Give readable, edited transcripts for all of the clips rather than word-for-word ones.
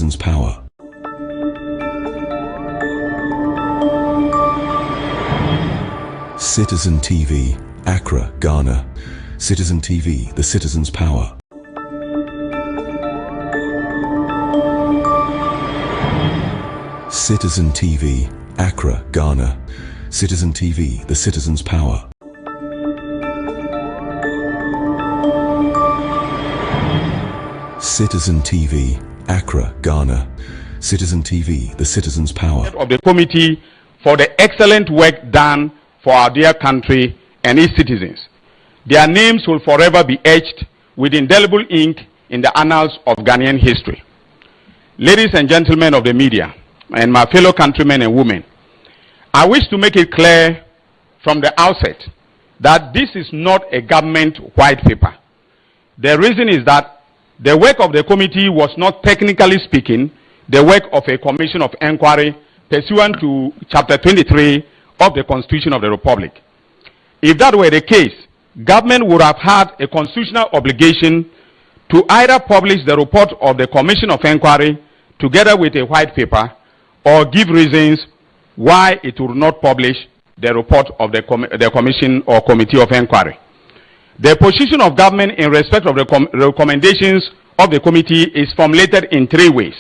citizens' power. Citizen TV, Accra, Ghana. Citizen TV, the citizens' power. Citizen TV, Accra, Ghana. Citizen TV, the citizens' power. Citizen TV, Accra, Ghana. Citizen TV, the citizens' power. Of the committee for the excellent work done for our dear country and its citizens. Their names will forever be etched with indelible ink in the annals of Ghanaian history. Ladies and gentlemen of the media, and my fellow countrymen and women, I wish to make it clear from the outset that this is not a government white paper. The reason is that the work of the committee was not, technically speaking, the work of a commission of inquiry pursuant to Chapter 23 of the Constitution of the Republic. If that were the case, government would have had a constitutional obligation to either publish the report of the commission of inquiry together with a white paper, or give reasons why it would not publish the report of the commission or committee of inquiry. The position of government in respect of the recommendations of the committee is formulated in three ways.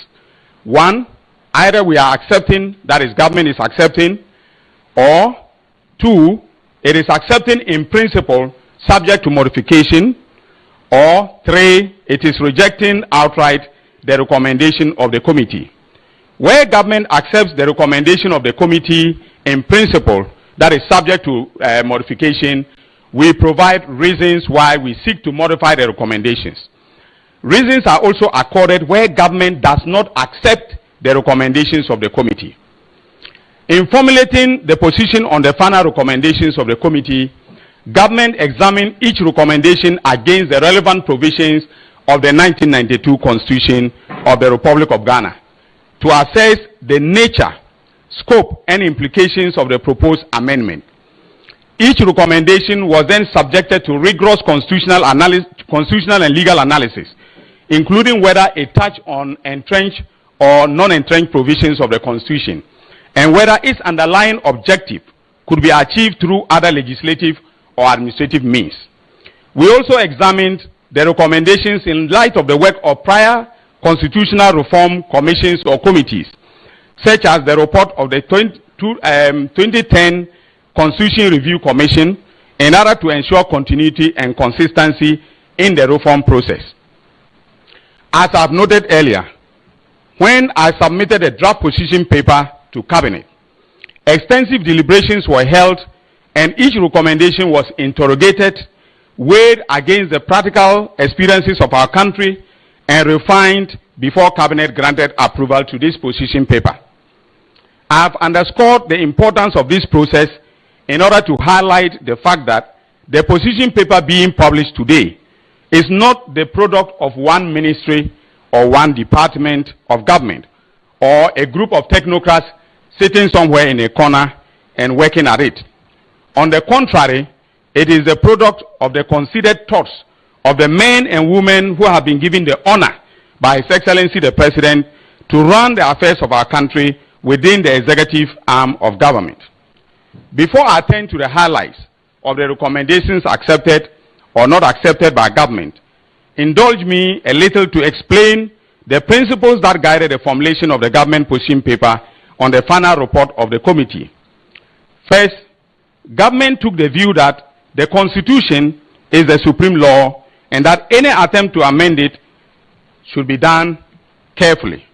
One, either we are accepting, that is, government is accepting, or two, it is accepting in principle subject to modification, or three, it is rejecting outright the recommendation of the committee. Where government accepts the recommendation of the committee in principle, that is subject to modification, we provide reasons why we seek to modify the recommendations. Reasons are also accorded where government does not accept the recommendations of the committee. In formulating the position on the final recommendations of the committee, government examined each recommendation against the relevant provisions of the 1992 Constitution of the Republic of Ghana to assess the nature, scope, and implications of the proposed amendment. Each recommendation was then subjected to rigorous constitutional and legal analysis, including whether it touched on entrenched or non-entrenched provisions of the Constitution, and whether its underlying objective could be achieved through other legislative or administrative means. We also examined the recommendations in light of the work of prior constitutional reform commissions or committees, such as the report of the 2010 Constitution Review Commission, in order to ensure continuity and consistency in the reform process. As I've noted earlier, when I submitted a draft position paper to Cabinet, extensive deliberations were held and each recommendation was interrogated, weighed against the practical experiences of our country, and refined before Cabinet granted approval to this position paper. I have underscored the importance of this process in order to highlight the fact that the position paper being published today is not the product of one ministry or one department of government or a group of technocrats sitting somewhere in a corner and working at it. On the contrary, it is the product of the considered thoughts of the men and women who have been given the honor by His Excellency the President to run the affairs of our country within the executive arm of government. Before I turn to the highlights of the recommendations accepted or not accepted by government, indulge me a little to explain the principles that guided the formulation of the government position paper on the final report of the committee. First, government took the view that the Constitution is the supreme law and that any attempt to amend it should be done carefully.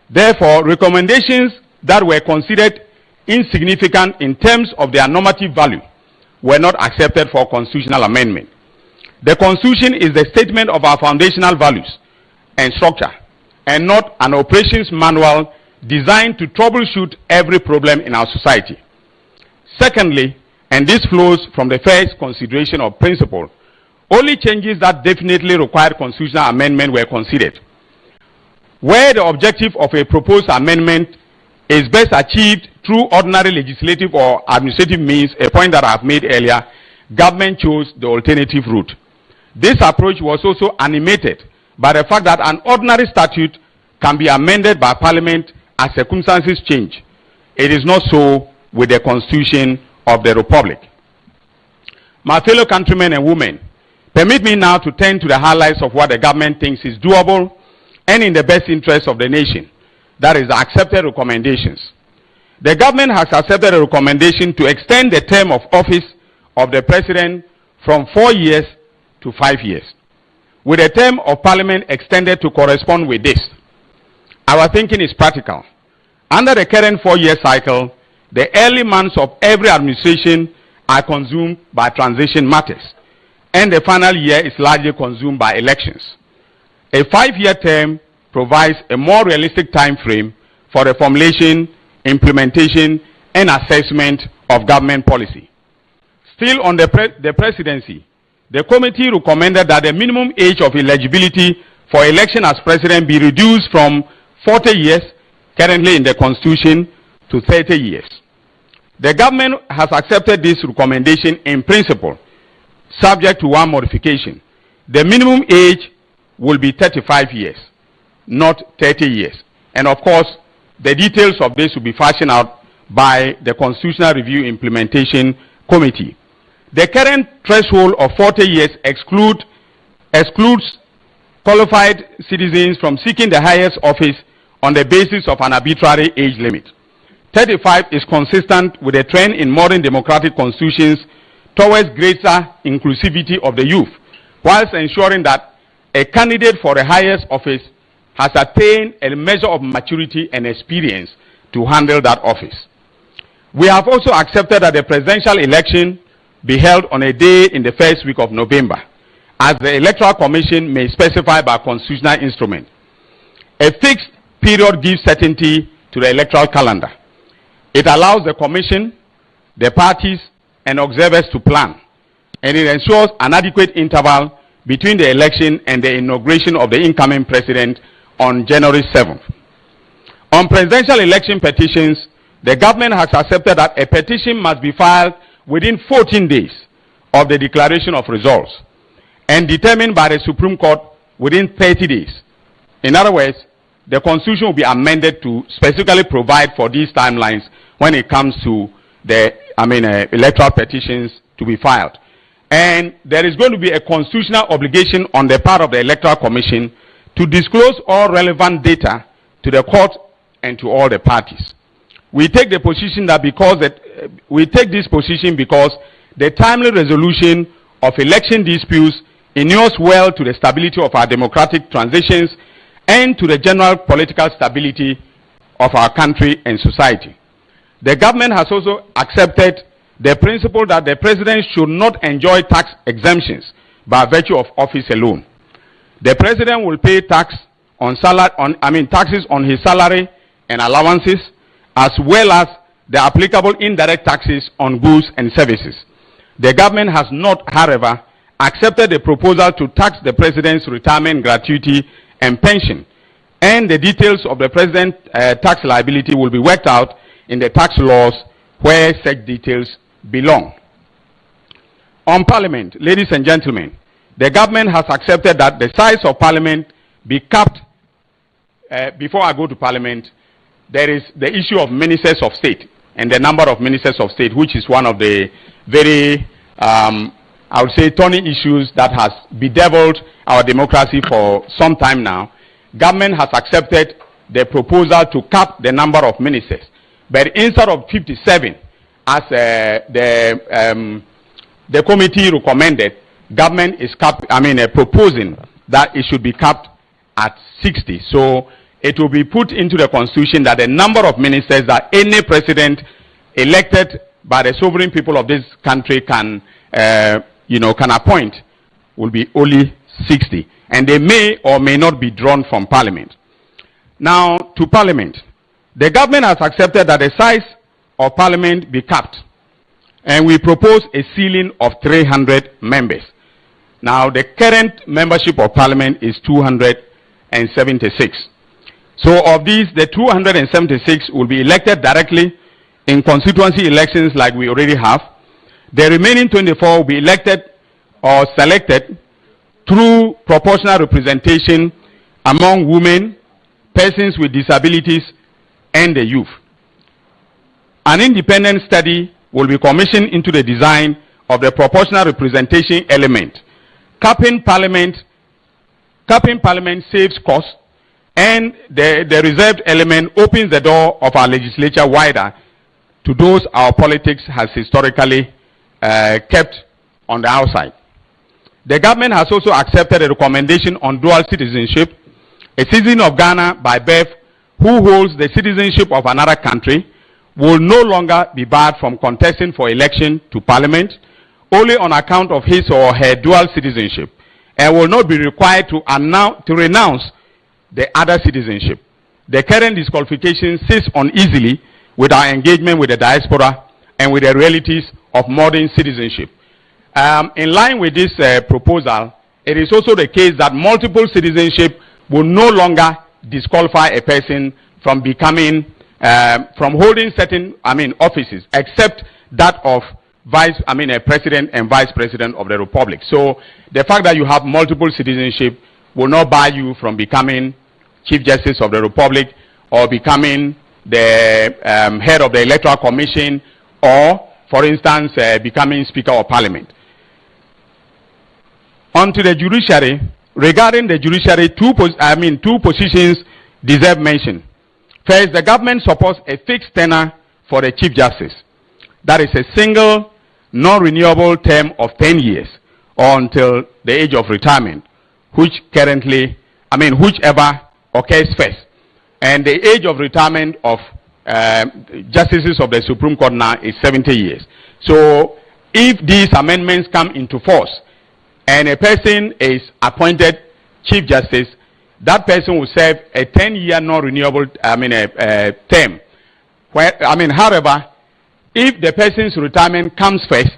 Therefore, recommendations that were considered insignificant in terms of their normative value were not accepted for constitutional amendment. The Constitution is the statement of our foundational values and structure, and not an operations manual designed to troubleshoot every problem in our society. Secondly, and this flows from the first consideration of principle, only changes that definitely required constitutional amendment were considered. Where the objective of a proposed amendment is best achieved through ordinary legislative or administrative means, a point that I have made earlier, government chose the alternative route. This approach was also animated by the fact that an ordinary statute can be amended by Parliament as circumstances change. It is not so with the Constitution of the Republic. My fellow countrymen and women, permit me now to turn to the highlights of what the government thinks is doable and in the best interest of the nation. That is the accepted recommendations. The government has accepted a recommendation to extend the term of office of the President from 4 years to 5 years, with the term of Parliament extended to correspond with this. Our thinking is practical. Under the current 4-year cycle, the early months of every administration are consumed by transition matters, and the final year is largely consumed by elections. A 5-year term provides a more realistic time frame for the formulation, implementation, and assessment of government policy. Still on the presidency, the committee recommended that the minimum age of eligibility for election as president be reduced from 40 years, currently in the Constitution, to 30 years. The government has accepted this recommendation in principle, subject to one modification. The minimum age will be 35 years, not 30 years. And of course, the details of this will be fashioned out by the Constitutional Review Implementation Committee. The current threshold of 40 years excludes qualified citizens from seeking the highest office on the basis of an arbitrary age limit. 35 is consistent with a trend in modern democratic constitutions towards greater inclusivity of the youth, whilst ensuring that a candidate for the highest office has attained a measure of maturity and experience to handle that office. We have also accepted that the presidential election be held on a day in the first week of November, as the Electoral Commission may specify by constitutional instrument. A fixed period gives certainty to the electoral calendar. It allows the Commission, the parties, and observers to plan, and it ensures an adequate interval between the election and the inauguration of the incoming president on January 7th. On presidential election petitions, the government has accepted that a petition must be filed within 14 days of the declaration of results and determined by the Supreme Court within 30 days. In other words, the Constitution will be amended to specifically provide for these timelines when it comes to the electoral petitions to be filed. And there is going to be a constitutional obligation on the part of the Electoral Commission to disclose all relevant data to the court and to all the parties. We take the position that this position because the timely resolution of election disputes inures well to the stability of our democratic transitions and to the general political stability of our country and society. The government has also accepted the principle that the president should not enjoy tax exemptions by virtue of office alone. The president will pay taxes on his salary and allowances, as well as the applicable indirect taxes on goods and services. The government has not, however, accepted the proposal to tax the president's retirement gratuity and pension, and the details of the president's tax liability will be worked out in the tax laws where such details belong. On Parliament, ladies and gentlemen, the government has accepted that the size of Parliament be capped. Before I go to Parliament, there is the issue of ministers of state and the number of ministers of state, which is one of the very, I would say, thorny issues that has bedeviled our democracy for some time now. Government has accepted the proposal to cap the number of ministers, but instead of 57, as the committee recommended, government is proposing that it should be capped at 60. So it will be put into the Constitution that the number of ministers that any president elected by the sovereign people of this country can appoint will be only 60, and they may or may not be drawn from Parliament. Now to Parliament, the government has accepted that the size of Parliament be capped, and we propose a ceiling of 300 members. Now the current membership of Parliament is 276. So of these, the 276 will be elected directly in constituency elections like we already have. The remaining 24 will be elected or selected through proportional representation among women, persons with disabilities, and the youth. An independent study will be commissioned into the design of the proportional representation element. Capping Parliament saves costs, and the reserved element opens the door of our legislature wider to those our politics has historically kept on the outside. The government has also accepted a recommendation on dual citizenship. A citizen of Ghana by birth who holds the citizenship of another country will no longer be barred from contesting for election to parliament only on account of his or her dual citizenship, and will not be required to renounce the other citizenship. The current disqualification sits uneasily with our engagement with the diaspora and with the realities of modern citizenship. In line with this proposal, it is also the case that multiple citizenship will no longer disqualify a person from becoming, from holding certain, offices, except that of a president and vice president of the republic. So the fact that you have multiple citizenship will not bar you from becoming Chief Justice of the Republic, or becoming the head of the Electoral Commission, or, for instance, becoming Speaker of Parliament. On to the judiciary. Regarding the judiciary, two positions deserve mention. First, the government supports a fixed tenure for the Chief Justice. That is a single, non-renewable term of 10 years, or until the age of retirement, whichever occurs first. And the age of retirement of justices of the Supreme Court now is 70 years. So if these amendments come into force and a person is appointed Chief Justice, that person will serve a 10-year non-renewable term. However, if the person's retirement comes first,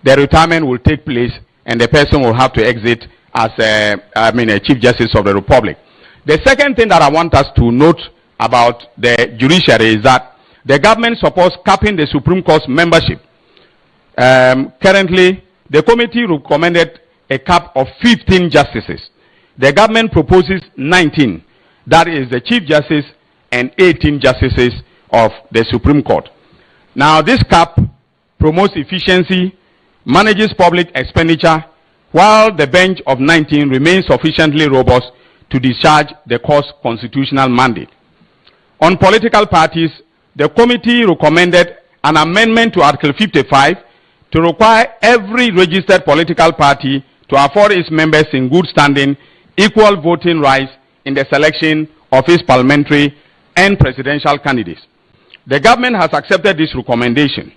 the retirement will take place and the person will have to exit as a Chief Justice of the Republic. The second thing that I want us to note about the judiciary is that the government supports capping the Supreme Court's membership. Currently, the committee recommended a cap of 15 justices. The government proposes 19. That is the Chief Justice and 18 justices of the Supreme Court. Now, this cap promotes efficiency, manages public expenditure, while the bench of 19 remains sufficiently robust to discharge the court's constitutional mandate. On political parties, the committee recommended an amendment to Article 55 to require every registered political party to afford its members in good standing equal voting rights in the selection of its parliamentary and presidential candidates. The government has accepted this recommendation.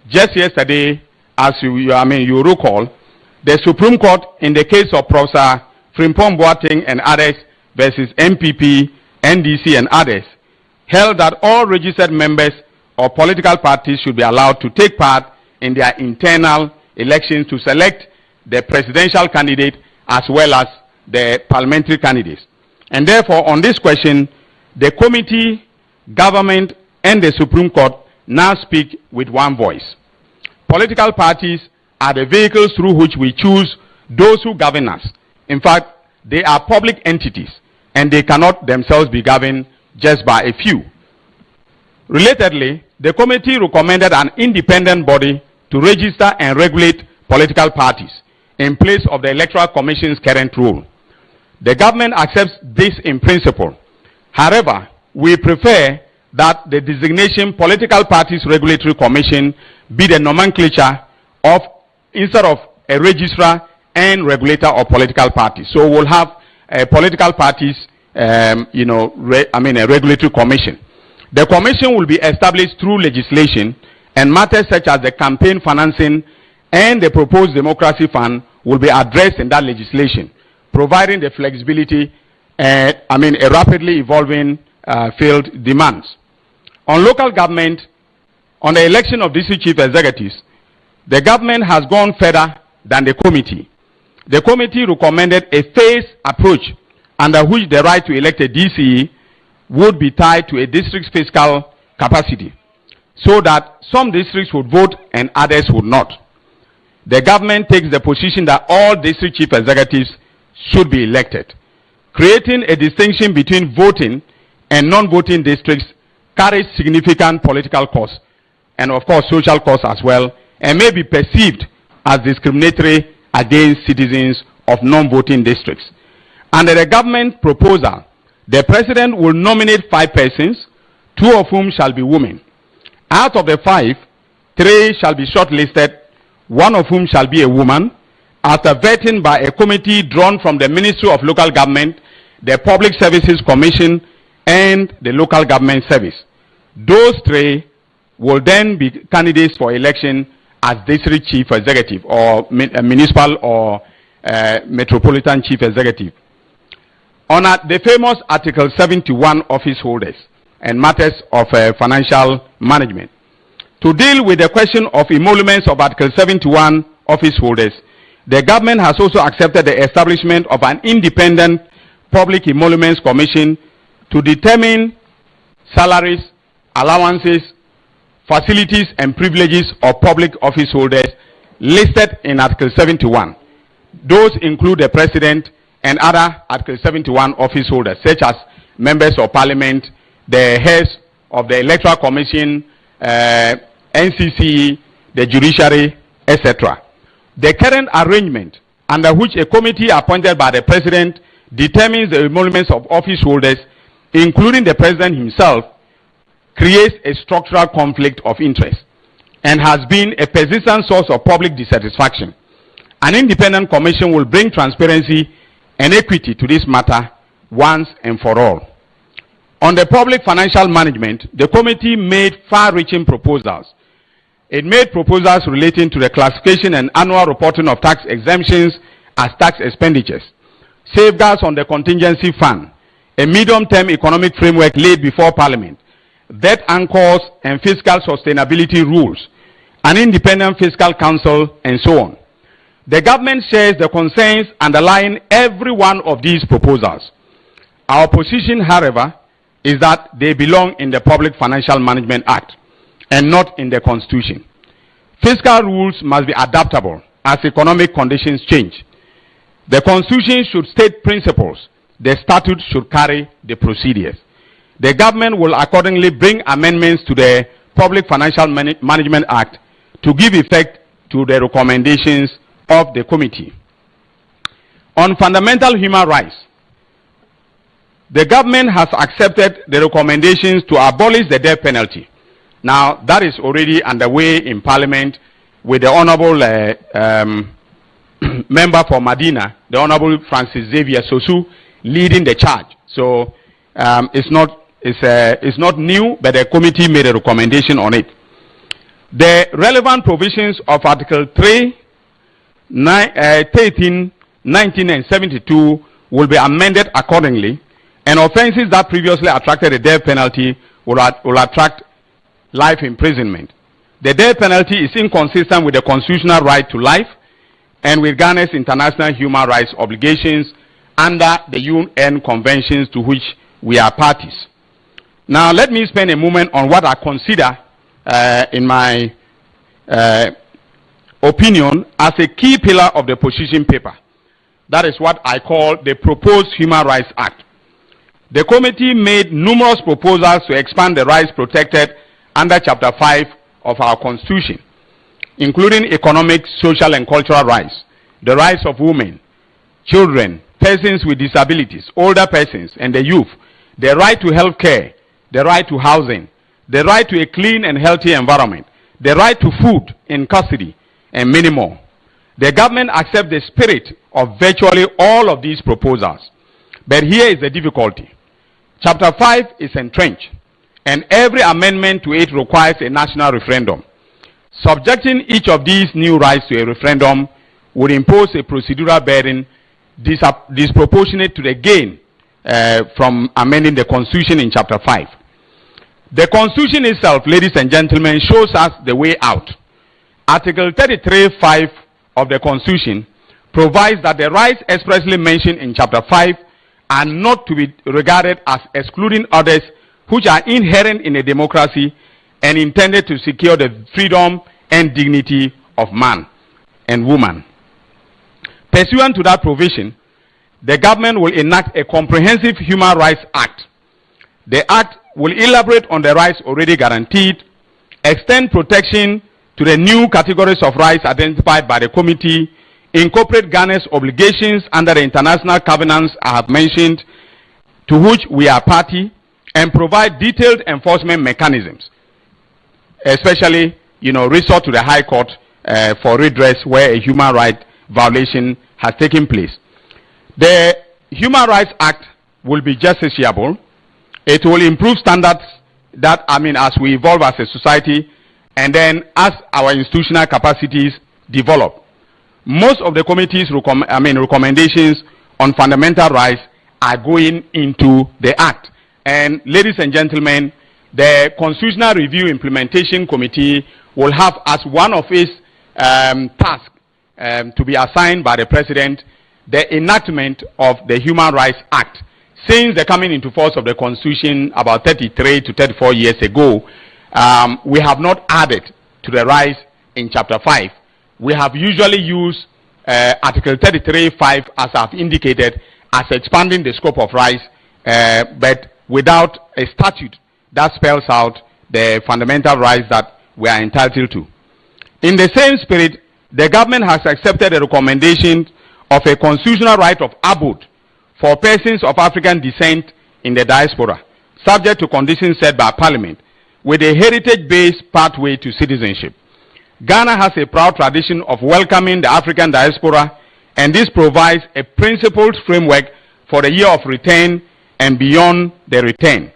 Just yesterday, as you recall, the Supreme Court, in the case of Professor Frimpong Boateng and others versus MPP, NDC and others, held that all registered members of political parties should be allowed to take part in their internal elections to select the presidential candidate as well as the parliamentary candidates. And therefore, on this question, the committee, government, and the Supreme Court now speak with one voice. Political parties are the vehicles through which we choose those who govern us. In fact, they are public entities, and they cannot themselves be governed just by a few. Relatedly, the committee recommended an independent body to register and regulate political parties in place of the Electoral Commission's current role. The government accepts this in principle. However, we prefer that the designation Political Parties Regulatory Commission be the nomenclature of, instead of a registrar and regulator of political parties. So we'll have political parties, a regulatory commission. The commission will be established through legislation, and matters such as the campaign financing and the proposed democracy fund will be addressed in that legislation, providing the flexibility a rapidly evolving field demands. On local government, on the election of district chief executives, the government has gone further than the committee. The committee recommended a phased approach under which the right to elect a DCE would be tied to a district's fiscal capacity, so that some districts would vote and others would not. The government takes the position that all district chief executives should be elected, creating a distinction between voting and non-voting districts carries significant political costs and of course social costs as well, and may be perceived as discriminatory against citizens of non-voting districts. Under the government proposal, the president will nominate 5 persons, 2 of whom shall be women. Out of the 5, 3 shall be shortlisted, 1 of whom shall be a woman, after vetting by a committee drawn from the Ministry of Local Government, the Public Services Commission, and the Local Government Service. Those 3 will then be candidates for election as district chief executive or municipal or metropolitan chief executive. On the famous Article 71 office holders and matters of financial management. To deal with the question of emoluments of Article 71 office holders, the government has also accepted the establishment of an independent Public Emoluments Commission to determine salaries, allowances, facilities and privileges of public office holders listed in Article 71. Those include the President and other Article 71 office holders, such as members of Parliament, the heads of the Electoral Commission, NCC, the judiciary, etc. The current arrangement, under which a committee appointed by the President determines the emoluments of office holders, including the President himself, creates a structural conflict of interest and has been a persistent source of public dissatisfaction. An independent commission will bring transparency and equity to this matter once and for all. On the public financial management, the committee made far-reaching proposals. It made proposals relating to the classification and annual reporting of tax exemptions as tax expenditures, safeguards on the contingency fund, a medium-term economic framework laid before Parliament, debt anchors and fiscal sustainability rules, an independent fiscal council, and so on. The government shares the concerns underlying every one of these proposals. Our position, however, is that they belong in the Public Financial Management Act and not in the Constitution. Fiscal rules must be adaptable as economic conditions change. The Constitution should state principles. The statute should carry the procedures. The government will accordingly bring amendments to the Public Financial Management Act to give effect to the recommendations of the committee. On fundamental human rights, the government has accepted the recommendations to abolish the death penalty. Now, that is already underway in Parliament with the Honorable member for Medina, the Honorable Francis Xavier Sosu, leading the charge. So it's not new, but the committee made a recommendation on it. The relevant provisions of Article 3, 13, 19, and 72 will be amended accordingly, and offenses that previously attracted a death penalty will attract life imprisonment. The death penalty is inconsistent with the constitutional right to life and with Ghana's international human rights obligations under the UN conventions to which we are parties. Now, let me spend a moment on what I consider, in my opinion, as a key pillar of the position paper. That is what I call the proposed Human Rights Act. The committee made numerous proposals to expand the rights protected under Chapter 5 of our Constitution, including economic, social, and cultural rights, the rights of women, children, persons with disabilities, older persons, and the youth, the right to health care, the right to housing, the right to a clean and healthy environment, the right to food in custody, and many more. The government accepts the spirit of virtually all of these proposals. But here is the difficulty. Chapter 5 is entrenched, and every amendment to it requires a national referendum. Subjecting each of these new rights to a referendum would impose a procedural burden disproportionate to the gain from amending the Constitution in Chapter 5. The Constitution itself, ladies and gentlemen, shows us the way out. Article 33(5) of the Constitution provides that the rights expressly mentioned in Chapter 5 are not to be regarded as excluding others which are inherent in a democracy and intended to secure the freedom and dignity of man and woman. Pursuant to that provision, the government will enact a comprehensive Human Rights Act The Act will elaborate on the rights already guaranteed, extend protection to the new categories of rights identified by the committee, incorporate Ghana's obligations under the international covenants I have mentioned, to which we are party, and provide detailed enforcement mechanisms, especially, resort to the High Court for redress where a human rights violation has taken place. The Human Rights Act will be justiciable. It will improve standards as we evolve as a society and then as our institutional capacities develop. Most of the committee's recommendations on fundamental rights are going into the Act. And ladies and gentlemen, the Constitutional Review Implementation Committee will have as one of its tasks to be assigned by the President the enactment of the Human Rights Act. Since the coming into force of the Constitution about 33 to 34 years ago, we have not added to the rights in Chapter 5. We have usually used Article 33(5), as I've indicated, as expanding the scope of rights, but without a statute that spells out the fundamental rights that we are entitled to. In the same spirit, the government has accepted a recommendation of a constitutional right of abode for persons of African descent in the diaspora, subject to conditions set by Parliament, with a heritage-based pathway to citizenship. Ghana has a proud tradition of welcoming the African diaspora, and this provides a principled framework for the year of return and beyond the return.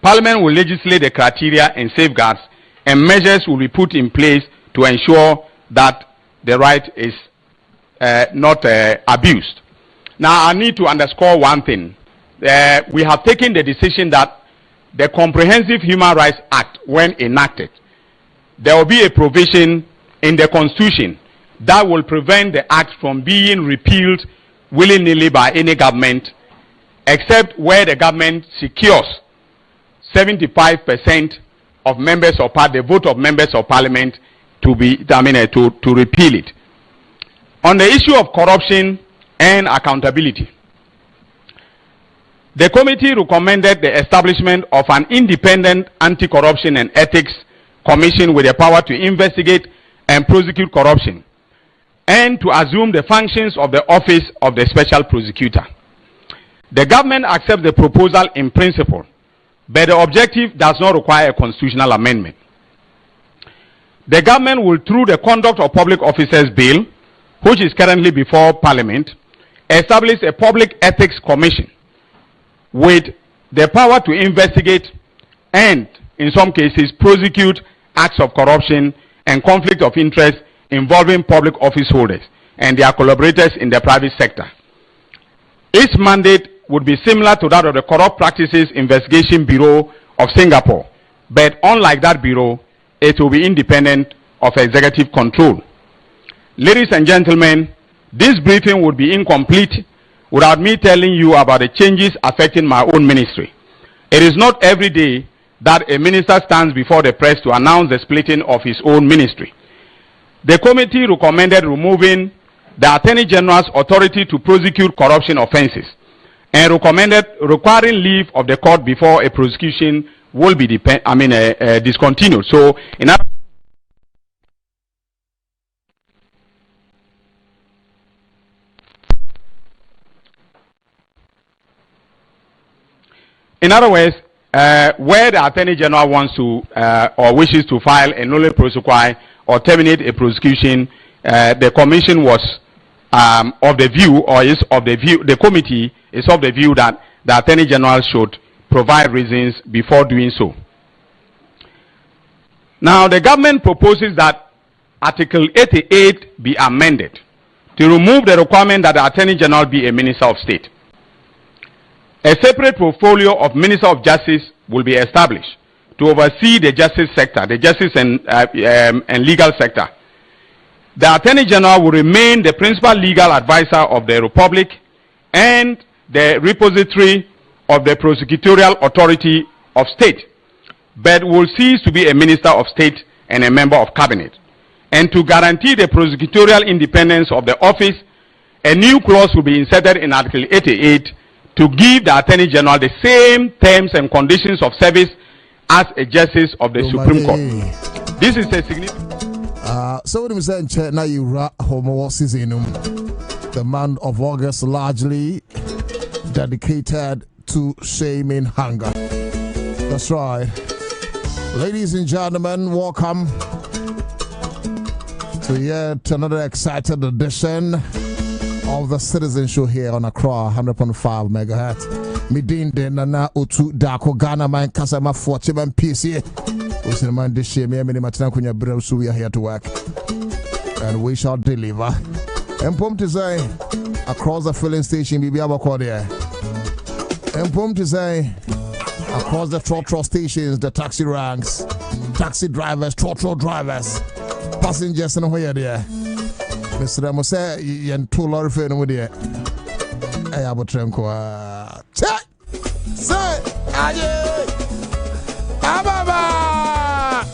Parliament will legislate the criteria and safeguards, and measures will be put in place to ensure that the right is not abused. Now, I need to underscore one thing. We have taken the decision that the Comprehensive Human Rights Act, when enacted, there will be a provision in the Constitution that will prevent the Act from being repealed willy-nilly by any government, except where the government secures 75% of members of the vote of members of Parliament to repeal it. On the issue of corruption and accountability, the committee recommended the establishment of an independent anti-corruption and ethics commission with the power to investigate and prosecute corruption, and to assume the functions of the office of the special prosecutor. The government accepts the proposal in principle, but the objective does not require a constitutional amendment. The government will, through the Conduct of Public Officers Bill, which is currently before Parliament, establish a public ethics commission with the power to investigate and, in some cases, prosecute acts of corruption and conflict of interest involving public office holders and their collaborators in the private sector. Its mandate would be similar to that of the Corrupt Practices Investigation Bureau of Singapore, but unlike that bureau, it will be independent of executive control. Ladies and gentlemen, this briefing would be incomplete without me telling you about the changes affecting my own ministry. It is not every day that a minister stands before the press to announce the splitting of his own ministry. The committee recommended removing the Attorney General's authority to prosecute corruption offenses and recommended requiring leave of the court before a prosecution will be discontinued. So, in other words, where the Attorney General wants to or wishes to file a nolle prosequi or terminate a prosecution, the commission was of the view, or is of the view, the committee is of the view that the Attorney General should provide reasons before doing so. Now, the government proposes that Article 88 be amended to remove the requirement that the Attorney General be a Minister of State. A separate portfolio of Minister of Justice will be established to oversee the justice sector, the justice and legal sector. The Attorney General will remain the principal legal advisor of the Republic and the repository of the prosecutorial authority of state, but will cease to be a Minister of State and a member of Cabinet. And to guarantee the prosecutorial independence of the office, a new clause will be inserted in Article 88 to give the Attorney General the same terms and conditions of service as a justice of the Supreme Court. This is a significant. So what I'm saying, now you homo season, the month of August largely dedicated to shaming hunger. That's right. Ladies and gentlemen, welcome to yet another exciting edition of the Citizen Show here on Accra 100.5 megahertz. Midin de nana otu Darko Ghana man kasama for chiban PC. Usman de shame me matina kunya brem, so we are here to work and we shall deliver. And pump to say across the filling station bibi abako there. And pump to say across the trotro stations, the taxi ranks, taxi drivers, trotro drivers, passengers and where there. Mr. Mose, yen two lorry fan with you. I have a tranquil. Check! Say! Aye! Ababa!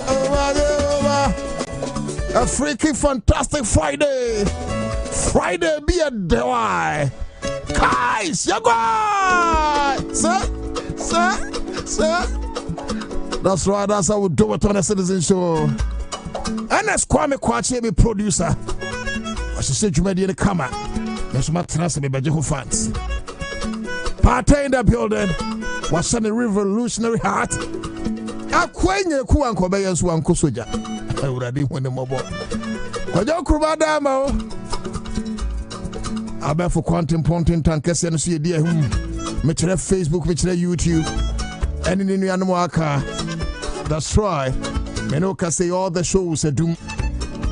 A freaking fantastic Friday! Friday be a day! Guys, you go! Sir! That's right, that's how we do it on the Citizen Show. And that's Kwame Kwachi, be producer. I should say, you made the camera. There's my trust me by Jehovah fans. Party in the building was a revolutionary heart. I quite knew who Uncle Bayers one Kusuja. I would have been when the mobile. Kwajo Krubadamo. I bet for quantum ponting tankers and see a dear whom. Mitchell Facebook, Mitchell YouTube, and in the Yanuaka. That's right. Menoka say all the shows are doomed.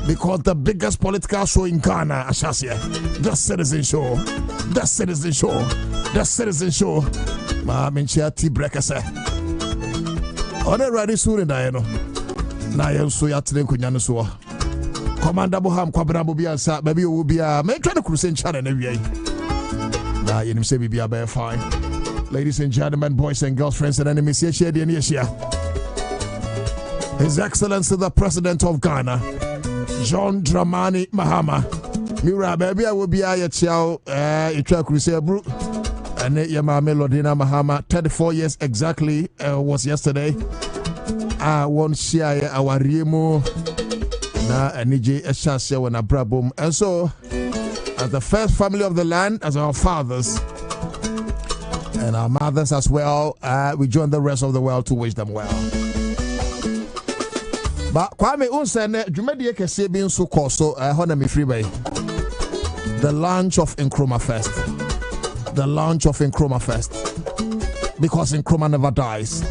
Because the biggest political show in Ghana, Ashasia, the Citizen Show, the Citizen Show, the Citizen Show. Ma minchia tea breakers. On a ready soon in Diano. Nayan Suya Tinkunyano so. Commander Boham Quabrabo be answered, maybe you will be a make trying to crusade channel every day. Now you say be a bear fine. Ladies and gentlemen, boys and girls, friends and enemies, here, share the Asia. His Excellency the President of Ghana. John Dramani Mahama. Mira, baby, I will be a chow, a crusade brew. And Yama Melodina Mahama, 34 years exactly, was yesterday. I won't share our Remo. Na Niji Eshasia when a brabum. And so, as the first family of the land, as our fathers and our mothers as well, we join the rest of the world to wish them well. But Kwame Unsene, Jumedi Kese being so called so Honami Freeway. The launch of Nkrumah Fest. The launch of Nkrumah Fest. Because Nkrumah never dies.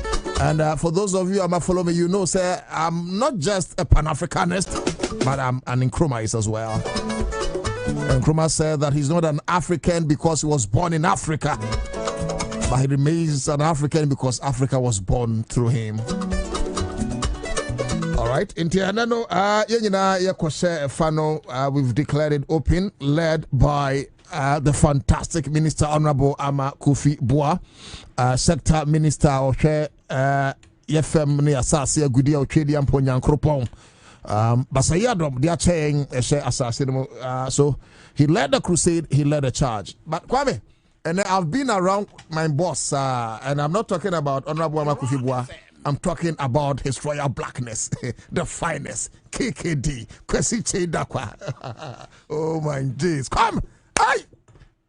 And for those of you who might follow me, you know, say I'm not just a Pan-Africanist, but I'm an Nkrumahist as well. Nkrumah said that he's not an African because he was born in Africa, but he remains an African because Africa was born through him. All right, in Tianano, we've declared it open, led by the fantastic Minister Honorable Ama Kofi Boa, Sector Minister of Yefem ni asasi agudi ya uchedi ya mpo nyankropon. Basayadom, they are saying so he led the crusade, he led the charge. But Kwame, and I've been around my boss, and I'm not talking about Honorable Ama Kofi Boa. I'm talking about his royal blackness, the finest, KKD, Kwesi Cheidakwa. Oh my days, come, aye,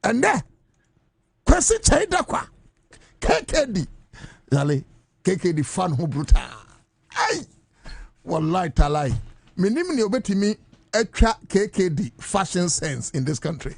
and there, Kwesi Cheidakwa, KKD, Yale, KKD fan who brutal. Aye, wallahi talai, minimum obeti me extra KKD fashion sense in this country.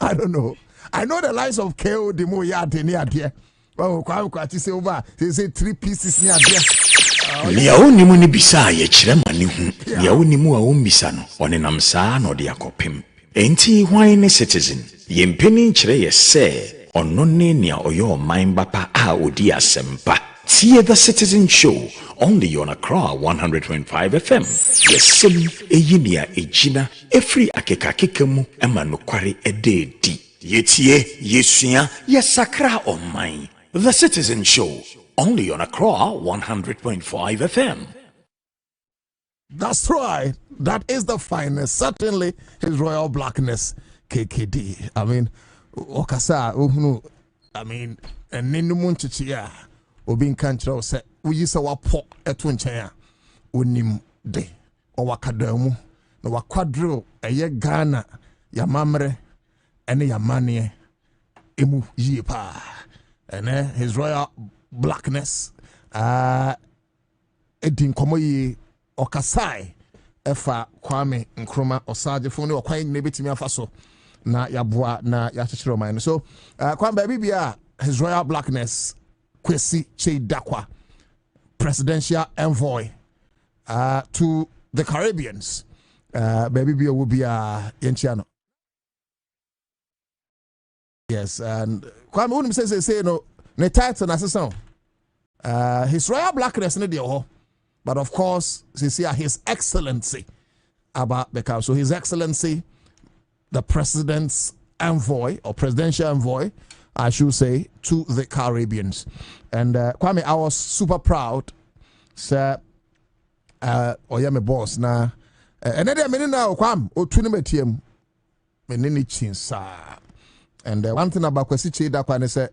I don't know. I know the likes of KO Demo Yade near there. Oh, kwati say over. They say 3 pieces near there. Lia onimu ni bisa ye chirema ni hu. Lia onimu a umbisa no. Onenam saa no de akopem. Enti hwan ne citizen. Ye mpeni nkyere ye se ono ne nea oyo man bapa a odi asempa. See the Citizen Show only on Accra 100.5 FM. Yesem eyinia ejina efri akeka kekemu ema nokware ededi. Yetie yesua yesakra omai. The Citizen Show only on Accra 100.5 FM. That's right. That is the finest. Certainly his royal blackness, KKD. I mean, Okasa, I mean, and Ninumun Chichia, Obin Kancho said, we use our pop at Winchaya, Unim de, or Wakadamu, no Wakadro, a ye Ghana, Yamamre, and Yamani, Emu Yipa, and his royal blackness, Edin Komoyi, or Kasai, Efa Kwame Nkrumah, or Sajifuni, or Quine Nebitimi Faso. Na yabua na yachiro mine. So kwamba bibi his royal blackness Kwesi Chidakwa, presidential envoy to the Caribbeans. Baby Bia will be Yenchiano. Yes, and kwamba unim say no ne title na session. His royal blackness ne de but of course his excellency about the so his excellency the president's envoy or presidential envoy, I should say, to the Caribbeans. And Kwame, I was super proud, sir. Oyame boss na. And then I now Kwame o tunimetium menini chinsa. And one thing about Kwesi Chidakwa said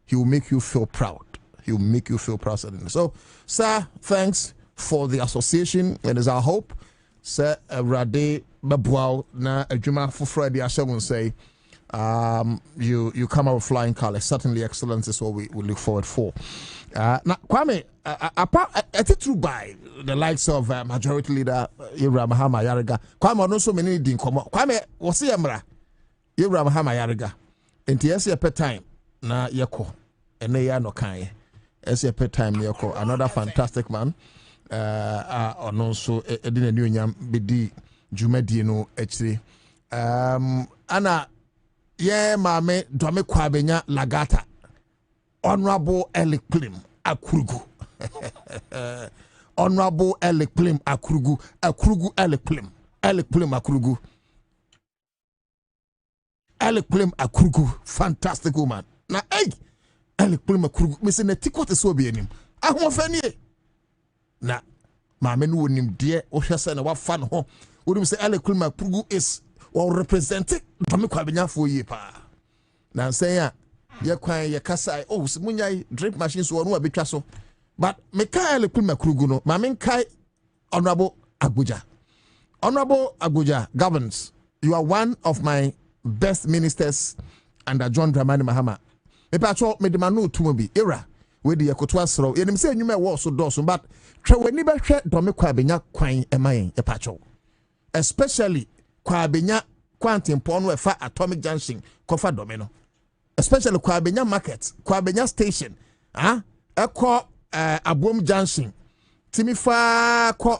he will make you feel proud. He will make you feel proud. So, sir, thanks for the association, and it's our hope. Sir Rade Babuao na Ejuma for Friday Asha say you come out with flying colors. Certainly excellence is what we look forward for. Now Kwame, apart true by the likes of majority leader Abraham Hama Yariga. Kwame no so many din komo. Kwame wasi emra Abraham Hama Yariga. Enti ese per time na yeko ene ya no kan ye. Ese per time yeko another fantastic man. Ono so edina new nyam bedi jumadi no actually ana ye mame dome kwabenya lagata honorable Elic Plim Akurugu honorable Elic Plim Akurugu Elic Plim Akurugu Elic Plim Akurugu fantastic woman na Elic Plim Akurugu me se na tikote so bi anim ahofanie na mame no wonim de o hwese na wa fa no ho wonim se Elic Plim Akurugu is or representing dome kwabenya fo yi pa na say ya ye kwan ye kasa oh munyai drip machine so no abetwa so but me kai Elic Plim Akurugu no mame kai honorable Abuja governs. You are one of my best ministers under John Dramani Mahama. Me pacho me de manu tumo bi era we de yakoto asro yenim se enwuma e wo so doso but twa wani ba hwe dome kwabenya kwan emayen e pacho especially kwabenya kwantempo no e fa atomic junction kofa dome no especially kwabenya market kwabenya station ekọ abom junction timifa ko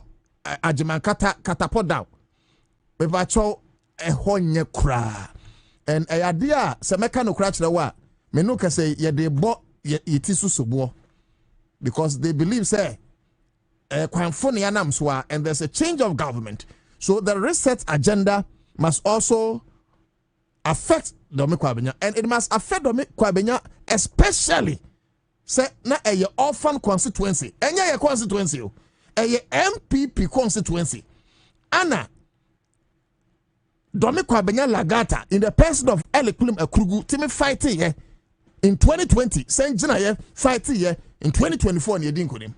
ajimankata katapodown me pacho ehonye kura and idea se meka no kura kire wa me no ka say ye de bo yiti susubo because they believe say kwanfo ne yanam so and there's a change of government, so the reset agenda must also affect Dome Kwabenya, and it must affect Dome Kwabenya especially say na a orphan constituency enya ye constituency a MPP constituency ana Dome Kwabenya Lagata in the person of Elic Plim Akurugu timi fighting in 2020 send jina fighting in 2024 ne din konim.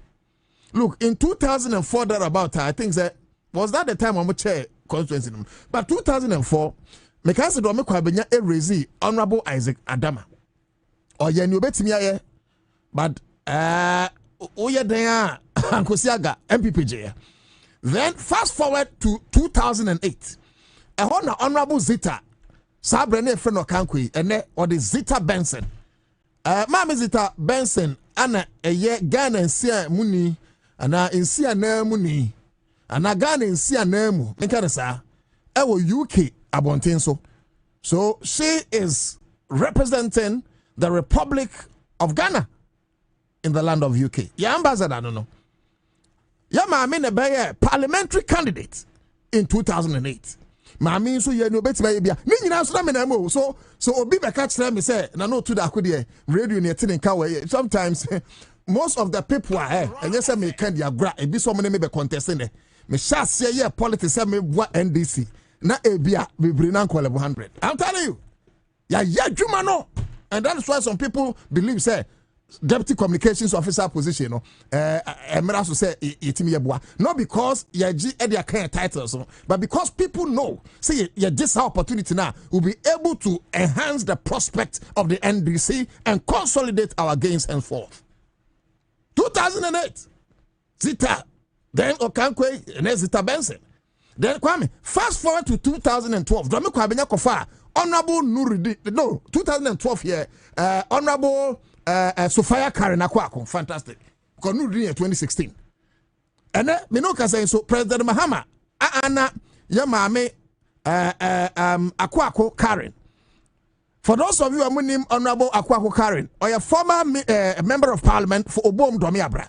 Look, in 2004 that about I think that was that the time I'm chair constituency, but 2004 mekase Dome Kwabenya raise honorable Isaac Adama or ye new betimi aye but oye den Ankosiaga MPPJ. Then fast forward to 2008 honorable Zita Sabrene friend of Kankwi and or the Zita Benson. Mama Zita Benson ana eye Ghana nsia muni ana nsia na muni ana Ghana nsia na mu nka sa ewo UK abonten so she is representing the Republic of Ghana in the land of UK. Ya ambassador no ya mama ne be parliamentary candidate in 2008. Mami so ye no betima bia ni nyina so na me na mo so obi be ka kire me say na no to da akode radio ne tin nka we sometimes most of the people are enye say me can dia gra e bi so me be contesting me shase ye politics say me bua NDC na ebia bebre na nkwale 100. I'm telling you ya dwuma no And that is why some people believe, say, deputy communications officer position, Emiraso say itimi yebua. Not because yaji their kind of titles, but because people know, say this opportunity now will be able to enhance the prospect of the NDC and consolidate our gains and forth. 2008, Zita, then Okankwe, and then Zita Benson. Then Kwame, fast forward to 2012, Domi Kwabenya Kofa, Honorable Nuridi, no, 2012 here, Honorable Sophia Karen Akwako, fantastic. Because Nuridi in 2016. And then, Minoka saying, so President Mahama, Anna, Yamame, Akwako Karen. For those of you who name Honorable Akwako Karen, or a former member of parliament for Obom Domiabra.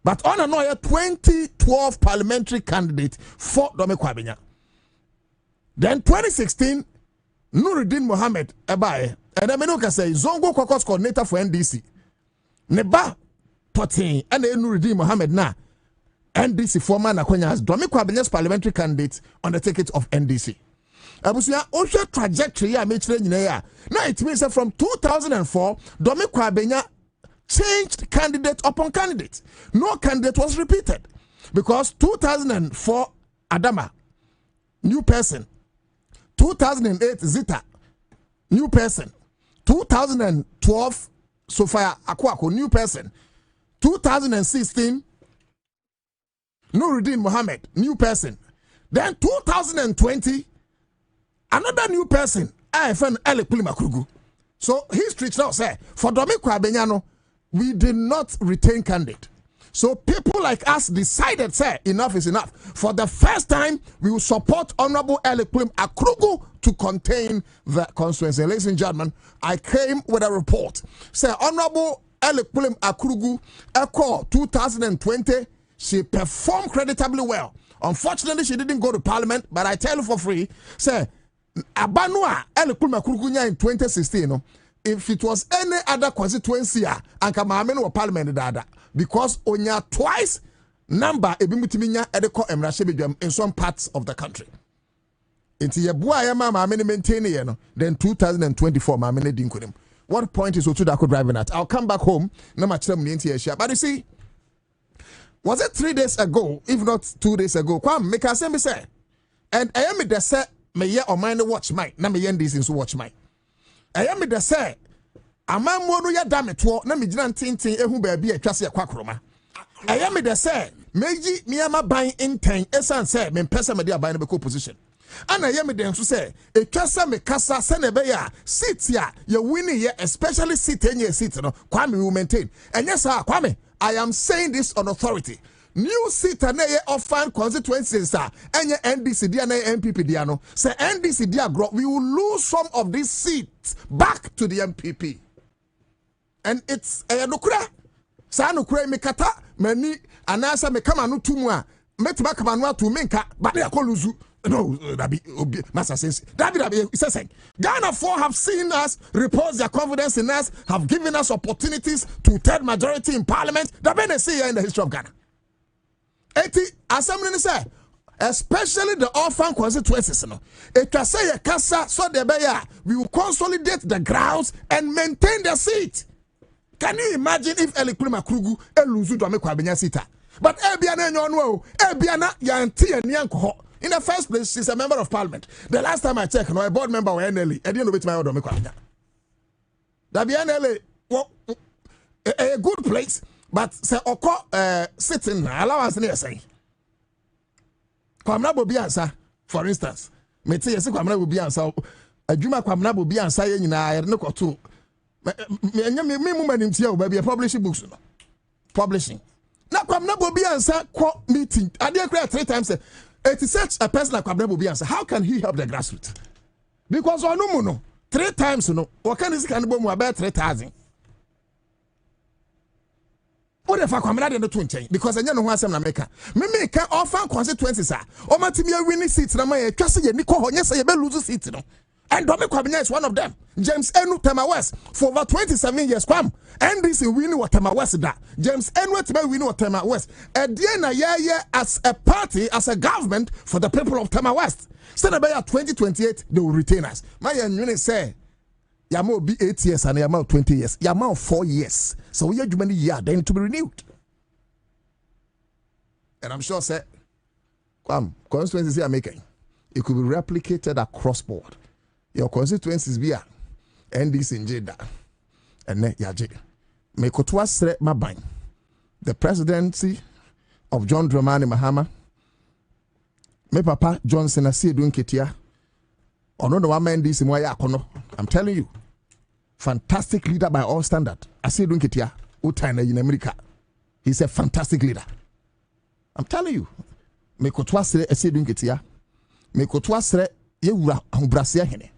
But on another 2012 parliamentary candidate for Dome Kwabenya. Then 2016, Nuruddin Mohammed Ebaye, and Amenoka say Zongo Kokos coordinator for NDC. Neba Potin and Nuruddin Mohammed na NDC former Nakonyas Dome Kwabenya's parliamentary candidate on the ticket of NDC. Abusia also trajectory I made now it means that from 2004, Dome Kwabenya changed candidate upon candidate. No candidate was repeated because 2004 Adama, new person. 2008 Zita, new person. 2012 Sophia Akwako, new person. 2016 Nuruddin Mohammed, new person. Then 2020 another new person. IFN Elekuli Makrugu. So history now say for Dome Kwabenyano, we did not retain candidate. So people like us decided, say, enough is enough. For the first time, we will support Honorable Elekuli Akrugu to contain the constituency. Ladies and gentlemen, I came with a report. Say, Honorable Elekuli Akrugu, Echo 2020, she performed creditably well. Unfortunately, she didn't go to parliament, but I tell you for free, say, Abanua Elekuli Akrugu in 2016, if it was any other constituency, and Kamameno or parliament dada, because onya twice number ebimutiminya edeko emrashebedwam in some parts of the country. Inti yebua ya mama amene maintain ye no, then 2024 mama amene dinkunim. What point is Otu Darko driving at? I'll come back home. No much time but you see, was it 3 days ago, if not 2 days ago? Kwam make us say, and I am the say me ye or mine watch mine. Na me yen this is watch mine. I am the say, amammo no ya dameto na me gina ntintin ehu ba bia atwase yakwakroma. I am the say, meji miama ban inten esan say me pesa me de aban no be position. And I am the nso say, etwasa me kasa se na be ya seat ya ye winning here, especially seat any seat no Kwame will maintain. And yes sir, Kwame, I am saying this on authority. New seat na ye often constituencies and NDC dia na MPP dia no. Say NDC dia grow, we will lose some of these seats back to the MPP. And it's a nukura. Sa nukura me kata mani anasa me kama no tumu a metima kama no atu menka but they akoluzu. No, that be Master Sense. That be saying Ghana 4 have seen us, repose their confidence in us, have given us opportunities to third majority in parliament. That been a see in the history of Ghana. 80 assembly say, especially the orphan constituencies. It can say a casa so the we will consolidate the grounds and maintain the seat. Can you imagine if Elekuli Akrugu eluzu do amekwa benya sita? But Ebiana nyonwo, Ebiana yanti enyanko. In the first place, she's a member of parliament. The last time I checked, no, a board member was NLE. I didn't know which my order. That be NLE, a good place, but say Oko sitting allowance near say. Kwamna Bobie Ansah, for instance. Me say yes, Kwamna Bobie Ansah. Adwuma Kwamna Bobie Ansah ye nyina no koto. Me woman in here be publishing books no. Publishing. Na Kwamna Bobie Ansah ko meeting. I dey cry 3 times. It is such a person like Kwabena Bobie Ansah. How can he help the grassroots? Because no 3 times no. What can this can be about 3,000? What if I come out in the 20? Because I know what's in America. Me can offer constituencies. O matimi winning seats na my trust ye niko honye say be lose seats no. And Dome Kwabena is one of them. James Enu Tema West for over 27 years. Kwam NDC winning what Tema West da. James Enu Tema winning what Tema West. Ediana yeah as a party, as a government for the people of Tema West. Say about 2028 they will retain us. My unit say Yama be 8 years and Yama 20 years. Yama 4 years. So we are many years then to be renewed. And I'm sure, sir, constituencies are making. It could be replicated across board. Your constituencies be NDC in Jeddah. And then Yaji. Mekotwa Sre Mabang. The presidency of John Dramani Mahama. Me Papa Johnson Asi Dunketia. Ono no one man this in Akono. I'm telling you. Fantastic leader by all standard. Asi Dunketia. Utana in America. He's a fantastic leader. I'm telling you. Mekotwa Sre Asi Dunketia. Mekotwa Sre Yewura Humbrasia Hene.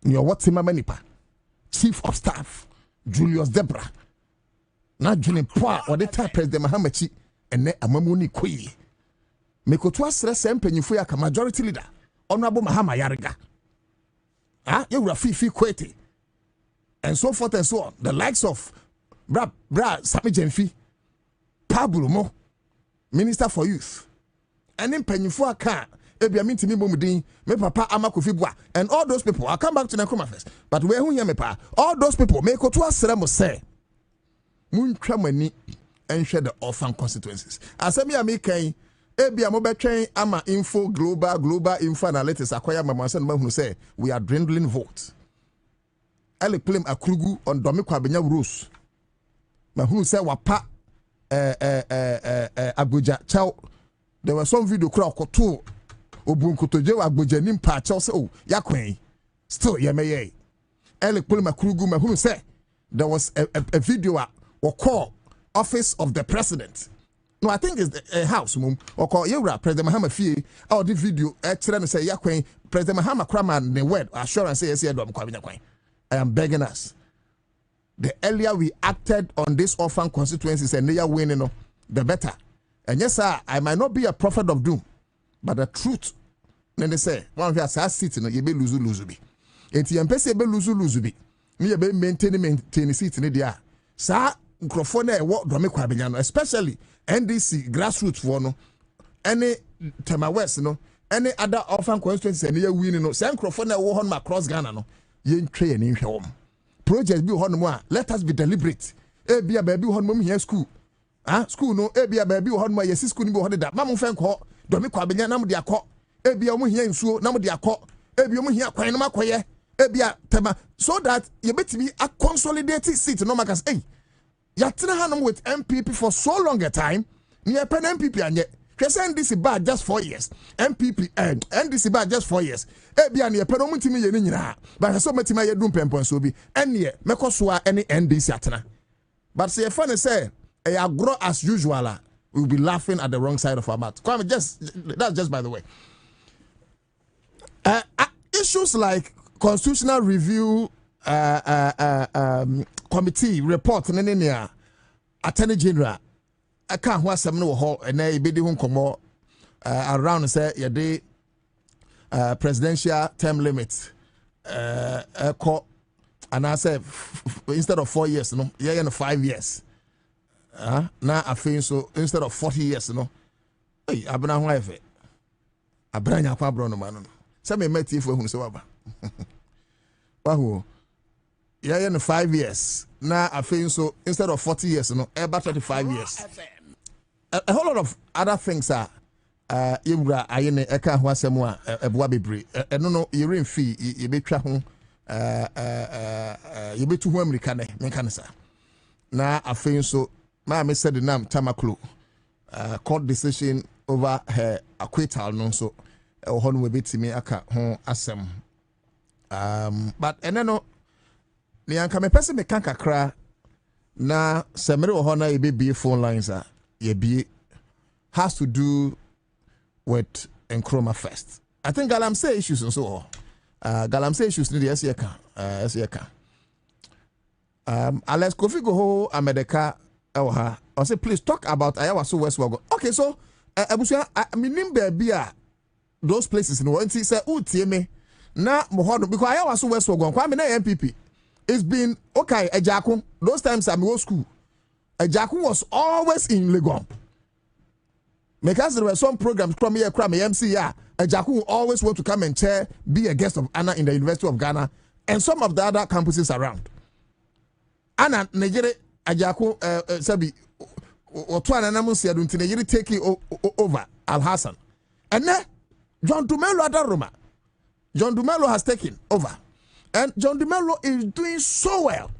Nyo Watima Manipa. Chief of Staff. Julius Debra. Na Julian Poa or the type President Mahamachi and ne Amamuni Kui. Mekotwa Sre Sempenyufu ya majority leader. Honorable Mahama Yariga. You were Fifi Kwete. And so forth and so on. The likes of Bra Sami Jenfi, Pablo Mo, Minister for Youth. And then Penyufu Aka, Ebi Aminti Mumudin, me Papa Amakufibwa, and all those people. I'll come back to Nakuma first. But where who hear me pa? All those people Mekotwa Sre mo say. Moon Tramani and share the orphan constituencies. As I mean, Ebia mobile ama info global info analytics acquire mama who say we are dwindling votes. Ele claim akrugu on domikwa benya rules. Ma who say wapa Abuja chow. There was some video crowd koto obunkotoje Abuja nimpa chow say oh yakwen still yemeye. Ele claim akrugu ma who say there was a video or call office of the president. No, I think it's a house, mum. Or call you President Mahama Fee. Or the video, actually say Yakwen, President Mahama Kraman, the word assurance says, I am begging us. The earlier we acted on this orphan constituencies and they are winning, the better. And yes, sir, I might not be a prophet of doom, but the truth. Then they say, one of us has sitting, you be lose be. And the MPC be lose be. Me be maintain seat in the sir. Especially NDC grassroots for no any Tema West no any other orphan constituencies and you winning no same microphone across Ghana no yen train in home projects be on let us be deliberate be a baby home here school school no be a baby home yes school be that mamu fan call do me kwa benya nam dia call be omu here nsuo nam dia call be omu here kwan no makoye be a tema so that you betimi a consolidated seat no makas Yatina Hanum with MPP for so long a time, near pen MPP and yet. NDC bad just 4 years. MPP and NDC bad just 4 years. Ebia near Penomutimi Yenina, but so much my doom pempon so be, and near Mekoswa any NDC atana. But say, funny say, I grow as usual, we'll be laughing at the wrong side of our mouth. That's just by the way. Issues like constitutional review, committee report nene attorney general aka ho asem no ho na ebedi ho komo around say ye dey presidential term limit and I say instead of 4 years no ye 5 years na afin so instead of 40 years no hey abena ho efe abranya kwa bro no man no say me meti fu ehunu se waba wahu yeah, 5 years. Now I feel so instead of 40 years, about 35 years. A whole lot of other things are Ibra Ayene Eka Wasemwa Bobie. No, you're in fee, you be trahung you be too American, Mekanisa. Now I feel so my miss said the name Tamaklu court decision over her acquittal no so hon will be to me aka hon asem. But and then ni anka me pese me kan kakra na semere wo hona e be phone lines ye be has to do with Nkrumah first. I think Galamsey issues and so Galamsey issues ni yes ye kan Alex Kofi go America ha I say please talk about Ayawa so Westwogo. Okay, so abusia minim be a those places no nti say utie me na mohodo because Ayawa so Westwogo kwa me na MPP. It's been okay. Ejakun. Those times I'm in school. Ejakun was always in Legon. Because there were some programs from here, MC. Ejakun always want to come and chair, be a guest of honor in the University of Ghana and some of the other campuses around. Anna Nigeria Ajako Sabi Otwana Namusia Duntinegiri taking over Al Hassan. And then John Dumelo Adaroma. John Dumelo has taken over. And John Dumelo is doing so well.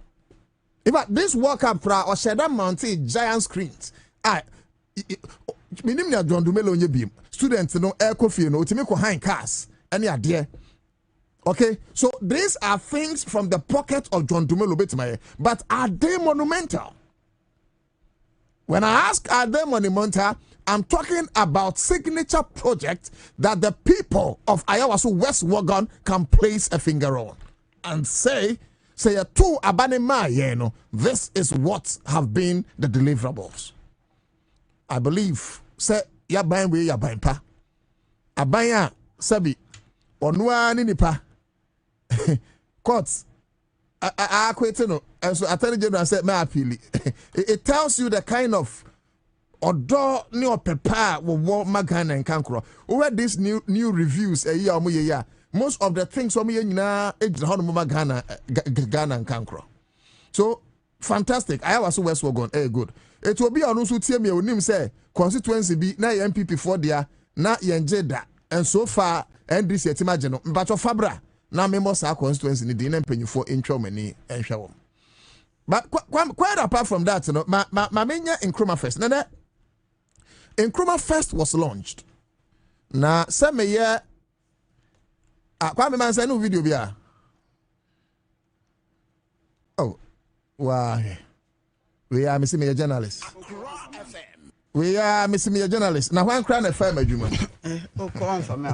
In fact, this World Cup or Shedam Mountain giant screens. Minimum John Dumelo on your beam. Students no air coffee no Timiko high cars. Any idea? Okay, so these are things from the pocket of John Dumelo Betmaye, but are they monumental? When I ask are they monumental, I'm talking about signature projects that the people of Ayawaso West Wagon can place a finger on and say to Abanema Yeno, this is what have been the deliverables. I believe say yabain we yabain pa. Abaya sabi onwa ni nipa. Courts I quit no so attorney general said me appeal. It tells you the kind of odo ni opepa wo magana and kankro. Over these new reviews a year omo ye most of the things omo ye nyina ejina hono magana Ghana and kankro. So fantastic. I was West Wagon good. It will be on so tie me onim say constituency be na MPP for dia na yenjeda and so far NDC etimaje no mbacho fabra na memo sa constituency ni di na mpanyufo intro mani enhwe wo. But quite apart from that, you know, my menya Nkrumah Fest. Now that Nkrumah Fest was launched. Now some year kwame man say no video bia. Oh, why? We are missing me a journalist. We are missing me a journalist. Now one crown a firm adjustment. Oh, come on for me.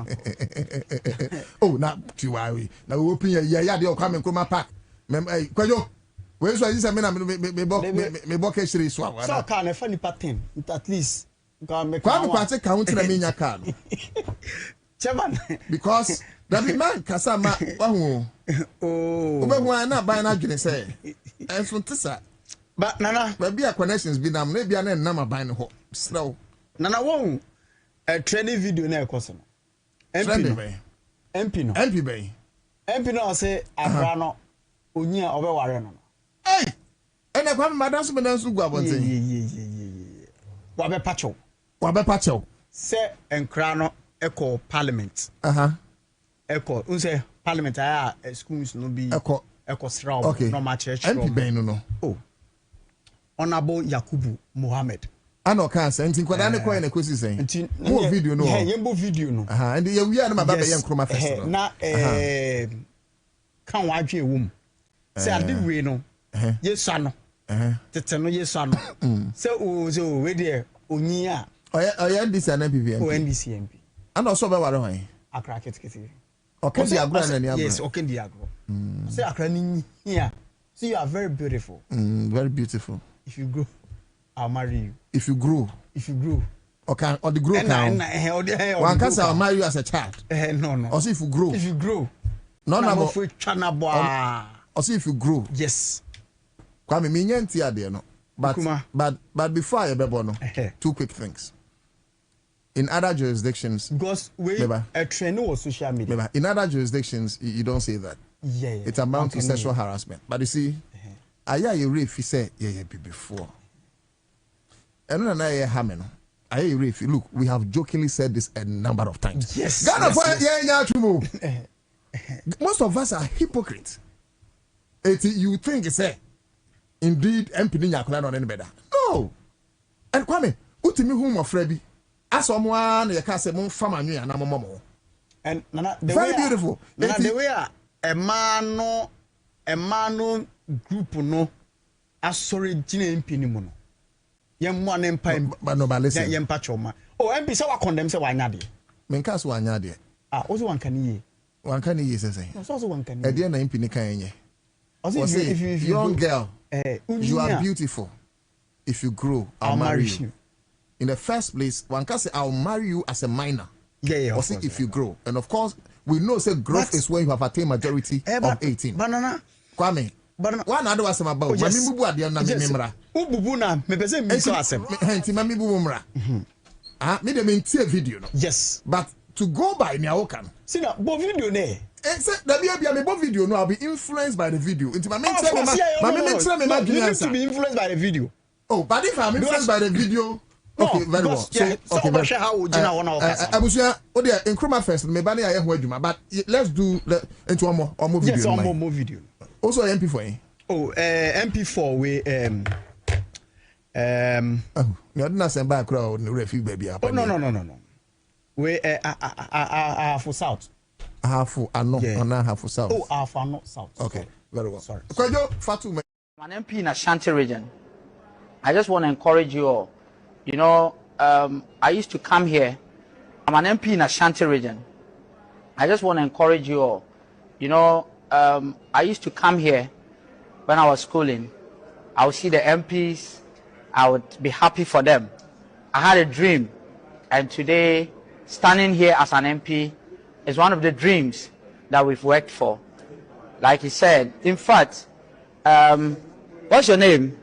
Oh, not too worry. Now we open your they come and come park. Kwajo. Where is this? I mean, me book actually swap. So can a funny pattern at least. Kwame kwate counting na minya card. Chairman, because that man kasama wahu. Oh. Obehu na buy na dwene say. Enso ntisa. But Nana, be a connections be na me bia na na buy no ho. Slow. Nana won a training video na ekoso no. MP no say abra no onyi a obeware no. Hey! And I come madam so madam so go abonte. Wabe pacho. Say enkra no echo parliament. Echo unse parliament aya schools no be echo sraw no ma church. MP ben no. Oh. Honorable Yakubu Mohammed. Ano kan say ntin kwada ne koy na kosi say. Mo video no. Yembo video no. And ye wi na baba ye Nkrumah Fest. Na kan wa dwe wom. Say ade we no. Yesu ano. Tete no Yesu ano. Say we there onyi a. Oya NDC and MPP. O NDC MP. And also be ware hwan. Akra ketekete. Okay, the agro na ni agro. Yes, okay the agro. Say akra ni here. See you are very beautiful. Very beautiful. If you grow, I'll marry you. If you grow. Okay, or the grow can. One can say I'll marry you as a child. No. Or see if you grow. If you grow. No. Or see if you grow. Yes. Kwame minyenti ade no. But before I be born, two quick things. In other jurisdictions, because a training was social media. In other jurisdictions, you don't say that. Yeah. It amounts to sexual harassment. But you see, you reef, he said, before. And when I hamen, reef, look, we have jokingly said this a number of times. Yes. Most of us are hypocrites. You think say, indeed, MP Nyakula not any better. No. And Kwame, utimi whom of Freddy. As someone you can say, family and momo. And Nana, very beautiful. Nana, the way a man group no asori jine MP ni mo no. Yem one empire but no but listen. Yem patchoma. Oh, MP say wa condemn say wa nya de. Menka so anya de. Also one can ye. One can ye say. Also one can. E dey na MP ni kan yenye. If you young girl, you are beautiful. If you grow, I'll marry you. In the first place, one can say I'll marry you as a minor. Yeah. Or say if you grow. And of course, we know say growth is when you have attained majority of 18. Banana. Kwame. One other was about mami bubu ade na me memra. Ububu na me pese mi so asem. Enti mami bubu mra. Me dem ntie video no. Yes. But to go by me awokan. See na bo video ne. The video, no, I'll be influenced by the video. Into my main you need to be influenced by the video. Oh, but if I'm influenced by the video, okay, very well. So, okay, how would you know? Abusia, oh dear, in Chroma first, maybe I hear you, but let's do into one more video. Yes, one more video. Also, MP4. Oh, MP4 we oh, you didn't send back crowd no refugee baby. Oh no. We for South. Half for South. Oh, half not South. Okay, very well. Sorry. Fatu. I'm an MP in Ashanti region. I just want to encourage you all. You know, I used to come here. I'm an MP in Ashanti region. I just want to encourage you all. You know, I used to come here when I was schooling. I would see the MPs. I would be happy for them. I had a dream. And today, standing here as an MP is one of the dreams that we've worked for. Like he said, in fact, what's your name?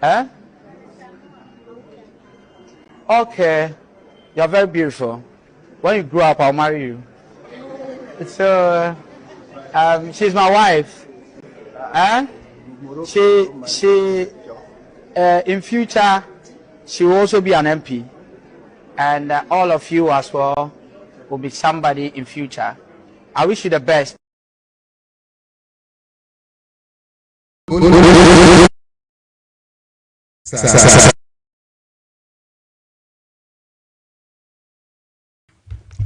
Huh? Okay, you're very beautiful. When you grow up, I'll marry you. So, she's my wife. Huh? She, in future, she will also be an MP. And all of you as well will be somebody in future. I wish you the best.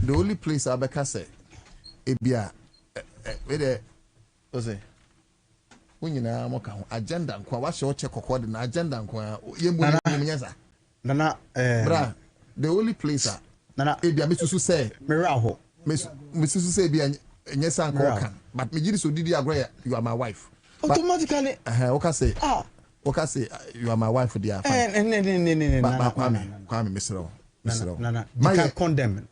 The only place I can say, Ebia, when you know, agenda, what's your check according to agenda? Nana, the only place, Nana, Ebia, Mrs. say, Miraho, Mrs. say, yes, uncle, but me, so did you agree? You are my wife. Automatically, okay, say, okay, say, you are my wife for the Kwame, Mr. Nana, you can condemn.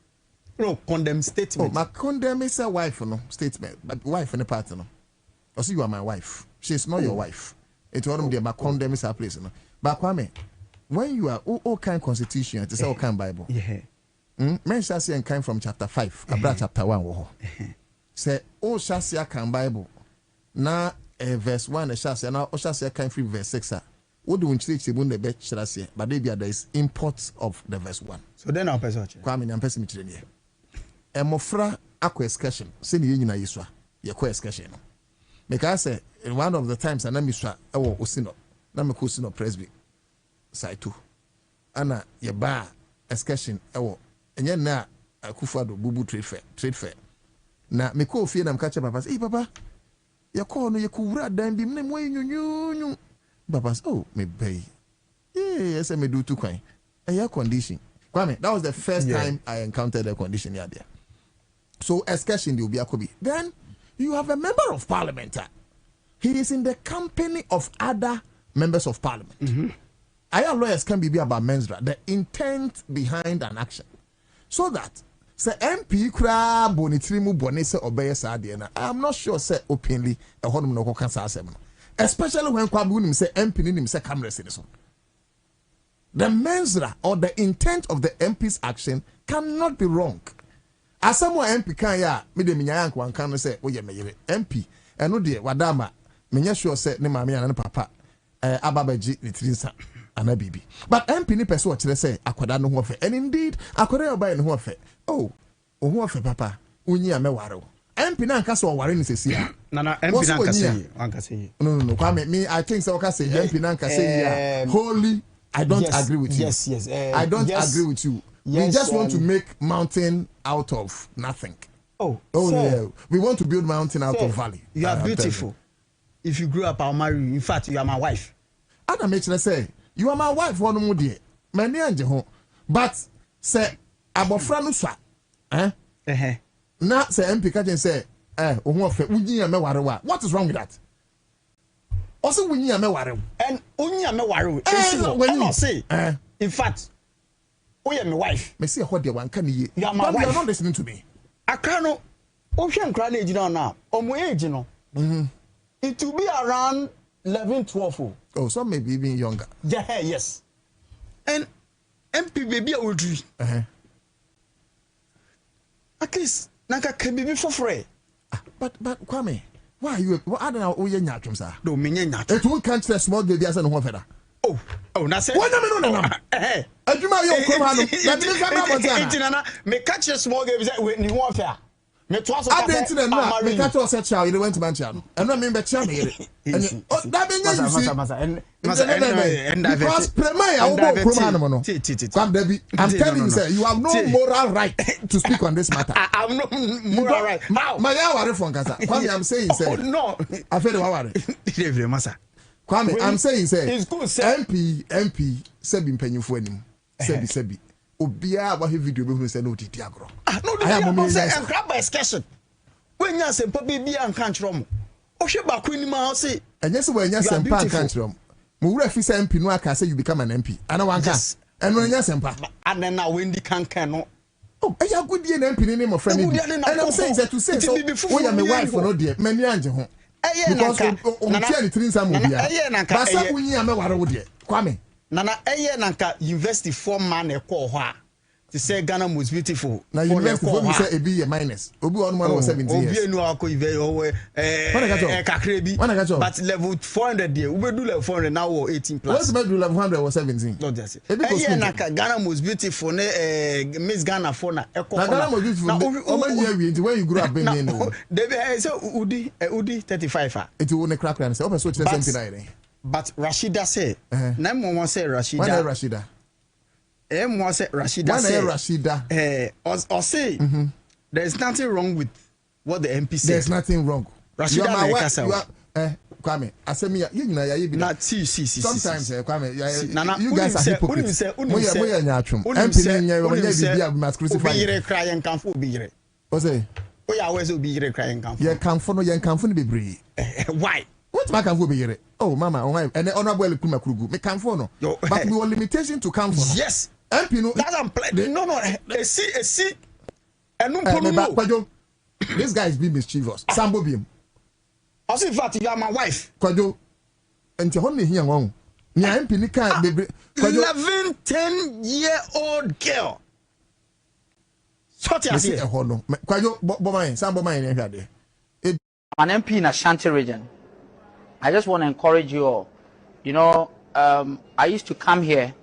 No, condemn statement. Oh, my condemn is a wife, no statement, but wife and a partner. Also, you are my wife. She's not your wife. It's all my condemn is a place. No, but Kwame, when you are all kind constitution, it's all kind Bible. Yeah. Men shall see and kind from chapter 5, about chapter 1. Say, all shall see a kind Bible. Now, verse 1, shall say, now, shall see a kind free verse 6. What do we say? The best shall I say? But there is import of the verse 1. So then I'll pass it. Kwame, I'm passing it here. A mofra aqua excursion, send you in a yiswa, your qua excursion. Because say, in one of the times, and I'm Mr. Oh, Osino, Namakosino Presby, side 2. Anna, your bar excursion, oh, and yet now, a Kufado Bubu trade fair. Now, me call fear and catch up, Papa. Hey, Papa, your corner, your cool rat, then be name way you. Papa's, oh, me bay. Yes, I may do too kind. A year condition. Kwame, that was the first time I encountered a condition here there. So, excursion, you'll be a Kobe. Then, you have a member of parliament. He is in the company of other members of parliament. Our lawyers can be about mensra, the intent behind an action. So that, say MP kra bonitrimu bonese obeye sadena. I am not sure say openly a honum no cancer asem. Especially when Kwabunim say MP nim say cameras in this one. The mensra or the intent of the MP's action cannot be wrong. As someone MP can ya me de minyank wan kan say wo ye meyere MP eno de wadama menya sure say ne maame ya ne papa ababaji ne trinsa ana bibi but MP ni person o kire say akwada no ho fe and indeed akwada oba ne ho fe oh o ho fe papa unyi ameware MP na nka so ware ni sesi a na MP na nka say anka say no Kwame me I think so ka say MP na nka say holy I don't agree with you. Yes. I don't agree with you. Yes, we just want to make mountain out of nothing. Oh yeah. We want to build mountain out of valley. You are beautiful. If you grew up, I'll marry you. In fact, you are my wife. Anna mentioned say, you are my wife. One more day. Many anje but say abofra no swa. Na say MP can say, what is wrong with that? Also, we need a meware. And only a meware. When you say, in fact, we are my wife. Me see what they want. Can you? You are my wife. You are not listening to me. I can't. Ocean crowd age now. Age, you know. It will be around 11, 12. Oh, some maybe even younger. Yeah, yes. And MP baby will do. At least Naka can be for free. But Kwame, why are you? I don't know. Oh, you're not sir. Do me not. It won't catch the small baby as an offer. Oh, that's it. What no. I do my own command. Me catch a small baby with new warfare. Me twas I didn't know. Me catch us a child. You went to Manchester. And I mean, but you and that being because I'm telling you, sir, you have no moral right to speak on this matter. I have no moral right. How? Kwame, I'm saying, sir. No. I feel Kwame, I'm saying, sir. It's good, sir. MP, Sebi penny for him. Sebi. Obia wa he video be say no didi agro. No, I am say and grab by excursion. When you say papa bia an kan krom. O hwe ba ko ni ma say. Enye se when you say pa kan krom. Mo wura fi say MP no aka say you become an MP. Ana wan ka. Eno nya sempa. And then now when di kan no. Oh, eya good dey na MP ni name of friend. And I'm saying that to say so. When you my wife no dey, mani anje ho. Because o tia ni trin sam obia. Ba sa kunyi am ware wo dey. Kwame. Nana eye nanka university form man e call ho a to say Ghana most beautiful. Na university form say e be a minus. Obi one man was 70 years. Obi enu akọ kakra bi. But level 400 there. We do level 400 now or 18 plus. What's do level 100 or 17? Not just. Eye nanka Ghana most beautiful Miss Ghana for na e call. Ghana most beautiful. O man here we when you grow up being no. They say Udi 35 ah. It will ne crack and say open so 79. But Rashida say, Nemo say Rashida. Why Rashida? Mo say Rashida say. Why Rashida? Or say, there is nothing wrong with what the MP said. There's nothing wrong. Rashida you are Kwame, I say me, you know, you be not see. Sometimes, Kwame, you guys are hypocrites. Moya nyatrum. MP nyanya we must crucify. Be crying can for be. O say, we always be crying can for. Ye can for no ye can for be. Why? What my can for be? Oh, mama, and honorable Kuma Krugu. Me can for no. But we want limitation to come for. Yes. MP no. That's unplayed. No. See. This guy is being mischievous. Sambo bim. Also, in fact, you are my wife. Kwado. Enti honne here won. Nya MP ni kan bebre. 11, 10-year-old girl. Sort ya see. Kwado boman, Sambo man here there. I'm an MP in Ashanti region. I just want to encourage you all. You know, I used to come here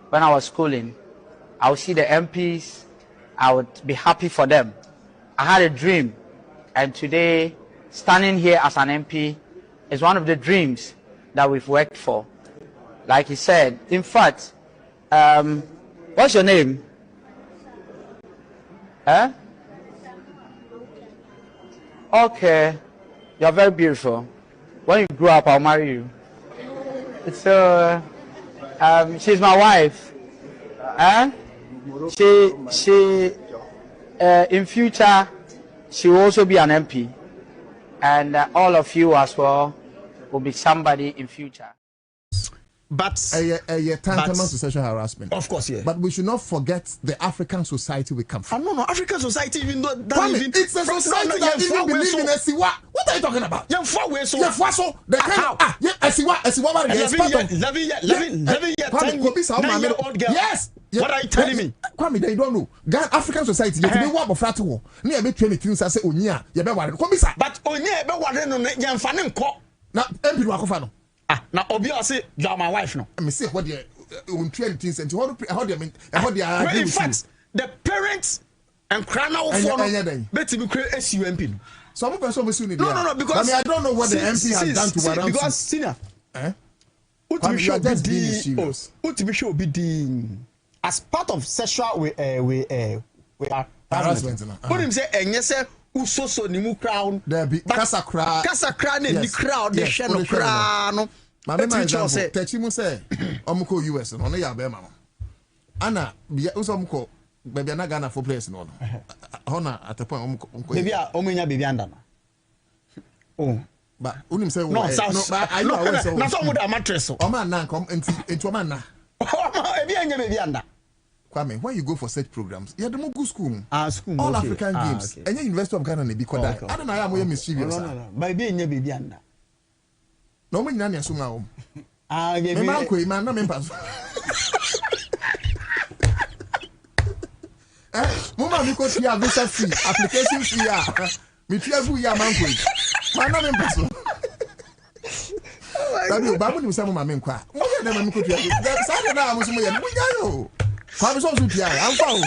when I was schooling. I would see the MPs. I would be happy for them. I had a dream. And today, standing here as an MP is one of the dreams that we've worked for. Like he said, in fact, what's your name? Huh? Okay. You're very beautiful. When you grow up, I'll marry you. So, she's my wife. She in future, she will also be an MP. And all of you as well will be somebody in future. But tantamount to sexual harassment. Of course, yeah. But we should not forget the African society we come from. No, African society even though that Kwame, even it's a society that even believe in Esiwa. What are you talking about? Yeah, far way so. Yeah, far so. The kind of Esiwa. 11-year-old girl. Yes. What are you telling me? Kwame, they don't know. African society, you be one of frat war. Near me 20 things I say Onya, you be worried. But Onya be worried no yamfa nko. Na MP do akofano. Now obviously you are my wife no. Me say what the on 20 things and how they in fact the parents and crana for bet me create SUMP. Some person will soon No because I don't know what the MP has done to Warren. Because senior what we show be as part of sexual we are harassment. What him say enye say usoso ni mu crown there be kasa kra na ni crowd dey share no kra no ma me say techi mu say omko US no no ya be ma no ana bia uso omko bia na Ghana for place no hona at the point omko bia omenya baby anda na oh but unim say no but I know na so mo da mattress o man na kom enti o man na e bia nya baby anda. Kwame, when you go for such programs, you have the Mogu school. School. All okay. African games. And University of Ghana be called that. I don't know how I'm mischievous. No. Baby, you baby anda. No, me nani asuma home. Me man ko man na me pass. Mama Mama, we go to visa fee, application fee. Me tell you, ya man, man, I'm impossible. Babu ni usema mama nkwa. Mmoja na mama kutu yake. Sasa na amusumo ya munyayo. Kwa biso sutu ya amfa o.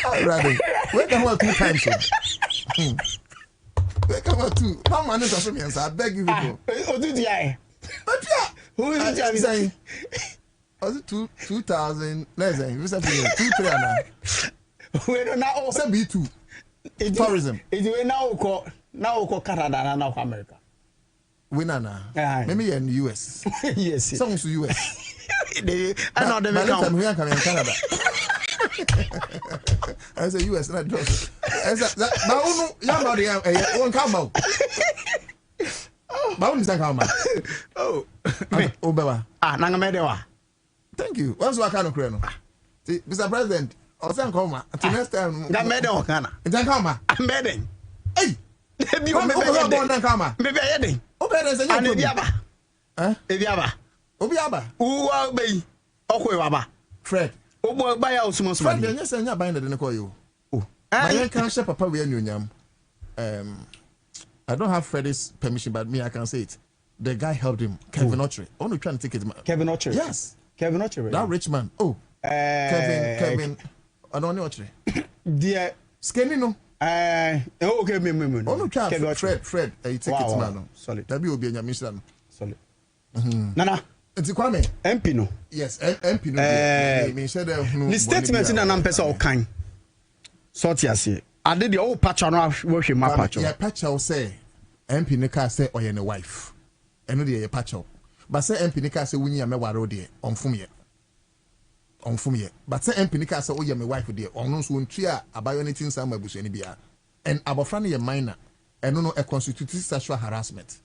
Alright. We can work 2 times. We can work 2. Mama no so me answer. I beg you people. Odu di ai. Who is it saying? Was it 2000? Let's say we say 2-3 ana. We don't know. Say B2. Tourism. Is we now ko Canada and now America. We na. Maybe in US. Yes. Some to US. I know them come here in Canada. I say US not just. I say now no ya ma dey won come out. Ba won say come out. Oh. Obewa. Na ngame wa. Thank you. What's what kind of crew no? See, Mr. President, Osan come out. Until next time. Ga mede o kana. Then come out. Mede. Hey. Ebi o mebe yede. Mebe yede. Obere say you. Ebi aba. Ebi aba. Obi aba. Uwa be. Okwe waba. Fred. Obo ba ya osumo sumo. Fred, you say nya ban de ne call you. Oh. I can share papa we anyonyam. I don't have Fred's permission, but me I can say it. The guy helped him. Kevin Ochre. I want to try and take it. Kevin Ochre. Yes. Kevin Ochre. That rich man. Oh. Kevin. I don't know Ochre. Dear Skinny no. Okay, me. Oh no, Fred. You take it, man. Solid. That be obi nya mission. Solid. Nana. Enti Kwame. MP no. Yes, MP no. Me said the statement in an person kan. Sort yase. Ade de o patcha no wo hwe ma patcha. Yeah, patcha o say MP ne ka say oye ne wife. Eno de ye patcha. But say MP ne ka say wunyi ya me ware de onfum ye. But say MP ne ka say oye me wife de ono so ntua abayo ne tin sam abusu ni bia. And abofra ne ye minor. Eno no a constitute sexual harassment.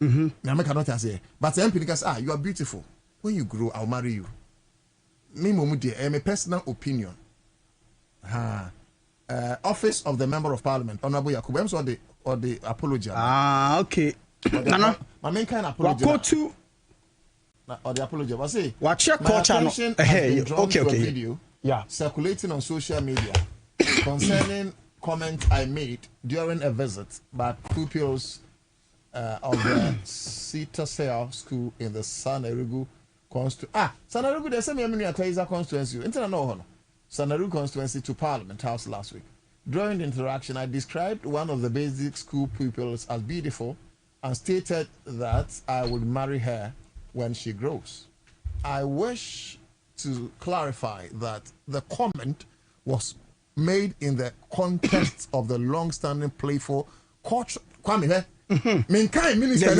Now I cannot say, but MP ne ka say you are beautiful. When you grow, I'll marry you. Me momu de a personal opinion. Office of the Member of Parliament, Honorable Yakubu, or the apology. Okay. Nana, my main kind of apology. Go to or the apology. But say, watch your culture. Okay. A video, yeah, circulating on social media concerning comment I made during a visit by pupils of the Sitasea School in the Sanarugu constituency. Sanarugu, there's some Yemeni Ataiza constituency. Internet no. Sanarugu constituency to Parliament House last week. During the interaction, I described one of the basic school pupils as beautiful and stated that I would marry her when she grows. I wish to clarify that the comment was made in the context of the long-standing playful culture. Kwame, Minkai minister,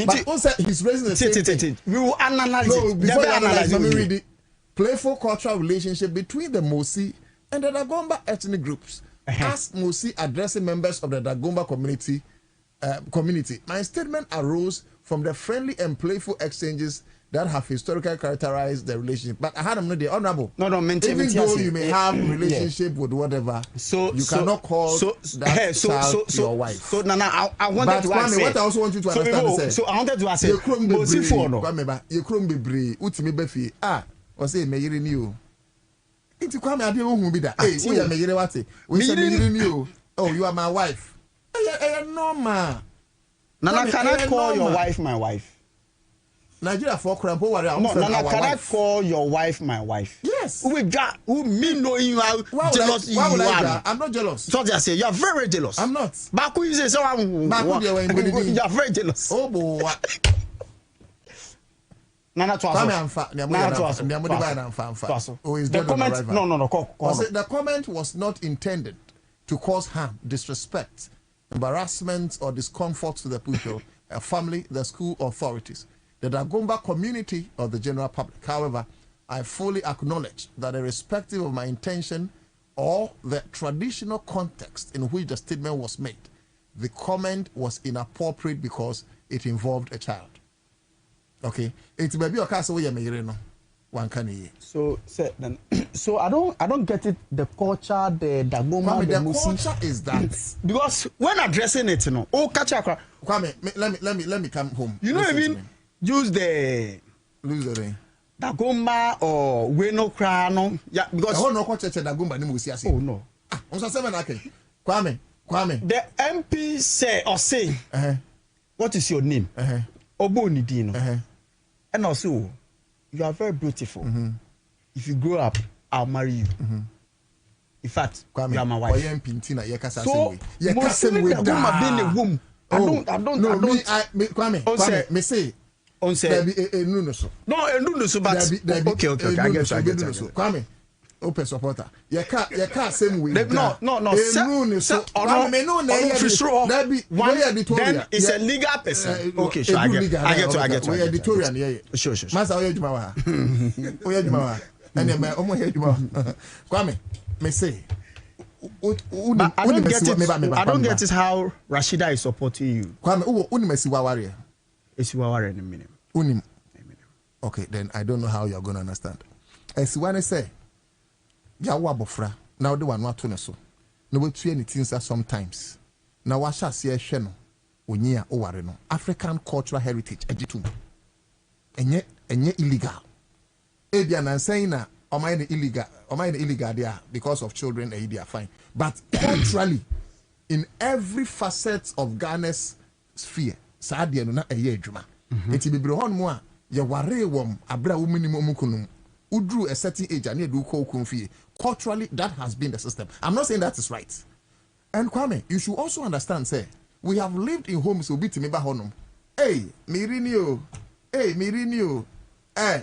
but also he's raising the same thing. We will analyze it. Before you analyze, let me read it. Playful cultural relationship between the Mosi and the Dagomba ethnic groups. As Mosi addressing members of the Dagomba community, my statement arose from the friendly and playful exchanges that have historically characterized the relationship. But I had them know the honorable. No, even though you may have relationship with whatever, you cannot call that child your wife. So Nana, I wanted to ask. What I also want you to understand is, so I wanted to ask. Mosi for no. You chrome bebre. Utimi befi. Or say me yiri ni o. Inti Kwame ade ohun bi da. Hey, we are me yiri wate. We say me yiri ni o. Oh, you are my wife. Normal. Nana, can I call your wife my wife? Nigeria for crampo worry. No, Nana, can I call your wife my wife? Yes. Who me know you are jealous you are. I'm not jealous. So they say you are very jealous. I'm not. Baku you say so I'm. You are very jealous. Oh boy. Nana to the comment. No. The comment was not intended to cause harm, disrespect, embarrassment, or discomfort to the people, a family, the school authorities, the Dagomba community, or the general public. However, I fully acknowledge that irrespective of my intention or the traditional context in which the statement was made, the comment was inappropriate because it involved a child. Okay, it's baby or castle we are no one can. So then, so I don't get it. The culture, the Dagomba, the culture is that because when addressing it, catch a Kwame, let me come home. You know, even use the Dagomba or we no cry no. Yeah, because I no ko cheche Dagomba ni mo si ase. Oh no. On so 7 okay. Kwame. The MP say or say, what is your name? Oboni Dino. And also, you are very beautiful. If you grow up, I'll marry you. In fact, Kwame, you are my wife. So, Kwame, me say, on say, no, so. No, but okay, I get you. Kwame. Open supporter. You can't same way. No. Then it's a legal person. Okay, sure. I get to. We editorial, yeah. Sure. Master, Oyejumawa. Oyejumawa. And then Kwame, me say. I don't get it how Rashida is supporting you. Kwame, Unimesi Wawari. It's Wawari in a minute. Unim. Okay, then I don't know how you're going to understand. As one say. Ya wa bofra na ode wanu ato ne so na wetu anything sometimes na wa sha se ehwe no onyi a oware no African cultural heritage agitum enye illegal ebia na nsan na oman illegal there because of children they are fine, but culturally in every facet of Ghana's sphere saade no na eye adwuma enti bibire hon mo a ye ware wom abra wo minimum kunum udru a certain age and do call confie. Culturally, that has been the system. I'm not saying that is right. And Kwame, you should also understand, say, we have lived in homes who beat me back home. Hey, Mirinio.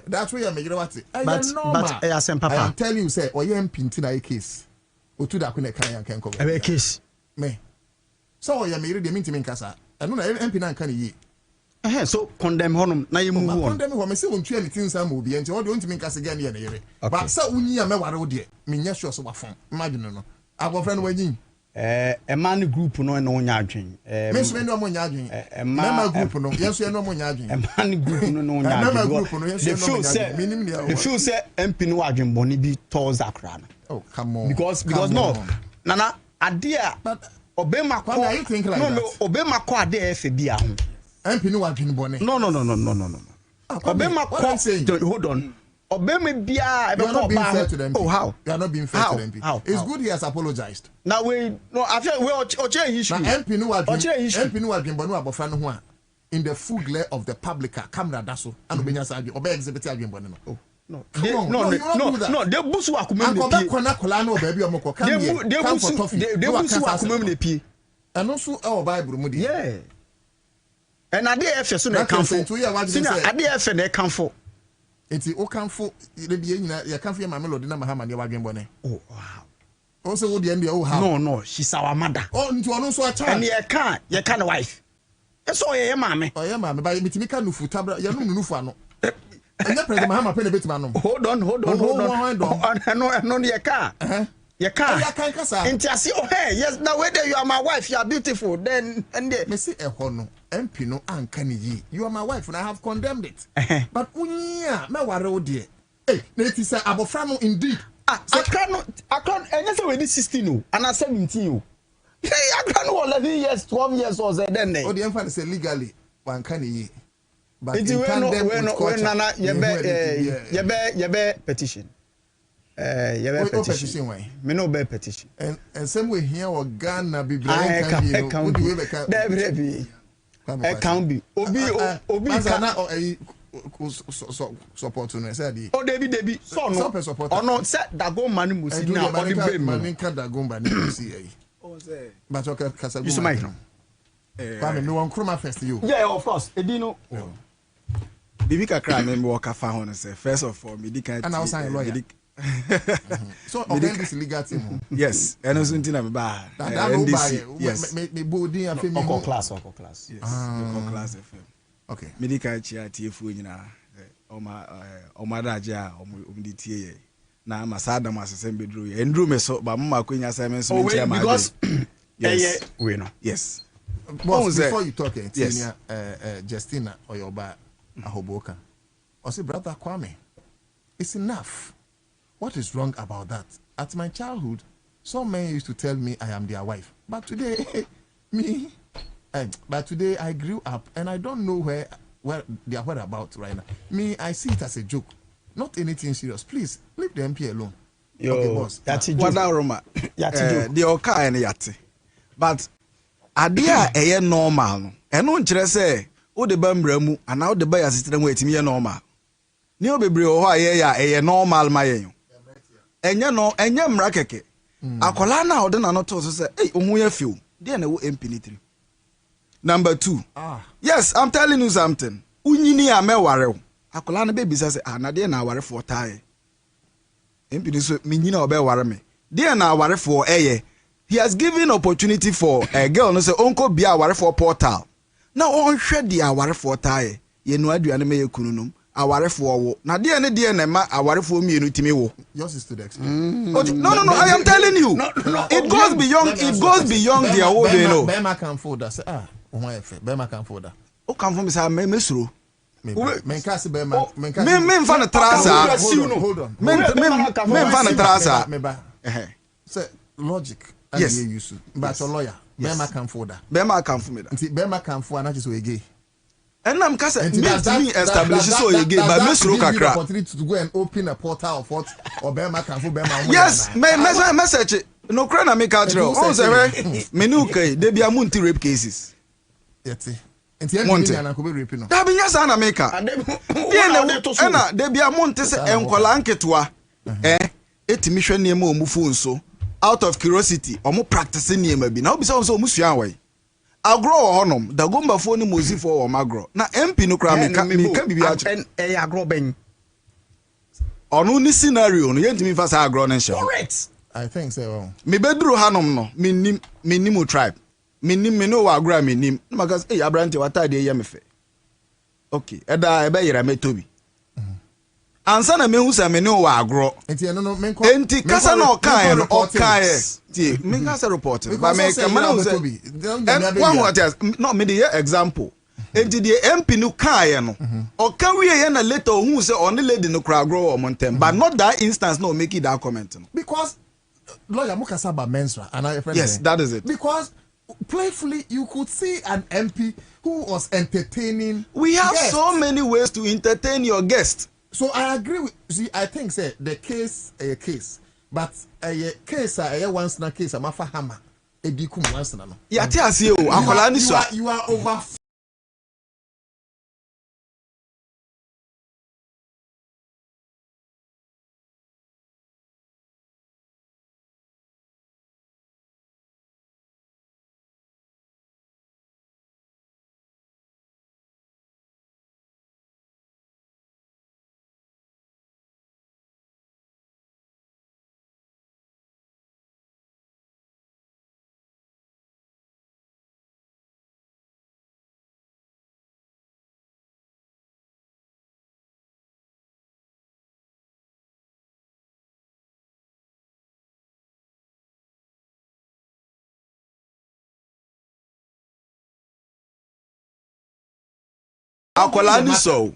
That's where you're making what it. But Papa, I am telling you, say, or you am pinting a case. Or to that can cover. A case. Me. So you're married, they mean to me, Casa. I don't know, MP9 can ye. So condemn honum na you move on. Condemn home me say won twa anything sam obi enti what don't mean case again here na yere. But say unyi a me ware wo de me nya sure so wafon. Imagine no. Abofra no wagin. A man group no na onya adwen. Me so me no mo nya adwen. Man group no yeso no mo nya adwen. A man group no onya adwen. Man group no yeso no mo nya adwen. Minim ne. The feel say MP no adwen boni bi towards Accra. Oh, come on. Because no. Nana adea obema ko. Why are you thinking like that? No, obema ko adea fe bia ho. MP no wadwin bone. No. Obema ko. Hold on. Obema bia you are not being fair to them. Oh, how? You are not being fair to them. How? It's good he has apologized. Now I feel we oche issue. Now MP no wadwin bone abofra no ho a in the full glare of the public camera daso and obenya sa adwin obe exhibit adwin bone no. Oh. No, they busu akumem ne pie. Akona kola na oba bia omoko come here. They busu akumem ne pie. Eno so e Bible mu de. Yeah. And ade efe so na kanfo. Sina ade efe na kanfo. Enti o kanfo de bia nyina ya kanfo ya mamelodi na mahama ne wadwen bone. Oh wow. O se wo de ndia o how. No, she's our mother. Oh, nti ono so a child. And ye can wife. Eso ye mame. Oh ye mame, ba mitimi ka nufu tabra ya no nufu ano. Enya president mahama pe na betima no. Hold on. No ye ka. You can't. Intiasi, oh hey, yes, now whether you are my wife, you are beautiful, then and then. Me say hono, MP no ankani yi. You are my wife and I have condemned it. But unya, me ware odi. Eh, na ti say abofra no indeed. Akran, enya say we dey 16 o, and I 17 o. Hey, Akran no 11 years, 12 years or so then. Oh, the emphasis say legally, wankani yi. But in tandem with culture, yebe petition. Petition way. Me no be petition. And same way here or Ghana be blind can be. Can be. Obi can support to say oh Debbie so no support or not set Dagomba ni musi na or the brain man can Dagomba ni musi but okay kasa you mic no Kwame me won kroma first you yeah of course edino bibi kakra me work afa ho no say first of all me di kan and I was saying lawyer so okay this legal team yes and also ntina me ba NDC yes me body and me class yes class FM okay medical chia tiefu nyina oma daje a omdi tie ye na masada masesem bedru ye ndru me so ba mma kwenya assignment so ntia ma because yes we know yes before you talk yes Justina Oyoba Ahoboka I say brother Kwame it's enough. What is wrong about that? At my childhood, some men used to tell me I am their wife. But today, I grew up and I don't know where they are whereabouts right now. Me, I see it as a joke. Not anything serious. Please leave the MP alone. Yo, okay, boss. Wada Roma. Yati The oka and yati. But adia eye normal no. Eno nkyerɛ sɛ wo de ba mramu ana wo de ba yasitire mu etimi ye normal. Ni obebre ho aye ya eye normal ma yen. Enye no enye mra keke. Akola na wo de na no to so sɛ eh ohun ya fiu. Dey na wo MP ni tiri. Number 2. Yes, I'm telling you something. Unyini ameware. Akola na baby say na dey na aware for tie. MP ni so minyina obeware me. Dey na aware for eye. He has given opportunity for a girl no say onko bia aware for portal. Na on hwe di aware for tie. Ye no aduane me yekununum. Aware for wo. Na dey na ma aware for mienu timi wo. Yours is to the extent. No, I am telling you. It goes beyond their own, you know. Bema can afford that. Bema can afford that. O kan fun mi say me mesuro. Men kasi Bema. Men fa na trasa. Hold on. Men fa na trasa. Say logic. Yes. You use. But your lawyer. Bema can afford that. Bema kan fun me da. Bema can afford that is we gay. And I'm kasa me establish so you gay but mesuro kakra. Opportunity to go and open a portal of what or Bema can afford Bema. Yes, message. No cry na me culture. On say me nu kai dey be amunti rape cases. Yeti. Enti en na ko be rape no. Da bi nya sa na make. Dey na dey be amunti se enkola nketoa. Etimi hwe ne ma omu phone so out of curiosity omu practice ne ma bi. Na obi say so omu sua awai. Agro honom da gomba phone ni mozi for o magro. Na MP no kra me ka bibi a che. Agro ben. Onu ni scenario no yentimi fa sa agro no nche. Correct. I think so. Me bedru hanom no minim tribe. Minim me no wa agro minim. No magas abrante watade ye me fe. Okay, eda ebe yira metobi. Ansah na mehu sa me no wa agro. Enti kasa na okae no okae. Ti me kasa report. Ba me ka mana say. One what else? No me dey example. Enti the MP no kae no. Oka wie ye na later hu say on lady no kra agro o montem. But not that instance no make it that comment no. Because lawyer Mukasa ba mensra and I friend. Yes, that is it. Because playfully you could see an MP who was entertaining. We have so many ways to entertain your guest. So I agree with I think say the case a case, but a case a once na case a mafa hammer e di kum once na no. Ya ti ase o akola ni so. You are over Akola ni so.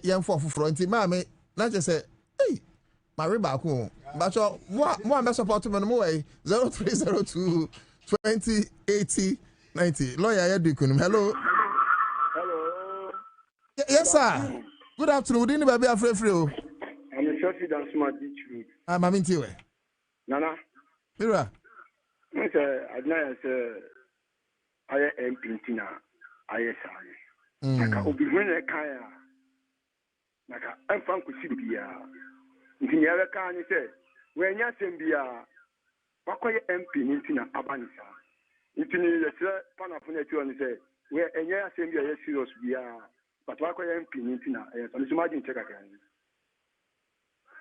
yɛn for nti maame na je say hey mari ba ko ba cho mo am support me no mo way 0302 2080 90 lawyer ya dukunum hello yes sir good afternoon didn't baby afrefre o I'm a short and smart teacher. ah mami ntiwe Nana mira I say I am painting I say naka obi hwene kaya naka amfa nkosi bia nti ne aka ani say we nya sem bia wakoye MP ntina abanisa nti ne yesre panafo na ti oni say we enya sem bia ye serious bia but wakoye MP ntina so no imagine check again.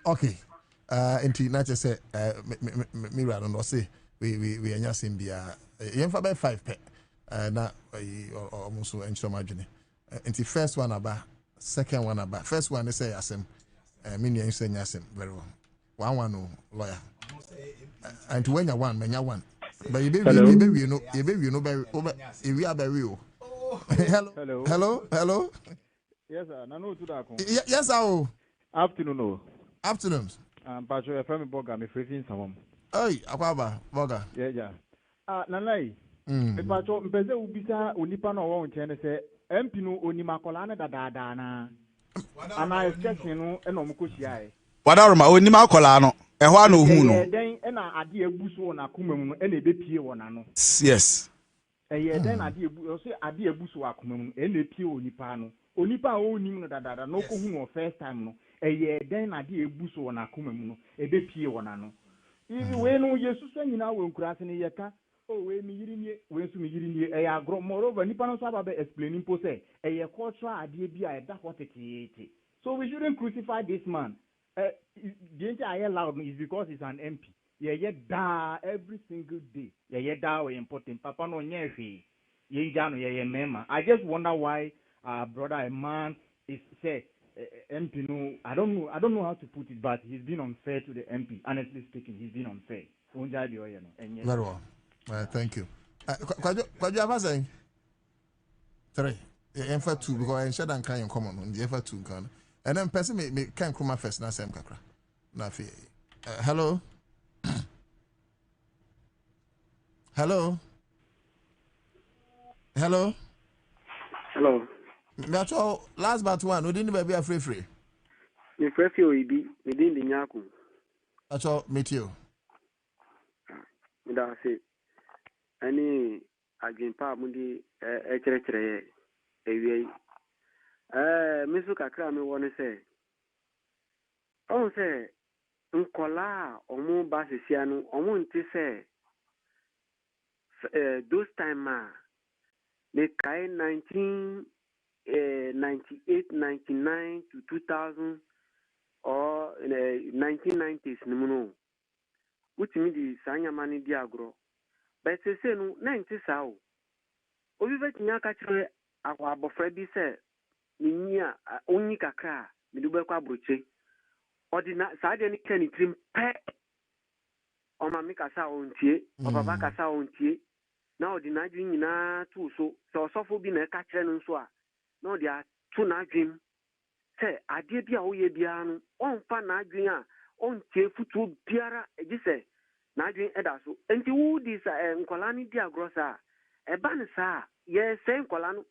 Okay nti na je say mira no say we enya sem bia yemfa by 5 pe na almost enchiro margin nti first one aba second one aba first one say asem me nua say nyasem very well one no lawyer and when you one menya one but you be no be we are very o hello yes sir na no to Darko yes sir afternoon no afternoons Pacho FM Boga me free samom hey akwaba Boga yeah nanai Pacho mpeze ubisa onipa no wo nche se MP no onimakola na dadaada na ana exception no e no mkohia e wadaroma onimakola no ehwa na ohu no den e na ade ebuso na komam no e na ebepie wona no yes den ade ebu so ade ebuso akomam no e na epie onipa a onim no dadaada no ko hu no first time no den ade ebuso wona komam no e bepie wona no we no yesu so nyina we nkurase ne yeka we mi yiri nie we nso mi yiri nie e agro moreover nipa no so aba be explaining po say e cultural ade bia e da hotete so we shouldn't crucify this man the entire I loud is because he's an MP da every single day da we important papa no nyefe no mema I just wonder why brother a man is say MP no I don't know how to put it but he's been unfair to the MP honestly speaking he's been unfair very well. Thank you. Kwaju ava saying 3. Enfa 2 because I said and can common on the enfa 2 can. And then person me can come first na same kakra. Na fi. Hello. Hello. Hello. Me acho last but one. Odin be free. Me free oibi, me din di nyaku. Acho meet you. Me da say ani agimpa mundi ekyerɛkyerɛ ewie misu kakra me wɔ ne sɛ ɔn sɛ nkola ɔmo ba sesia no ɔmo nte sɛ those time me kai 1998 99 to 2000 or 1990s no no utimi di sanya mani di agro but say no 90 sao obi vetinya ka kire akwa abofra bi se ninya onyi kakra me do be kwa broche odina sa de ni kani trim pe o ma mi kasa ontie o baba kasa ontie na odina adwi nyina tu so osofo bi na ka kire no so a na odi atu na adwim se ade bi a oye bia no onfa na adwin a ontie futu biara eji se na adwin eda so enti wo di sa nkola ni di agrosa e ba ne sa ye se nkola no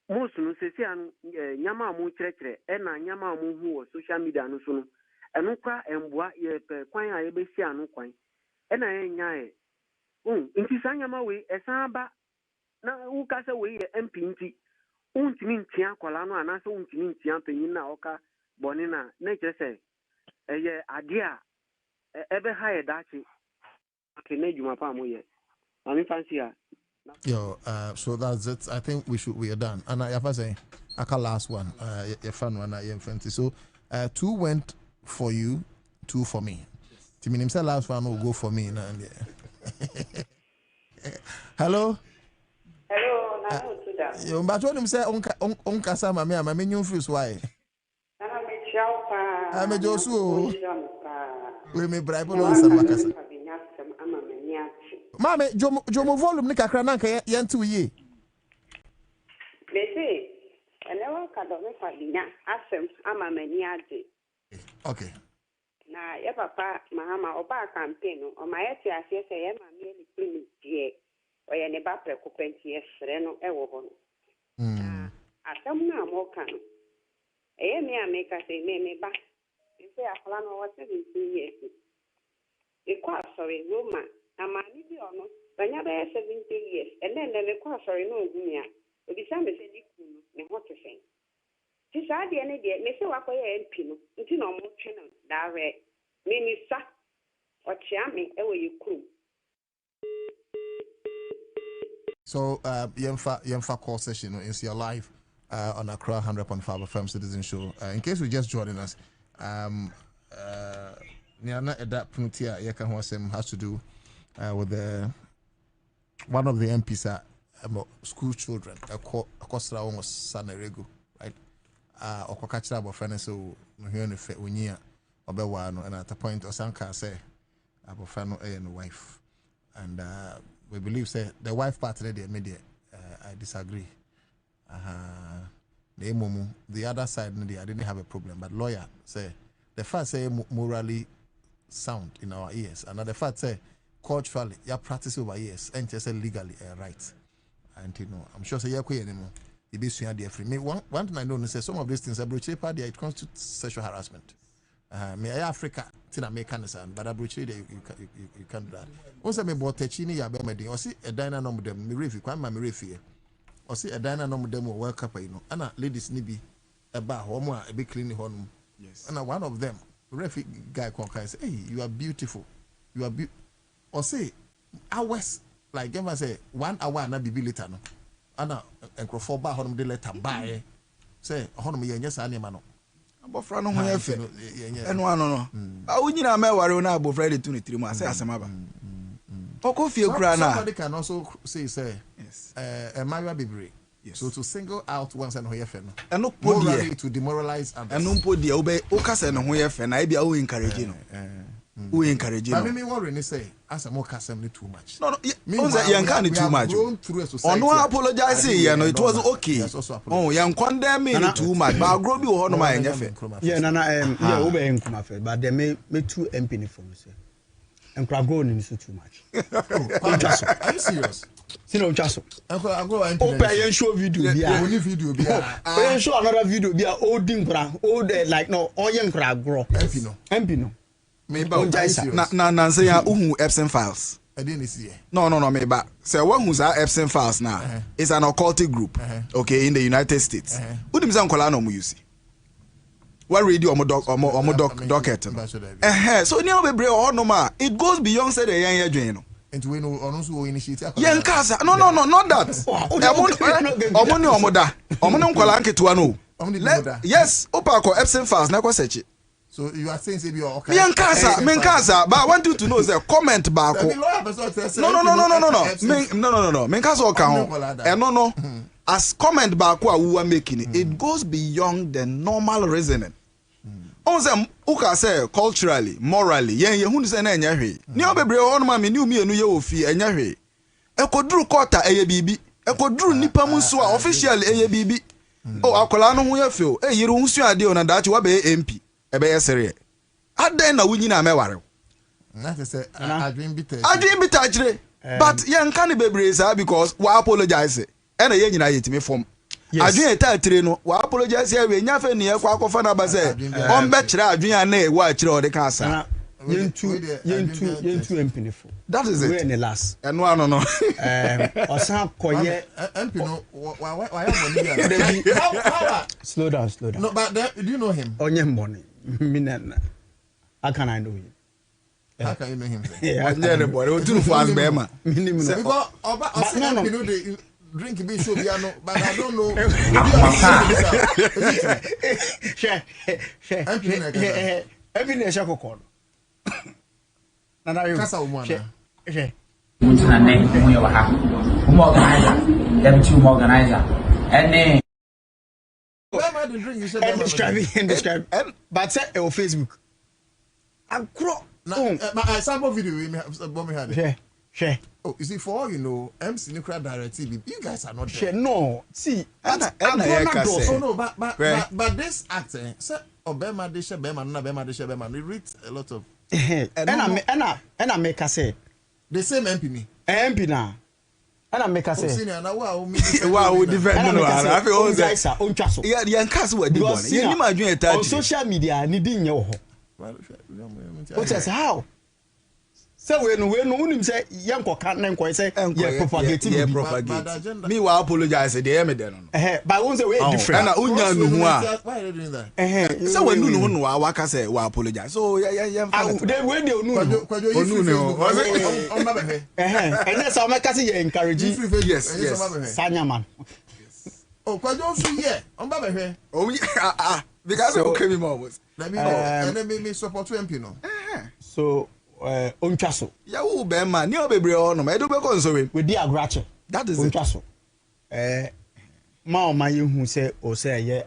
most no se an nyama mu kyerɛkyerɛ e na nyama mu hu wo social media no so no eno kwa emboa ye pe kwan a ye be si anu kwan e na ye nyae enti sa nyama we e san ba na wo ka se we ye MP nti untimi ntia kola no ana se untimi ntia panyin na oka boni na kyerɛ sɛ eye ade a ebe ha ye dachi akene juma pa mo ye ami fancy a yo so that's it. I think we are done. And I have say aka last one your fan one your fancy. So 2 went for you, 2 for me. To mean himself last one will go for me now. Hello na no to that yo mba cho nim say on kasa ma me ama me nyum free so why na me chiao pa me josu o we me bribe no answer makasa Mame, jomo volume ni kakra na nka yente uye. Bese, ene wa do me fa dinya asem ama mani ade. Okay. Na ye papa mahama oba campaign no o ma yeti ase se ye ma me ni clinic die. O ye ne ba preko penti esre no e wo ho no. Asem na mo kan. Eye me ameka se me ba. Nse afala no what 17 years. Ekwa sorry Roma amani bi ono banya be 70 years and then me kwa sorry no ohumia. Obi sa me se di kunu ne ho tefen. Ti sa de ne de me se wakoye MP no. Nti no mo twe no dawe. Me ni sa o chia me e wo yekuru. So, Yemfa call session is your live on Accra 100.5 FM Citizen Show. In case you're just joining us, Niana Eda Pnutia Yekahwasem has to do with one of the MPs school children, a Costa almost Sanerego, right? Or Kokachra Bofana, so Nuhian Unia, Obewano, and at the point Osanka say, Abofano and wife. And we believe say the wife part of the media. I disagree. The other side, I didn't have a problem, but lawyer say the fact say morally sound in our ears, and the fact say culturally, you practice over years, and just say legally right. And you know, I'm sure say you're anymore. You be suing free. Me one thing I know is say some of these things, it constitutes sexual harassment. Me Africa, tina make understand, but abroad you can't do that. Once I me bought techini ya be me or see a diner number them me refi kwa ma me refi or see a diner number them world cup you know. Ana ladies ni bi a bar homo a be clean honum. Yes. And one of them refi guy can say, hey, you are beautiful, you are or say hours like give say 1 hour na bibi later no. Ana encrofo bar honum de letter buy say honum ye nyesa anema no. Abofra no ho ye fe eno ano no awu nyina me ware na abofra de 23 mu ase asema ba okofie kura na somebody can also say yes a married baby. Yes. So to single out once and ho ye fe no eno podi to demoralize and eno podi obe o kase no ho ye fe na e bia o encourage no we encourage no. But me worry ni say asemo kasem ni too much. No, you can't too much. No apologize you know it was okay. Oh, you condemn me too much. But grow be ho no ma enye fe. Yeah, nana yeah, we be nkuma fe, but they me too MP for me say. Nkra grow ni so too much. Are you serious? Sino chaso. Nkra grow MP. Open yen show video bia. Only video bia. Yen show another video bia old nkra, old like no, all yen nkra grow. MP no. Na say ya uhu Epstein files. I didn't see. No, maybe. Say what who's our Epstein files now? It's an occultic group, okay, in the United States. Who them say nkola no mu use? What radio docket? So ni obebre o no ma. It goes beyond say the yan yedwen no. Into we know ono so initiate. Yan kasa. No, not that. Omo omoda. Omo no nkola nketua no. Yes, opa ko Epstein files na ko search. So you are saying say be okay. Me nkasa, but I want you to know say comment back. No. Me nkasa o kan ho. No. As comment back what we are making it goes beyond the normal reasoning. On say uka say culturally, morally, yen hu say na enya hwe. Ni obebre ho no ma me ni umi enu ye ofi enya hwe. Ekoduru kota eye bibi. Ekoduru nipa mu so a officially eye bibi. Oh akola no ho ye fe o. Yiri hu su ade o na dachi wa be MP. Ebe yesere aden na wunyi na meware na say adwin bitter jire but yen kan bebre sa because we apologize e na yen nyina yetimi form adwin eta tire no we apologize e we nya fe ne yakwa akofa na ba say on be kire adwin a na e wa kire o de kan asa yentu empinifo that is it we in the last eno ano no osan koye empino why money slow down no but do you know him onye mboni minna how can I know him how can you know him onye ne boy o tunu fast be ma minimum because oba empino dey drink be show bia no but I don't know empino shakoko Nana kasa umwana Mutuna ne mo yo ha. Mo organizer. Them two organizer. And where am I the drink you said describe but say on Facebook. I grow. My sample video we Bobie had. Share. Oh, you see, for all you know, MC Nuclear Directive, you guys are not there. Share. No, see, no, but this act, sir, Obama de Shebema, Nabema de Shebema, we read a lot of. And I make a say the same MP me. MP now. And I make a say. Wow, different. No, I feel all that. Yeah, the uncast were because you imagine on social media, needing your home. What says how? So when say young can't name quite say propagating. Me will apologize at the end then. But once away different. Why are they doing that? So when you know what I say, we apologize. So yeah. They when they know. And that's how my cousin encouraging. Yes. Sanyaman. Oh, quite also yeah. On Baba. Oh yeah. Because okay, me more. Let me know. And then me support MP no. So Onchaso. Ya wo be ma ni obebre o no ma do be konsowe. We di agrache. That is Onchaso. Ma o ma yehu say o say ye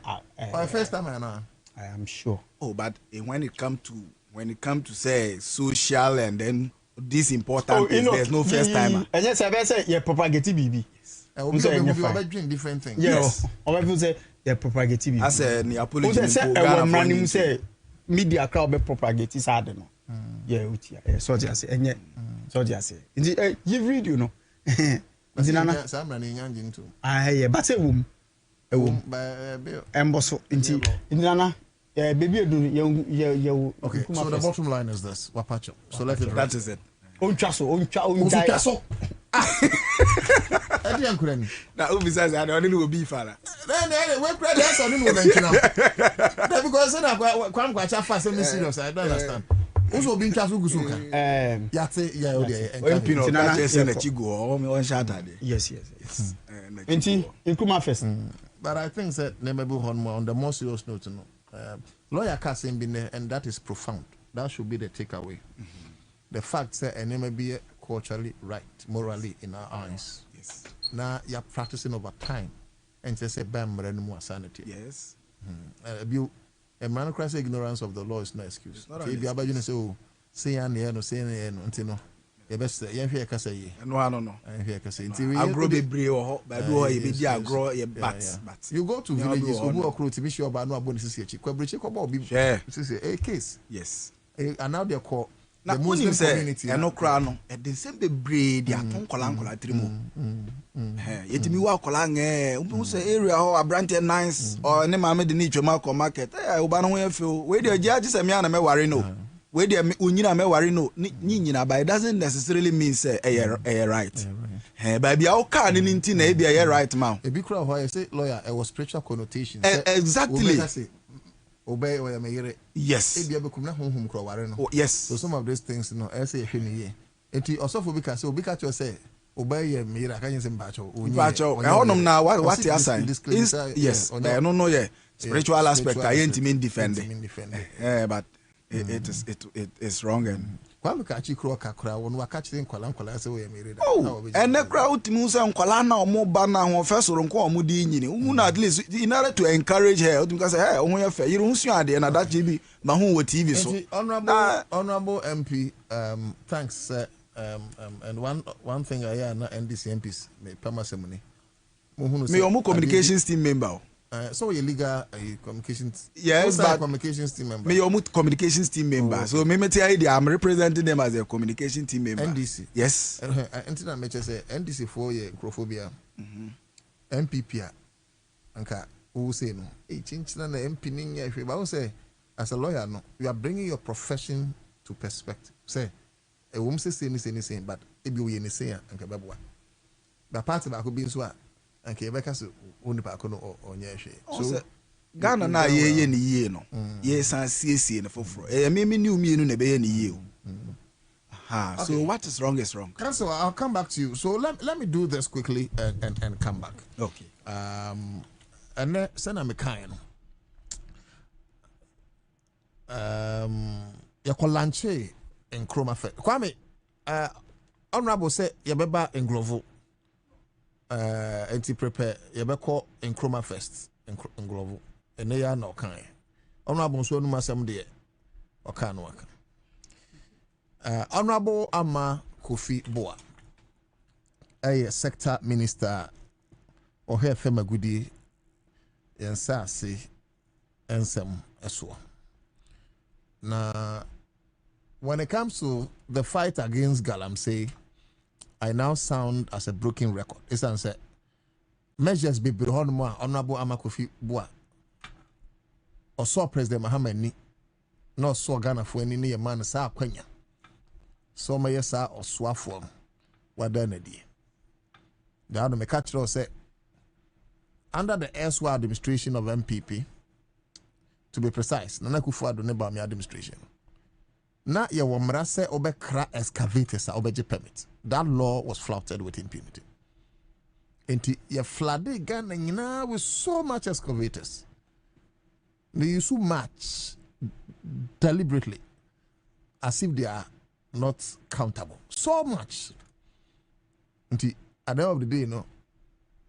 my first time now. I am sure. Oh, but when it come to say social and then this important there's no first timer. And yes, I say ye propagate BB. We doing different things. Yes. Or people say ye propagate BB. I say ni apology. Say media crowd be propagate sad no. Yeah, so just say so just say you read you know nana sam na nyanjin too yeah but say wom emboso nana baby you okay so the bottom line is this wapacho so let it that is it onchaso edi ankurani na obi says I don't know be fala then we pray that so no mention because say na kwam kwacha fast me serious I don't understand. Also being chasu gusuka. Yate ya odi empino na chese na chigo o me on shata de. Yes. Enti Nkrumah first. But I think that nemebu on the more serious note no. Lawyer Kasim been there and that is profound. That should be the takeaway. The fact that and be culturally right, morally in our eyes. Yes. Now you're practicing over time and just say bam more sanity. Yes. A man cries ignorance of the law is no excuse. If you are going to say, oh, say no, until no. You best say, yeah, can say, no. I hear can say, I grow the brew or I grow a bat. You go to villages, who are to be sure about no bonus. A case. Yes. And now they're called the Muslim community. And no crown at the same breed, they are Tonkolankola Trimo. Yet me walk along area or a branch nice or name I made the nature market. Ubano feel where the judges and Yana Mewarino. Where the Unina Mewarino, Nina, but it doesn't necessarily mean say a right. Baby, our car in Tina be a right man. A big crowd, why I say lawyer, it was spiritual connotation. Exactly. Obey or may yes. Yes. So some of these things, you know, I say, it also for because so because you say, obey me, I can't say bacho. Bacho, now what you assign? Yes, I don't know yet. Spiritual aspect, I ain't mean defending. But it is wrong and. Kwame kachi kro kakra wonu wakachi nkwala se we mere da. Oh, and the crowd musa nkwala na omo ba na ho fesoro nko omo di nyini. Umu na at least in order to encourage her because hey ohun ya fe yiru nsu ade na that GB ma hu wo TV so. Honorable MP thanks and one thing I hear na NDC MPs me pamasemuni. Me omo communications team member. So you legal communications. Yes, but communications team member. Me your communications team member. Okay. So me tell you, I'm representing them as a communication team member. NDC. Yes. Until I make say NDC 4 year Crophobia. MPP. Anka who say no. Hey, change na MP ninya if I say as a lawyer no, you are bringing your profession to perspective. Say a woman say anything, but if you any say anka babwa. But part of could be so. Okay, because only pa kono onye hwe. So Ghana na ye ni ye no. Ye san siesie no foforo. Me ni umienu na be ye ni ye. So what is wrong is wrong. Council, I'll come back to you. So let me do this quickly and come back. Okay. And then send me kind. Ya kolanche in Nkrumah Fest. Kwame, honorable say ya beba in Glovo. Anti prepare yebeko Nkrumah Fest in Glovo ene ya na okan honorable so no masem de okan no aka honorable Ama Kofi Boa a sector minister or her fema goody Ansah say Ansah eso. Now, when it comes to the fight against Galamsey, I now sound as a broken record. It's answer. Measures be more Honorable Amakofi Bua or saw President Mohammed Ni, no saw Ghana for any man sa Quenya. So may sa or swafform. What done a day? The other catcher said, under the erstwhile administration of MPP, to be precise, Nana Kufuor do neba me administration. Na ye womra se obekra excavators obeje permit. That law was flouted with impunity. Enti ye flooded Ghana nyina with so much excavators. They use so much deliberately as if they are not countable. So much. Enti at the end of the day, you know,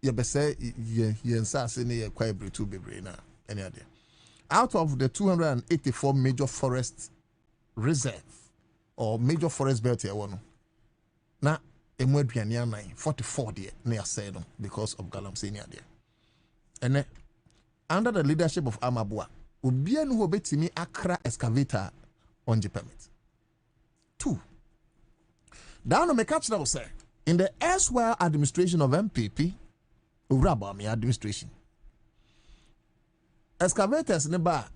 ye be say ye Ansah say ne ye quite bretu bebre na any idea. Out of the 284 major forest reserve or major forest belt here one na emu aduane anan 44 there na say no because of Galamsey there. And under the leadership of Amabua, obia no betimi akra excavator on the permit. 2. Down on me catch now say in the erstwhile administration of MPP, Urabami administration, excavators ne ba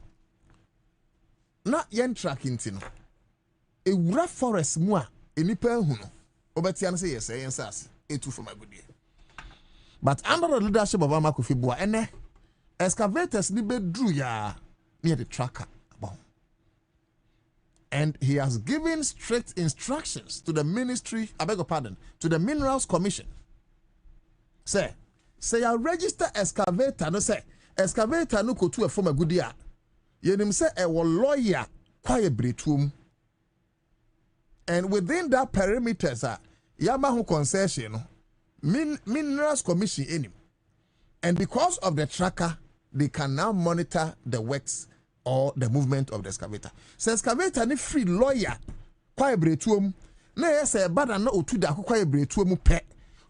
na yen tracking tino e wura forest mu a enipa hu no obetia no say yes Ansah etu from agudie. But under the leadership of Amakofi Bua ene excavators ni bedru ya near the tracker about. And he has given strict instructions to the ministry, I beg your pardon, to the Minerals Commission. Say I register excavator no say excavator no ko to a form a good year. Yenim say a lawyer kwaye bretum. And within that perimeter, Yamahu concession, Minerals Commission in him. And because of the tracker, they can now monitor the works or the movement of the excavator. So excavator ni free lawyer kwaye bretum. Na yese bada na otuda kwaye bretum pe.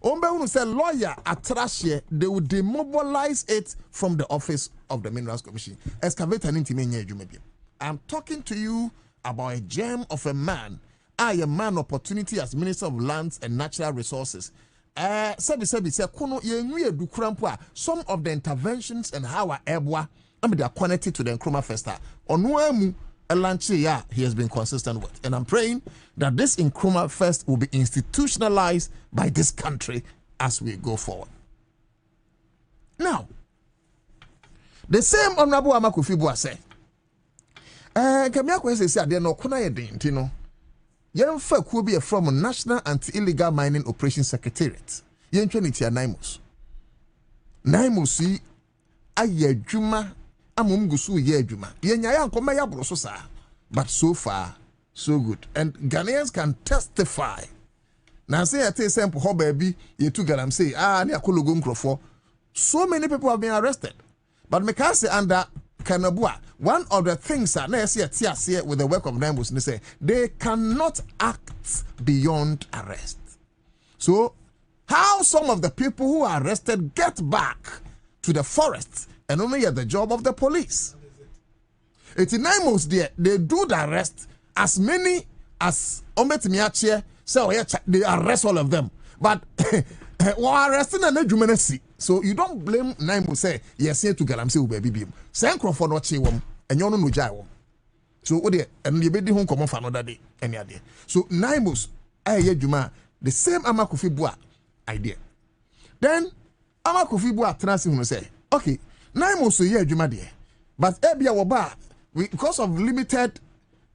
Ombe unu say lawyer atrashe, they will demobilize it from the office of the Minerals Commission. Excavator nintimenye jumebi. I'm talking to you about a gem of a man. I am man opportunity as Minister of Lands and Natural Resources. Some of the interventions and how they are connected to the Nkrumah Festa. On a lunch he has been consistent with. And I'm praying that this Nkrumah Fest will be institutionalized by this country as we go forward. Now, the same Honorable Amakofi Bua said, Kamiako says, there no kuna yedintino. Yenfa could be from a National Anti-Illegal Mining Operations Secretariat. Yenchenitia Naimos. Naimosi aye juma amumgusu ye juma. Yenyayan koma ya brososa. But so far, so good. And Ghanaians can testify. Now say I tell some ho baby, you two Galamsey, ni akologo nkrofo. So many people have been arrested. But me can say under Kanabua, one of the things that with the work of Naimos, they say they cannot act beyond arrest. So, how some of the people who are arrested get back to the forest and only at the job of the police? It's in Naimos there, they do the arrest as many as Ometimiache, so they arrest all of them. But we're arresting an edumenesi. So you don't blame Naimos say yes here to Galamsey baby. Send for not chewum and you no jai. So and you be home come for another day any day. So Naimos juma the same Amakofi Bua idea. Then Amakofi Bua transi say, okay, Naimos ye juma there. But ebia woba because of limited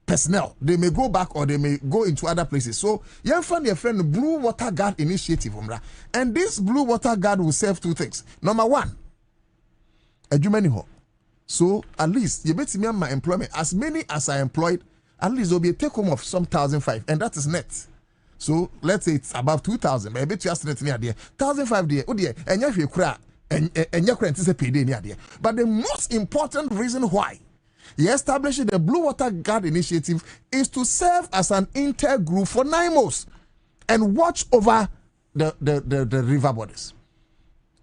personnel, they may go back or they may go into other places. So, you find your friend Blue Water Guard Initiative, and this Blue Water Guard will serve two things. Number one, a jumaniho. So, at least you bet me my employment. As many as I employed, at least there will be a take home of some 1,500, and that is net. So, let's say it's above 2,000. But I bet you estimate near there 1,500 there. Oh dear, and you cry and you cry anticipate near there. But the most important reason why he established the Blue Water Guard Initiative is to serve as an intergroup for NIMOS and watch over the river bodies.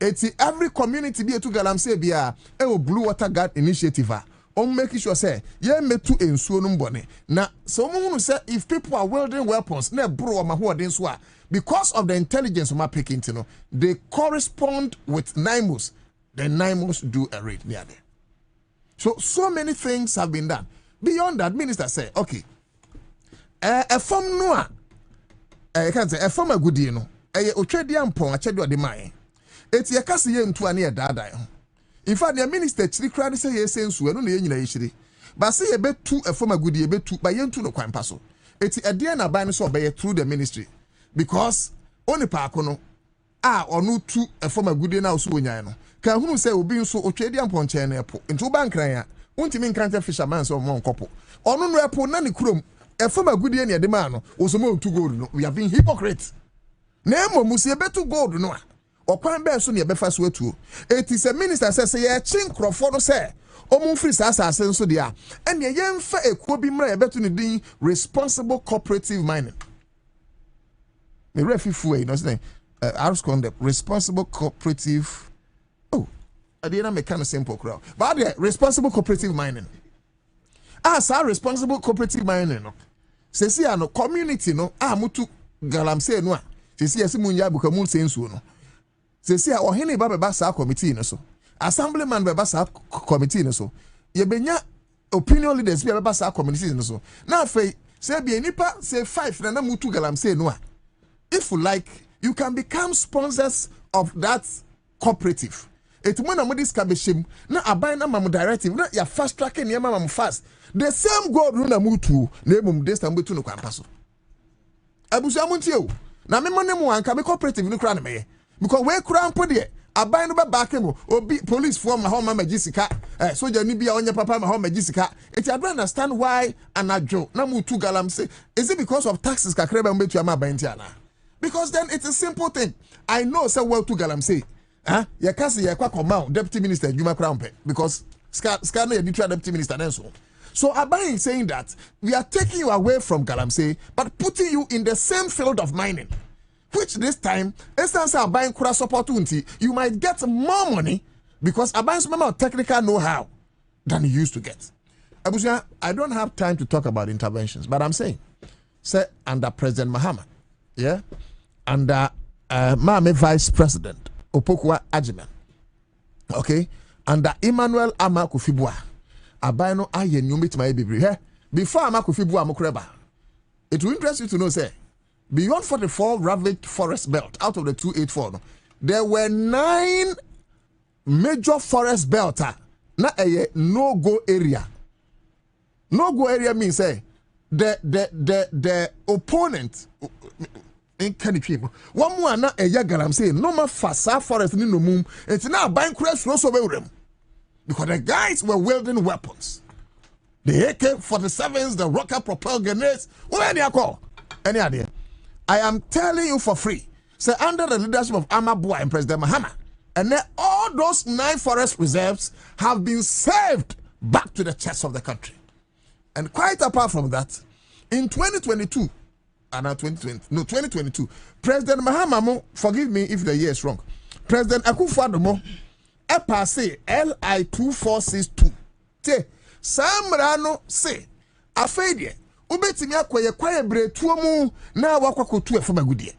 It's every community be to galamsey be a blue water guard initiative. On making sure say me to ensuo no bone. Na someone say if people are wielding weapons, na bro ma ho den so a because of the intelligence ma picking to know, they correspond with NIMOS. The NIMOS do a raid near there. So many things have been done. Beyond that, minister say, okay, a form no I can't say a form a good you know. Ochedian pon a chedo de mai. Eti ye kase ye ntu ane ye dada. In fact, the minister chiri kra say ye sensu eno na ye nyina ye chiri. But say ye betu a form a good ye betu ba ye ntu no kwan paso. Eti ade na ban so be through the ministry because oni pa akono onu tu a form a good na so onya no. Ka hunu say obi nso Ochedian pon che na epo. Ntu ba nkran ya. Untimi nkranta fisherman so mo nkopo. Onu no epo na ne kurom. A form a good ye ne de ma no. Osomo ntu gold no. We have been hypocrites. Na emo musie betu gold no a. Okwan be so ne be fa so atuo. It is a minister say ye chin crofo no say omun free asase nso de a. Ene ye mfa ekuo bi mra ye betu ne din responsible cooperative mining. Me refifu e no say Arscon the responsible cooperative. Oh, I didn't make kind of simple crowd. But the responsible cooperative mining. Sa responsible cooperative mining no. Se si ano community no mutu galamsey no a. Se si asimunya buka mun sensu no. Se si a ohene ba beba sa committee no so. Assemblyman beba sa committee no so. Ye benya opinion leaders be beba sa committee no so. Na afei se be nipa say 5 na mutu galamsey no a. If you like, you can become sponsors of that cooperative. It when amodis ka be shim na aban na mam directive na ya fast tracking na mam fast. The same goal na mutu na emum this time betu no kwampa so. Abusu amuntie o. Na me money mu anka be cooperative no kra na me. Because we kra mpo de aban no be back him obi police form ma ho ma magisika soldier ni bia onye papa ma ho magisika. It I don't understand why anajo na mutu galamsey. Is it because of taxes kakra be mbetu ama aban ti ana? Because then it's a simple thing. I know say well to galamsey. You can't say deputy minister Juma Crownpe because Scan you deputy minister Nenso. So Abai is saying that we are taking you away from galamsey but putting you in the same field of mining, which this time instance Abai Kura support you might get more money because Abai's member technical know-how than you used to get. Abuja, I don't have time to talk about interventions, but I'm saying, say under President Mahama, yeah, under Mame Vice President Opokwa Ajiman, okay, under Emmanuel Ama Kufibua, Abano aye nyumit my baby here. Before Ama Kufibua Mokreba, it will interest you to know, say, beyond 44 ravaged forest belt out of the 284, there were 9 major forest belt, na a no-go area. No-go area means, say, the opponent. In Kanipim, one more na a yagaram say no more fasa forest in no moon. It's now buying crash also them because the guys were wielding weapons. The AK-47s, the rocket propelled grenades. Where do you call? Any idea? I am telling you for free. So under the leadership of Amabua and President Mahama, and then all those 9 forest reserves have been saved back to the chest of the country. And quite apart from that, in 2022. And 2022. President Mahama, forgive me if the year is wrong. President Akufo-Addo passé LI 2462. Te Samrano say afedie ubetimi akoye kwaye bretuo mu na wakwakotu efoma gudie.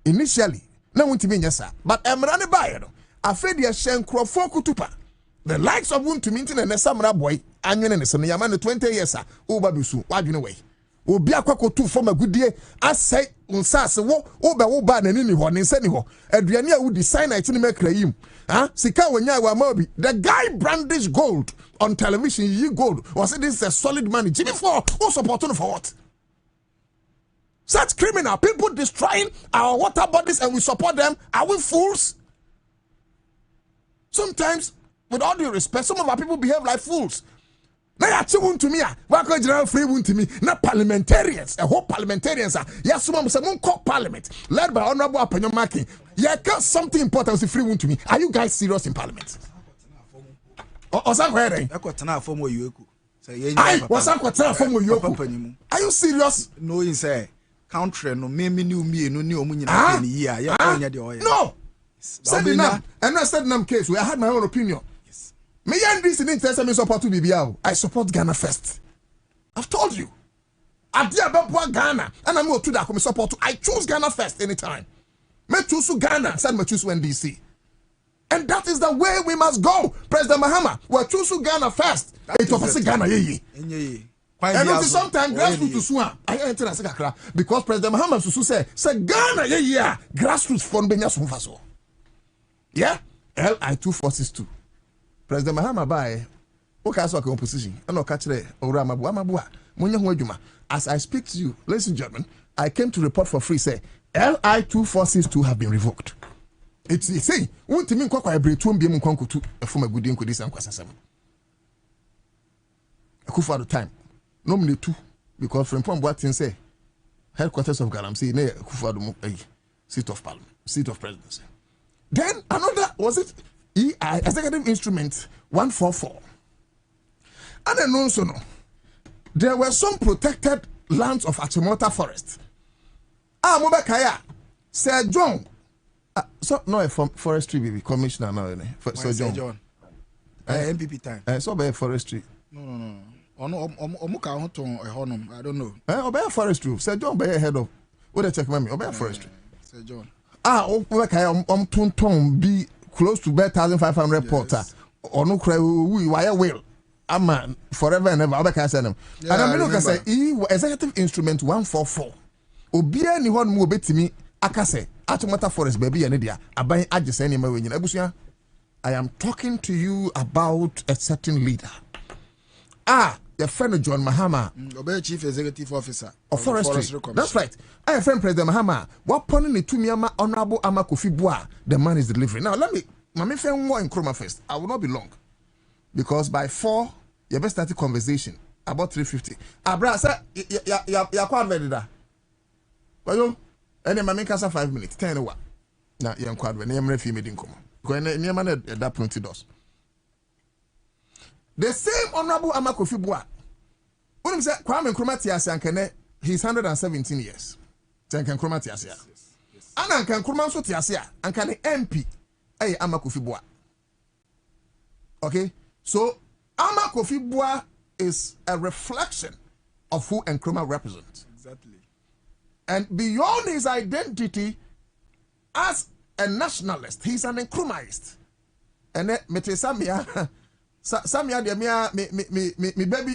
Initially, na wuntimi nyasa, but emra ne baye no afedie hyenkrofo kutupa. The likes of wuntimi nti na Samra boy anwene ne so no yama no 20 years a uba bisu wadwene wey. Obi akwakotu foma gudie asai unsase wo ba na nini ho ne nsani ho aduane a wo design it ni makra yim sika wonya wa maobi. The guy brandish gold on television. He gold was it this is a solid money Jimmy for who support for what? Such criminal people destroying our water bodies and we support them. Are we fools? Sometimes, with all due respect, some of our people behave like fools. Now you want to me, why general free want to me? Not parliamentarians, a whole parliamentarians are yes, someone called parliament led by Honorable Apenyo Maki. Yeah, got something important to free want to me. Are you guys serious in parliament? Or somewhere? Are you serious? No, in say country no me new me no new munyina ni ya ya onya de oya. No. Said nam and I said nam case where I had my own opinion. Yes. Me and this in interest me support to BBL. I support Ghana first. I've told you. Adia Bapua Ghana and I'm going to that support. I choose Ghana first anytime. Me choose Ghana, said me choose NDC. And that is the way we must go. President Mahama, we choose Ghana first. It was Ghana ye. And until sometimes grassroots to swan. I enter as a because President Mahama Susu say Ghana ye grassroots fund benya sumfaso. Yeah? LI2462. President Mahama by okay so opposition. And no catch there ora mabu munya ho adwuma. As I speak to you, ladies and gentlemen, I came to report for free say LI2462 have been revoked. It's say won't mean kwa ebretu mbiem nkwankutu efom agudi nkodi sankwasasam. Akufa at the time. Normally two because from Boatin say headquarters of Galamsey near Akufa seat of parliament, seat of presidency. Then another was it EI executive instrument 144. And then also no. There were some protected lands of Achimota Forest. Mobakaya Sir John. So no a forestry baby commissioner now. Sir John. MPP time. So by forestry. No. Omuka honton honum. I don't know. Obey forestry. Sir John by head of. What they check me? Obey forestry. Sir John. Mobakaya tonton be close to 1,500 porter. Or no cry we wire will. Man forever and ever. Obakaya say them. And I mean look say executive instrument 144. Obia ni hon mu obetimi akase Achimota Forest baby and dia aban agese any ma wenyina abusua. I am talking to you about a certain leader. The friend John Mahama, Chief Executive Officer of Forestry. That's right. I am friend President Mahama. What pony ni to me honorable Amakofi Boa, the man is delivering. Now let me friend more in Chroma first. I will not be long. Because by 4, you best start a conversation about 3:50. Abra sir, ya quite ready da. Well, any my make us 5 minutes. 10 what? Now you quite ready. You am ready meeting come. Because any man that plenty does. The same honorable Amakofi Boa. When he said Kwame Nkrumah Tiasi Ankene, he's 117 years. Tenkan Nkrumah Tiasi. Ana Nkan Nkrumah so Tiasi Ankane MP. Amakofi Boa. Okay? So Amakofi Boa is a reflection of who Nkrumah represents. Exactly. And beyond his identity as a nationalist, he's an Nkrumahist. And then Metesamia Samia de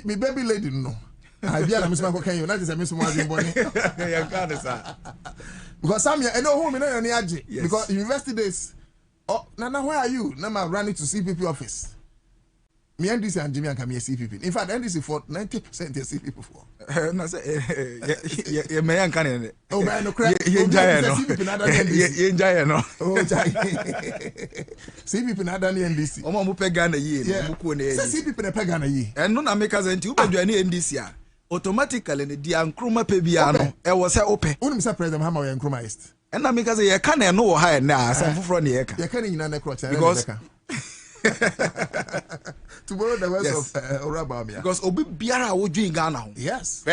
me baby lady no. I be na Miss Marco can you not say Miss Martin Bonnie. You can't say. Because Samia and no home in any age because university days. Oh, Nana, where are you? Now I'm running to CPP office. Me and this and Jimmy and come here CPP. In fact, NDC for 90% they see people for. Na say you may can it. Oh man, no crap. You enjoy no. You enjoy no. Oh, CPP na dani NDC. Omo mu pega na yi mu ko na yi. Say CPP na pega na yi. And no na make us enti ubadwa na NDC a automatically ne dia Nkrumah pe bia no e wo se ope. Wonu Mr. President Mahama we Nkrumahist. And na make us ye ka na no wo ha na asem foforo na ye ka. Ye ka ni nyina na crotch. Because to borrow the words of Orabamia. Because obi biara wo dwin Ghana ho. Yes.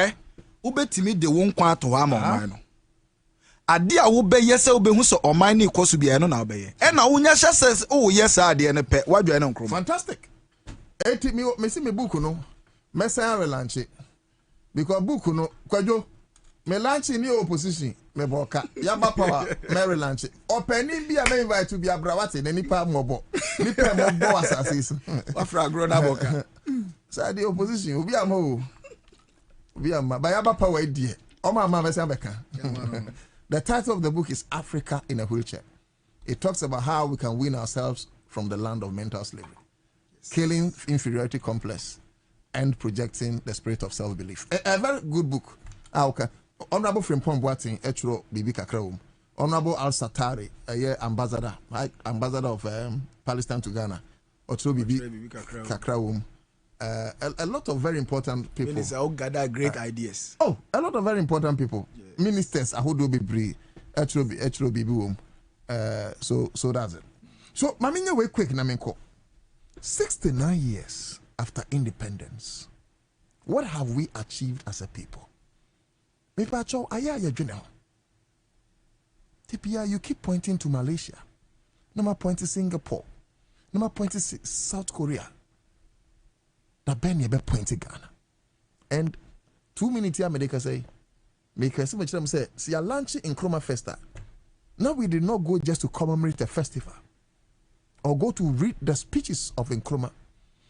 Ubetimi de won kwa to ha ma no. Ade a wo be yese wo be hu so oman ni ikosu bia no na wo be ye. E na wo nya hye ses o yes ade ne pe wadwa no Nkrumah. Fantastic. Eti me see me book no. Me say relaunch because book no kwadwo me launch ni opposition me boka yaba power me relaunch openi bia me invite to be abrawate na nipa mobo asase wa fra grow na boka say the opposition obi ama ba yaba power die o ma me say beka. The title of the book is Africa in a Wheelchair. It talks about how we can win ourselves from the land of mental slavery, killing inferiority complex and projecting the spirit of self-belief. A very good book. Okay. Honorable Frimpong Boatin Echro Bibi Kakrawum. Honorable Al Satari, ambassador of Palestine to Ghana. Ochro Bibi Kakrawum. A lot of very important people. Ministers all gather great ideas. Oh, a lot of very important people. Yes. Ministers Ahodo Bibri, Echro Bibi. So that's it. So Maminya way quick Namenko. 69 years after independence, what have we achieved as a people? Me pacho aya ye dwene ho. Tipia, you keep pointing to Malaysia. No more pointing to Singapore. No more pointing to South Korea. That Ben be pointing Ghana. And 2 minutes here, Medica say, make a much them say, see a lunch in Nkrumah Festa. Now we did not go just to commemorate a festival or go to read the speeches of Nkrumah,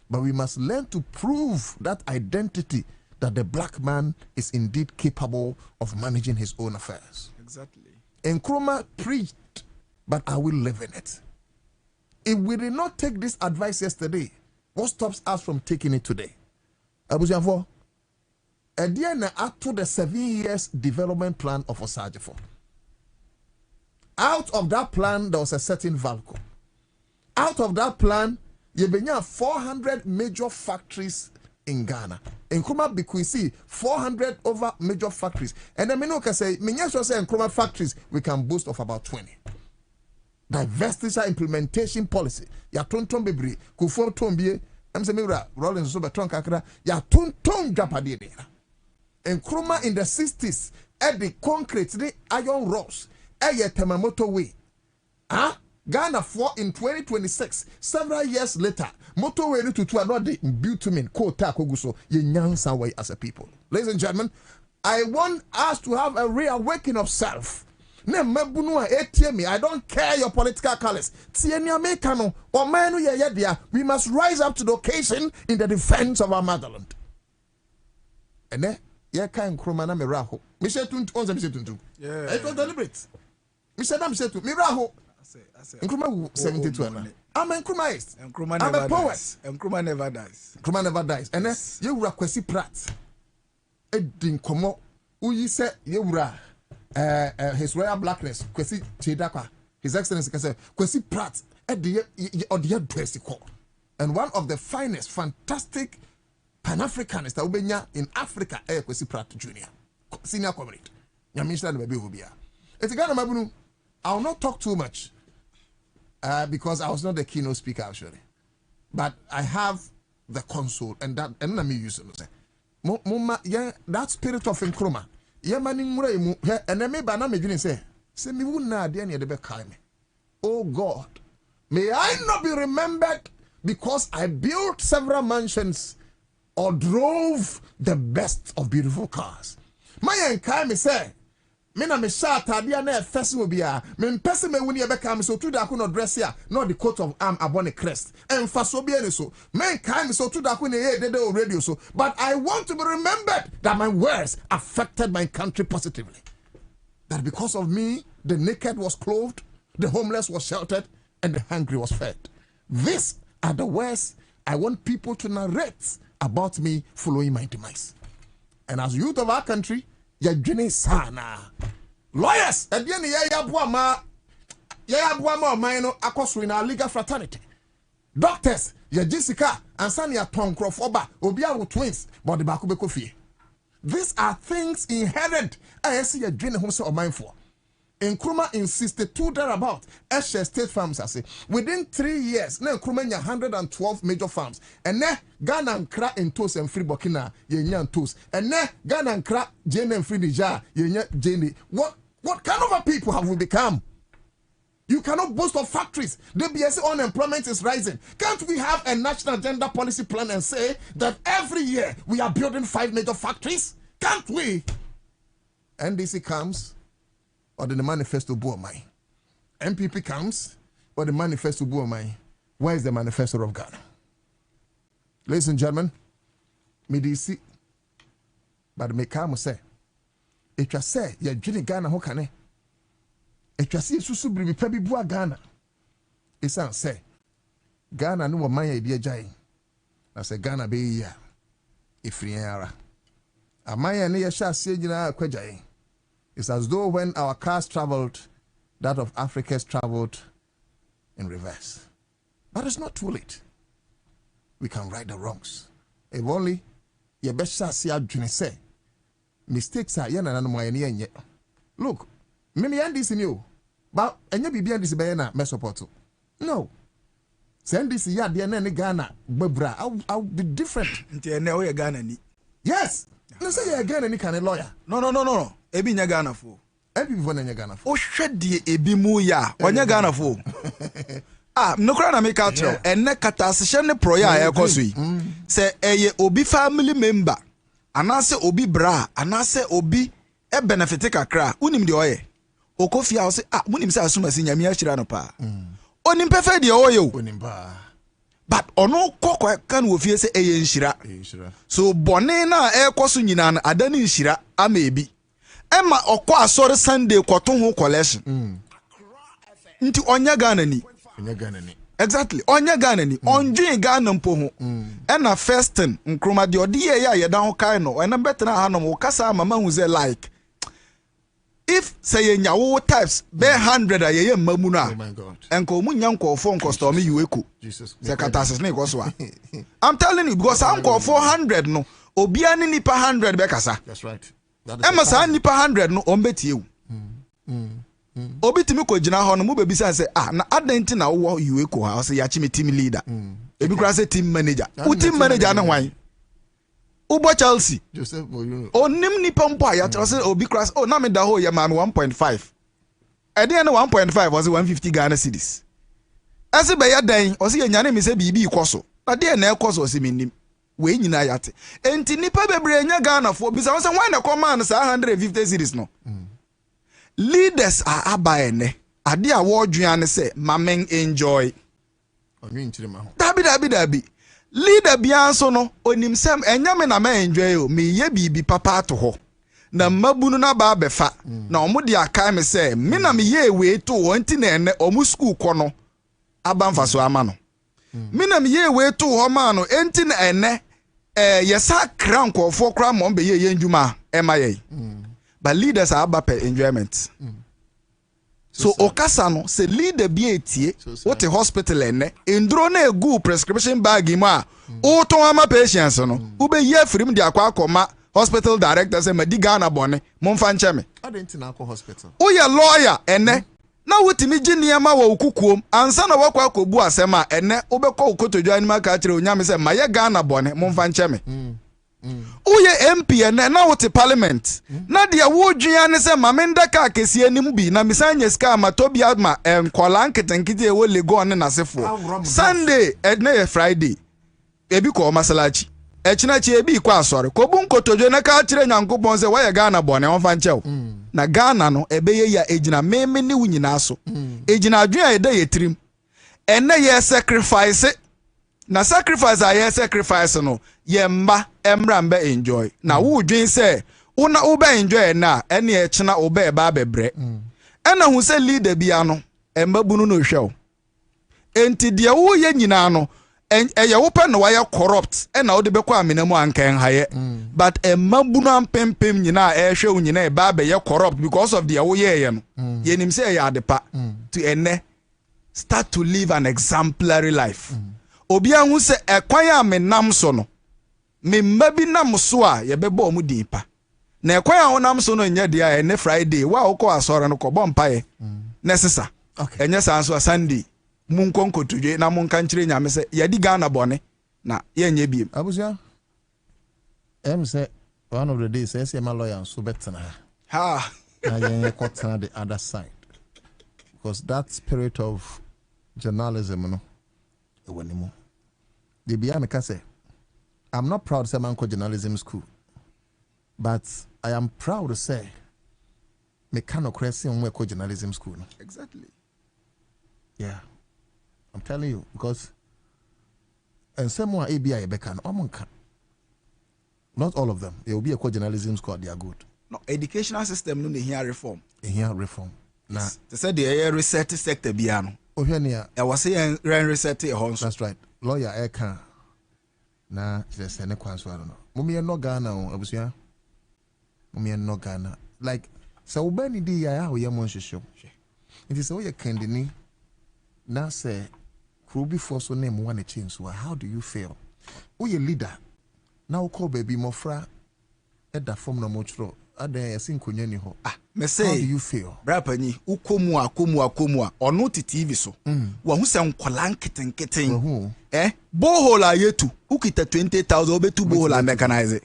but we must learn to prove that identity that the black man is indeed capable of managing his own affairs. Exactly. Nkrumah preached, but I will live in it. If we did not take this advice yesterday, what stops us from taking it today? Abusiafo, Ediana after the 7 years development plan of Osajifo. Out of that plan, there was a certain Valco. Out of that plan, you have 400 major factories in Ghana. In Nkrumah Bikwisi, 400 over major factories. And then I can say, say in Nkrumah factories, we can boast of about 20. Divestiture implementation policy. Ya tonton bebri, kufo tombie, msemira, Rollins so beton kakra, ya tonton japadi nera. Nkrumah in the 60s, at the concrete, the iron rods, a Temamoto way. Ghana for in 2026, several years later, motorway to not the bitumen, quota koguso, ye nyansa way as a people. Ladies and gentlemen, I want us to have a reawakening of self. I don't care your political colors. We must rise up to the occasion in the defense of our motherland. And then, it was deliberate. Miraho. Nkrumah 72. I'm a Nkrumahist. I'm a poet. Nkrumah never dies. Nkrumah never dies. And then you were Kwesi Pratt. Edin Komo. Uyi se you were His Royal Blackness. Kwesi Chidakwa. His Excellency Kwesi Pratt. And one of the finest, fantastic Pan-Africanists that we in Africa, Kwesi Pratt Jr. Senior comrade. Yamisha Baby Hubia. It's a Ghana Mabunu. I will not talk too much because I was not the keynote speaker actually, but I have the console and that and let me use it. That spirit of Nkrumah. And then maybe I'm not say me wuna de any de me. Oh God, may I not be remembered because I built several mansions or drove the best of beautiful cars. My me say. Mena me shata dia na first will be a me person me wuni ebe kam so to da ko no dress ya no the coat of arm abon the crest and fa so be any so men kan so to da ko na ye dede o radio so but I want to be remembered that my words affected my country positively, that because of me the naked was clothed, the homeless was sheltered, and the hungry was fed. These are the words I want people to narrate about me following my demise. And as youth of our country, ya dwene sana lawyers again ya boa ma no akoso in our legal fraternity. Doctors ya Jessica ansani ya tonkrofo oba obi awo twins but the back be fie. These are things inherent as ya dwene ho so mindful. Nkrumah in 62 thereabout, Eshe State Farms, I say, within 3 years, na Nkrumah 112 major farms. And ne Ghana and Kra in Toast and Free Burkina, Yenyan Toast. And ne Ghana and Kra, Jane and Free Niger, Yenyan Jane. What kind of a people have we become? You cannot boast of factories. The BSc unemployment is rising. Can't we have a national gender policy plan and say that every year we are building 5 major factories? Can't we? NDC comes, or the manifesto Buomai. MPP comes, or the manifesto Buomai. Where is the manifesto of Ghana? Ladies and gentlemen, Medisi, but me come say, it was say, you're Jenny Ghana Hokane. It was see Susubri, me pebi bua Ghana. It sounds say, Ghana no my idea jay. I say Ghana be ya. If we are a Maya near shall say, Kwejay. It's as though when our cars traveled, that of Africa's traveled in reverse. But it's not too late. We can right the wrongs. If only you best see how you say mistakes are yen and no. Look, many and this in you, but and you be behind this bayana mesopoto. No. Send this ya the Ghana, Babra. I'll be different. Ghana. Yes. No say you Ghana ni kan lawyer. No. Ebi nya Ghana fo. Ebi before nya Ghana fo. O hwede ebi mu ya. Onya Ghana fo. No kra na make out enne katasehye ne pro ya ekoso yi. Se eye obi family member. Anase obi bra, anase obi e benefit kakra. Unim de oye. Okofia o se munim se asumasi nyame ahira no pa. Onim pefe de oye o. Onim ba. But ono kokwa kan wo fie se eye nhira. So bone na ekoso nyina na adani nhira ama ebi. Emma okọ asori Sunday kwoto ho collection. Nti onya Ghana ni. Exactly. Onya Ghana ni. Onjin Ghana mpo ho. Na first thing nkroma de odi ye ya yeda ho kai no. Na better hanom wo kasa mama hu ze like. If say nya wo types be 100 a ye mamu no a. Oh my God. Enko mu nya nkofo nkostom yueku. Jesus. Ze katases na ikoso a. I'm telling you because anko 400 no. Obia ni nipa 100 be kasa. That's right. Emma sa nipa 100 no ombetie wu. Obi timi ko gina ho no mu bebi say na adenti na wo yueko ha say ya chimi team leader. Ebi kura say team manager. U team manager na hwan? Ubo Chelsea. Joseph Moyuno. Onim nipa mpo ya say obi kura na me da ho ya ma 1.5. Ede na 1.5 was 150 Ghana cedis. Ase be ya dan o say nyane me say bibi ikoso. Na de na ekoso o say minim. We nyina yate. Enti nipa bebre nya Ghana fo bi say why na command say 150 cedis no. Leaders are abaene. Ade a wodwan say mamen enjoy. Dabi. Leader bianso no onim sem enyame na ma enjoy o me ye bibi papa to ho. Na mabunu na ba befa. Na omo de aka me say me na me ye we to wonti na ene omo school kɔ no aba mfaso ama no. Me na me ye we to ho ma no enti na ene yesa kran kɔfo kra mo be ye ndwuma ema ye. But leaders are about enjoyment. So okasa no se leader bi etie what a hospital ene indro na egu prescription bag ma o to ama patients no ube ye free di akwa akoma hospital director say madi Ghana bone momfa nche me adenti na akwa hospital o ye lawyer ene na wotimi giniya ma wa okukuom ansa na wakwa akobu asema ene obekọ okotodwa anima ka kire onyame say maye Ghana bone momfa nche me Uye MP na wote parliament na dia wodwia ne se mamenda ka kesi anim bi na misanye ska matobi adma enkola nketenkete e wo lego ne nasefo Sunday na Friday ebi ko masalachi echinachi ebi kwa asore ko bu nkotodwe na ka kire nyankopon se waye Ghana bone onfa nchew na Ghana no ebeye ya ejina meme ne wunyina so ejina adwen eda yetrim ene ye sacrifice na sacrifice aye sacrifice no ye mba emrambe enjoy na wo dwen se una ube enjoy na ene e china ube e ba bebre ena hu se leader bia no embabunu no hwew enti de wo ye nyina no eye wo pe no wa corrupt ena wo de bekọ amenamu anken haye but embabunu ampempem nyina e hwew nyina e ba be ye corrupt because of the wo ye no ye nim se ye adepa to ene start to live an exemplary life obi anhu se ekwan a menam so no me mabi nam so a ye bebo mu din pa na ekwan a wonam so no nya dia ene Friday wa okọ asore no kọ bompae necessary enye sanso Sunday munkonkotudwe na munka nkyire nyame se ye di Ghana bone na ye nya biem abusia say one of the days say my lawyer so betena ha na ye kwotana the other side because that spirit of journalism no ewanimu the bia me ka say I'm not proud to say man journalism school, but I am proud to say me cannot create we journalism school. Exactly. Yeah, I'm telling you because and some more ABI bekan omonka. Not all of them. They will be a journalism school. They are good. No educational system no here reform. Here reform. Nah. They said the reset sector biano. Oh here near. I was saying reset a That's right. Lawyer Eka. Na just ne kwanso I don't know. Mummy no Ghana o abusia. Mummy no Ghana. Like so ubani di ya ho ye monhwehwe. It is so ye kendini na say Krubi force name one change so how do you feel? O ye leader. Na wo call baby mofra e da form na mochro. Adan yasin konya ni ho. Me say how do you feel? Brapani ukomu akomu ono ti TV so. Wa hu se nkola nketen. Bohol ayetu ukita 20,000 obetu bohol mechanize.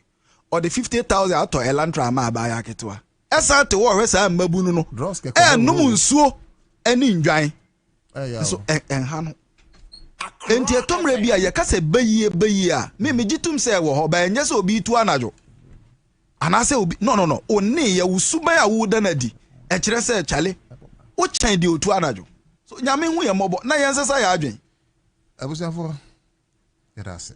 or the 50,000 ato elantra ma ba ya ketewa esa te wo hwesa mabu no no no nsuo ani ndwan so enha no enti etomre bia ye kase bayi a me gitum se wo ho ba enye se obi tu anajo anase obi no oni ya wusuba ya wo danadi e kire se chale wo chan de otu anajo so nyame hu ye mobo na yensesa ya adwen abusiafo yedase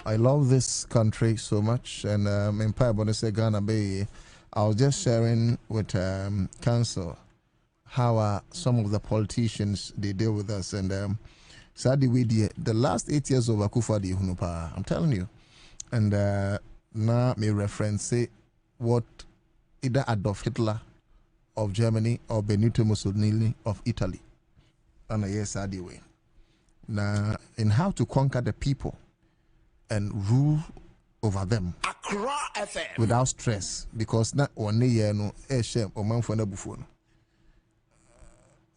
I love this country so much, and in Pabonese Ghana Bay, I was just sharing with council how some of the politicians they deal with us, and sadly the last 8 years of Akufo-Addo Hunupa, I'm telling you, and now me reference what either Adolf Hitler of Germany or Benito Mussolini of Italy, and yes, sadly way. Now, in how to conquer the people and rule over them without stress, because not one year no shame or man for no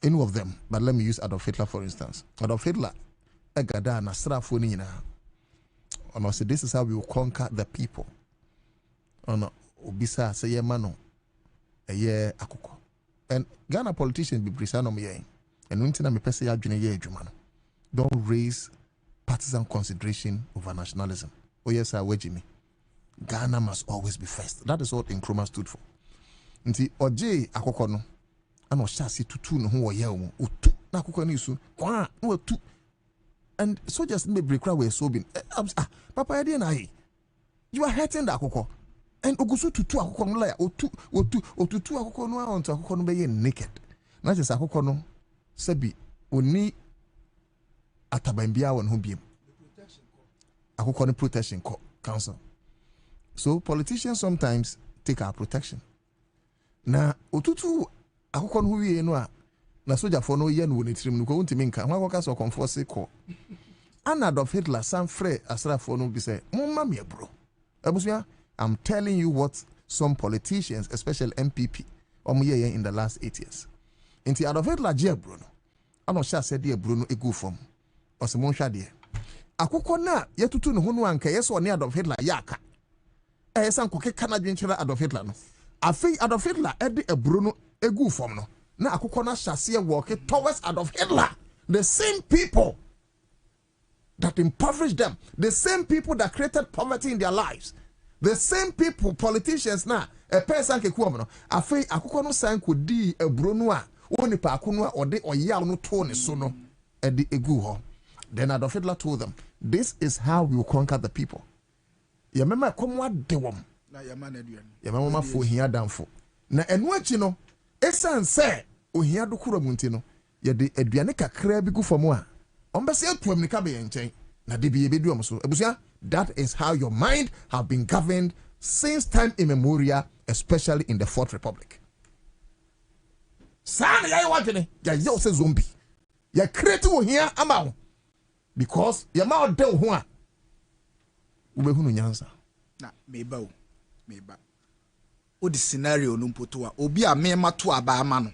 any of them. But let me use Adolf Hitler for instance. Adolf Hitler egada na strafoni na ono say this is how we will conquer the people. Ono obisa say ye mano eye akoko, and Ghana politicians be prisano me yen and untina me pese ya dwene ye adwuma no. Don't raise partisan consideration over nationalism. Oh yes, sir, Jimmy. Ghana must always be first. That is what Nkrumah stood for. Nti oje akoko no ana o sha se tutu no ho wo ye o otu na akoko no isu kwa no otu, and soldiers me break crowd we so bin papa ya dey na yi, you are hurting the akoko, and ogusu tutu akoko no la otutu akoko no on to akoko no be ye naked na just akoko no sabi oni atabambia won ho biem akoko no protection council. So politicians sometimes take our protection. Na otutu akoko no wie no a na soldier for no ye no wonitrim no ko untimi nka ho akoko so conforce ko ana Adolf Hitler san frɛ asrafo no bi say momma me abro abusia. I'm telling you what some politicians, especially MPP, ye in the last 8 years. Inti Adolf Hitler je abro no ana sha said de abro no egu fam osemo hwa de akoko na yetutu no ho no anka yeso ne Adolf Hitler yaka san ko keka na dwenkyere Adolf Hitler no afei Adolf Hitler ede abro no egu fam no na akoko na hyase walk towards Adolf Hitler, the same people that impoverished them, the same people that created poverty in their lives. The same people, politicians now, a person can come no. Afei akoko no san ko di ebro no a oni pa akono a ode oya no to ne so no e di egu ho. Then Adolf Hitler told them, this is how we will conquer the people. Ya mema komwa de wom. Na ya ma na aduan. Ya mema fo hia danfo. Na enu achi no, esan se ohia do kura munti no, ya de aduane kakra bi gu famo a. Ombese atuam ni ka be nchen. Na de bi ye bedu am so. Ebusia, that is how your mind have been governed since time immemorial, especially in the Fourth Republic. Sana ya wantene, ya yo se zombie. Ya create wo hia ama because ya ma ode ho a ubehunu nyansa. Na meba o di scenario no mpoto a obi a me mato aba ama no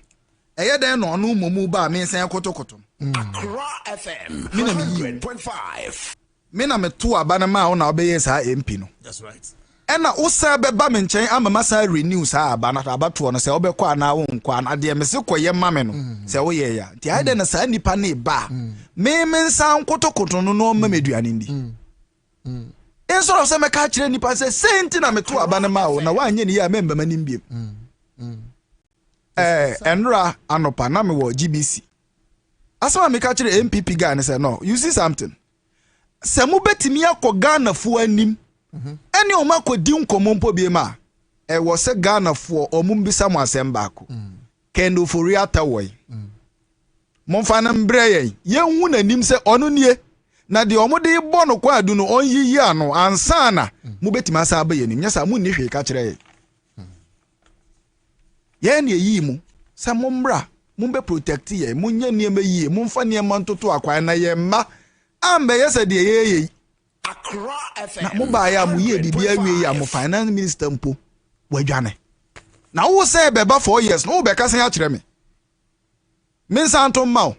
eye den no no momu ba me sen kotokoto Accra FM 100.5 me na meto aba na ma wo na obeye sa MP no. That's right. Ena usa beba me nchen ama masa renew sa aba na aba to no se obekwa na wo nkwa na de me se koye mame no se wo ye ya ti ade na sa nipa na ba me nsan kotokoto no no ma meduane ndi instead of say me ka kire nipa say senti na me to aba na ma wo na wanye ni ya me mbama ni mbiem enra anopa na me wo GBC asama me ka kire MPP guy na say no you see something se mu betimi akọ Ghana fu anim eni o mako di nkomo mpo bi ma e wo se Ghana fu omum bisa mo asem baako kendo for ata woy monfa na mbreye ye hu na nim se ono nie na de omode bo no kwa adu no onyiyi ano ansana mu betimi asa abaye nim nyasa mu ni hwe ka kire ye ne yi mu sa mo mbra mu be protect ye mu nya niema yi mu mfa niema ntoto akwan na ye mma ambe yesa de ye Accra FM na mo ba ya mu ye bibia wie ya mo finance minister mpo wadwane na wo say beba 4 years no be ka san ya kire me santo maw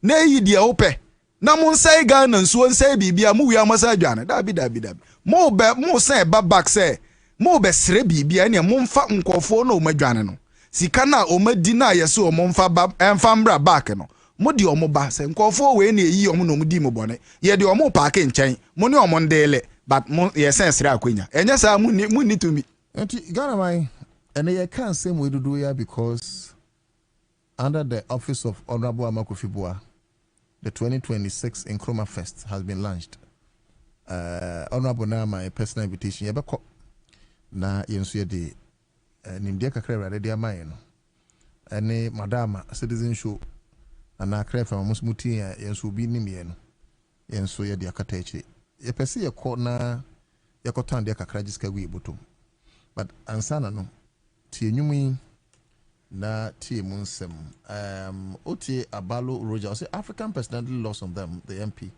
na yi de ope na mo say Ghana nsuo nsai bibia mu wi amasa adwane dabi mo be mo say ba back say mo be sere bibia ne mo mfa nkofo na o madwane no sika na o madi na yese o mo mfa ba emfa mbra back no mo di omo ba se nkofo we na eyi omo no mo di mo bone ye de omo paake nchen mo ne omo ndele but mo ye sense akwenya enya sa mo ni to me enti Ghana man and ye can say we do ya because under the office of Honorable Amakofi Boa the 2026 Nkrumah Fest has been launched. Honorable na my personal invitation ye be na yenso ye de nimdia kakra rade dia man no ene madama citizen show ana krefa musmuti yenso bi nimye no yenso ye de akata echi ye pese ye ko na ye ko tan de kakra jiska wi botom but ansana no tie nyumi na tie munsem oti abalo roger say African personality lost on them the MP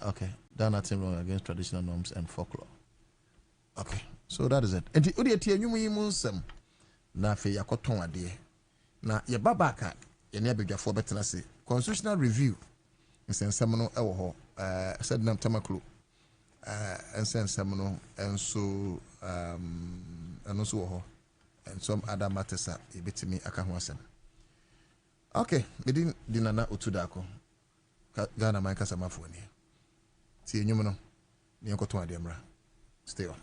okay done nothing wrong against traditional norms and folklore. Okay, so that is it. And odi tie nyumi munsem na fe yakoton ade na ye babaka ye ne abedwafo betena se constitutional review nsensem no ewo ho said nam tamaklo nsensem no enso so ho and some other matters are ebetimi aka ho asem. Okay, medin dinana otudako Ghana man kasa mafoni tie nyum no ne yakoton ade mra stay on.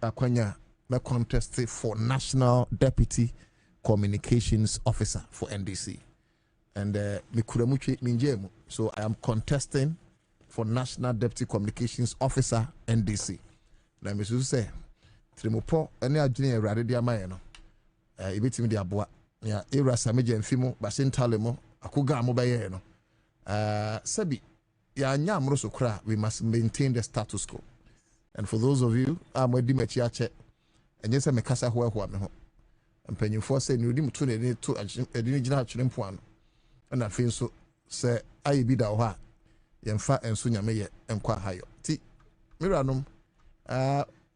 akwanya me contest for National Deputy Communications Officer for NDC. And so I am contesting for National Deputy Communications Officer NDC. Now me say Trimopo any adwene awrade dia maye no ebetimi dia boa ya era sameje mfimo basin talemo akoga mo baye no sabi ya nya amro so kra we must maintain the status quo. And for those of you amwadi machi ache enye se mekasa hoahoa me ho mpanyimfo se ni odi muto ne to edini gina atwere mpo ano na afin so se aye bi da ho a yemfa enso nyame ye enkwa hayo ti miranom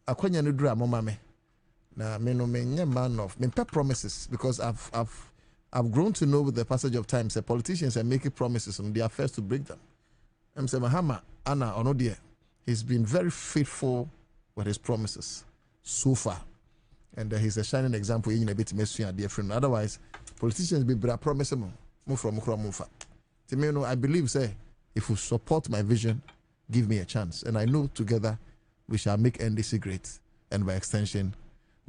akwanya no dura mama me na me no menye man of me promises, because I've grown to know with the passage of time say politicians are making promises and they are first to break them. I'm say Mahama Anna Onodie, he's been very faithful with his promises so far, and he's a shining example in a bit messy and different. Otherwise politicians be promising move from Mufa. I believe say if you support my vision, give me a chance, and I know together we shall make NDC great, and by extension,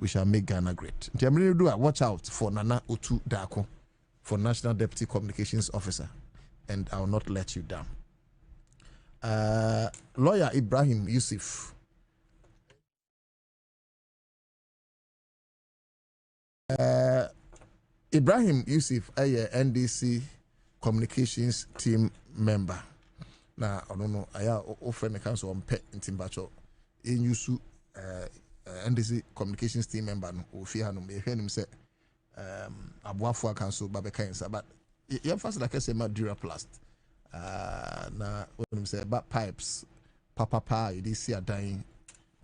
we shall make Ghana great. Watch out for Nana Otu Darko for National Deputy Communications Officer, and I will not let you down. Lawyer Ibrahim Yusuf. Ibrahim Yusuf, a NDC Communications team member. Now, I don't know, I have offered the council on pet in Timbacho. In Yusu NDC Communications team member no ofihanum me hwe nim se aboafo council babeka insa, but you first like I say ma Duraplast na onim say back pipes papa you see a dying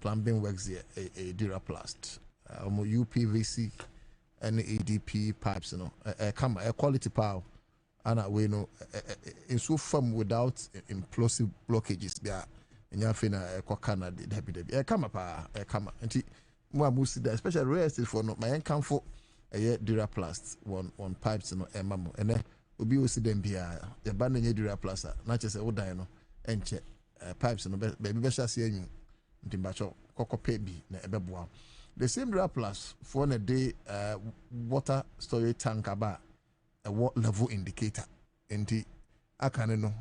plumbing works here a Duraplast UPVC and ADP pipes, you know, come a quality power and we know in so firm without implosive blockages there. Nyafina kwakana debi kama pa kama nti mo amusi da especially real estate for no my enkamfo Duraplast one pipes no emamo ene obi osi dem bia ye ba na Duraplast na chese wodan no enche pipes no be be sha se anyu nti bacho kokope bi na ebeboa the same Duraplast for na day water storage tank aba a water level indicator nti akane no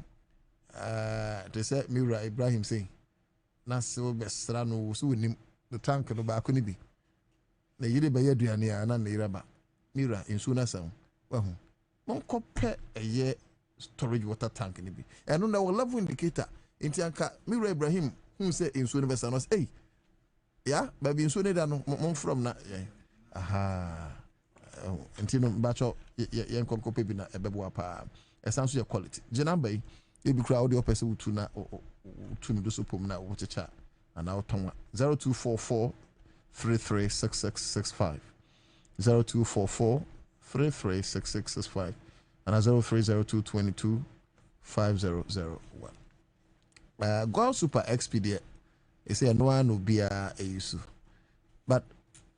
they said Mira Ibrahim saying na so besra no so nim the tank no ba ko ni bi na yire ba yaduane a na ira ba Mira insu na sam wa hu mon kopɛ ɛyɛ storage water tank ni bi eno na level indicator nti anka Mira Ibrahim hu say insu no besa no say ya ba bi insu ne da no mon from na aha nti no ba cho yen kopɛ bi na ɛbɛboa pa esanso ye quality jinamba yi ebi kura audio person utu na utu do so pom na wochecha and now 0244 336665 0244 336665 and 030222 5001. Go Super Expedia is say no one will be a use, but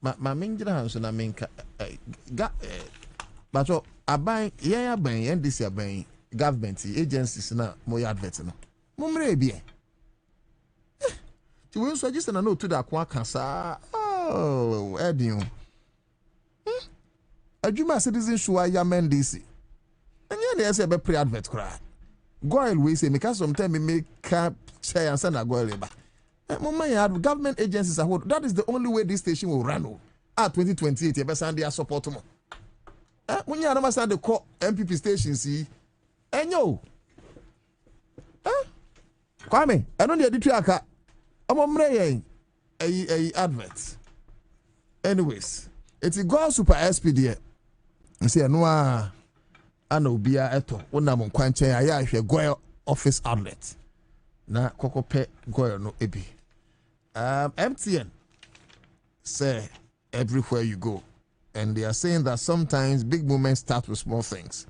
my main so na menka but I buy yeah buy and this ya buy government agencies na mo advert no mo mre bia ti we so register na no to da kwa kasa oh edin adwuma citizen show ya mendisi enye na ese be pre advert kra goil we say make sometimes me make share answer na goil ba mo man government agencies are that is the only way this station will run at 2028 e be send their support mo munya na masa de call MPP stations yi enyo Kwame eno de editu aka omomre yen ayi advert anyways it's go Super SPD say eno ana obia eto wonam nkwanchen aya ahwe goil office outlet na kokope goil no ebi MTN say everywhere you go, and they are saying that sometimes big moments start with small things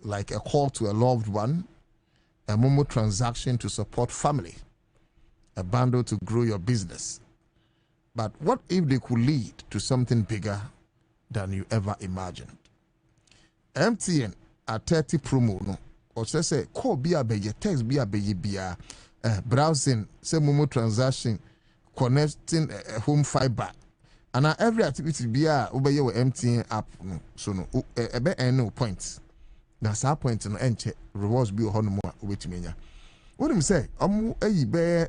like a call to a loved one, a Momo transaction to support family, a bundle to grow your business. But what if they could lead to something bigger than you ever imagined? MTN at 30 promo no, or say call be a text be a browsing say Momo transaction connecting home fiber. And every activity be over your MTN app. So no, no points. That's our point no enche rewards be on more which mean. What him say? Be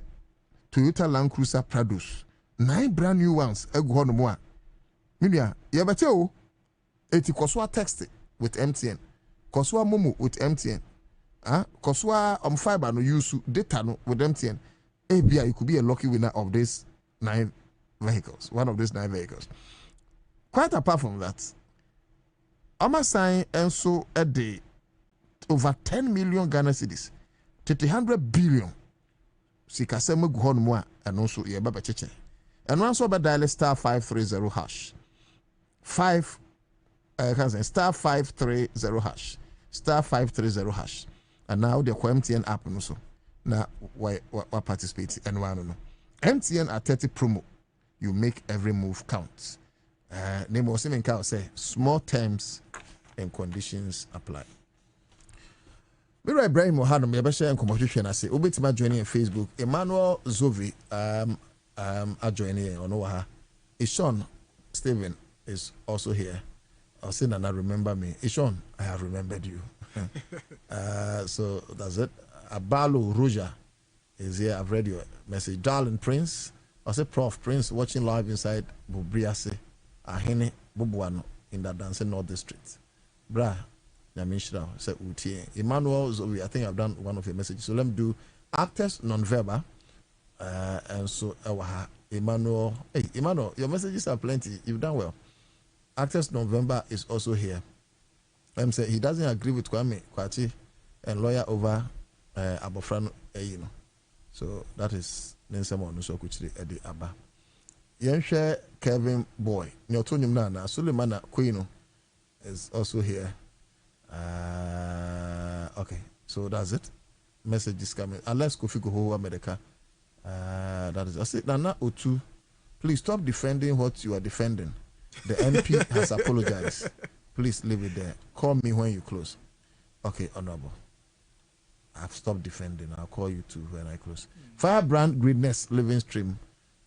Toyota Land Cruiser Prados. 9 brand new ones. Go on more. Minia, you better oh. Eti koswa text with MTN. Koswa momo with MTN. Koswa fiber no use data no with MTN. ABI, you could be a lucky winner of this 9 vehicles. One of these 9 vehicles. Quite apart from that, I'ma sign and so a day over 10 million Ghana cedis, 300 billion. Sikasema guhon mwa and also ye baba cheche. And once over dial star 530 hash. Star 530 hash. Star 530 hash. And now the MTN app no so. Now why participate and one no. MTN at 30 promo. You make every move count. Name was even count say small terms and conditions apply. Mira Ibrahim Mohano me be share conversation I say obetima joining on Facebook. Emmanuel Zovi joining on ha. Ishon Stephen is also here. I'll say Nana remember me. Ishon, I have remembered you. So that's it. Abalo Roja is here. I've read your message. Darling Prince. I say Prof Prince watching live inside Bubriase Ahene Bubuano in the Dancing North District. Bra, Yamishra said Uti. Emmanuel Zoe, I think I've done one of your messages. So let me do actors non-verbal. And so Emmanuel. Hey, Emmanuel, your messages are plenty. You've done well. Actors November is also here. Say he doesn't agree with Kwame Kwati and lawyer over Abofrano Eyino. So that is Nensemo Nuso Kuchiri Edi Abba. Yenshare Kevin Boy. Nyotonim Nana Sulemana Quino is also here. Okay, so that's it. Message is coming. Unless Kofi Goho America. That is. I said Nana Otu, please stop defending what you are defending. The MP has apologized. Please leave it there. Call me when you close. Okay, Honorable. I've stopped defending. I'll call you too when I close. Firebrand Greenness Living Stream.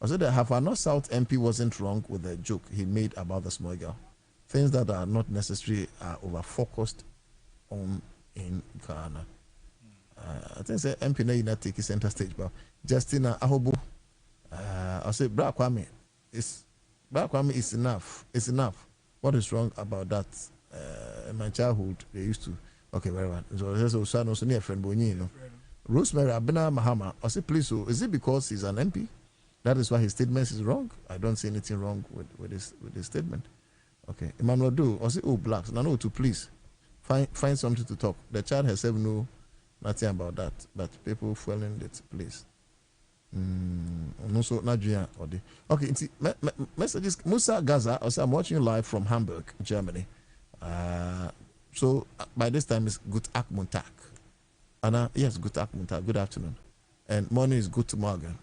I said that Half North South MP wasn't wrong with the joke he made about the small girl. Things that are not necessary are over-focused on in Ghana. I think the MP now not take center stage, but Justina Ahobo. I say Black Kwame is enough. It's enough. What is wrong about that? In my childhood, they used to. Okay, very well. So there's also near friend Bonyi, you know. Rosemary Abena Mahama. I say, please, so is it because he's an MP? That is why his statement is wrong. I don't see anything wrong with his statement. Okay, Emmanuel Do. I say, oh, blacks. No, to please find something to talk. The child has said nothing about that, but people following it, please. Also, Nigeria or the okay. Messages Musa Gaza. Also, I'm watching live from Hamburg, Germany. So by this time it's Gut Montag. Anna, yes, Gut Montag. Good afternoon. And morning is Gut Morgen.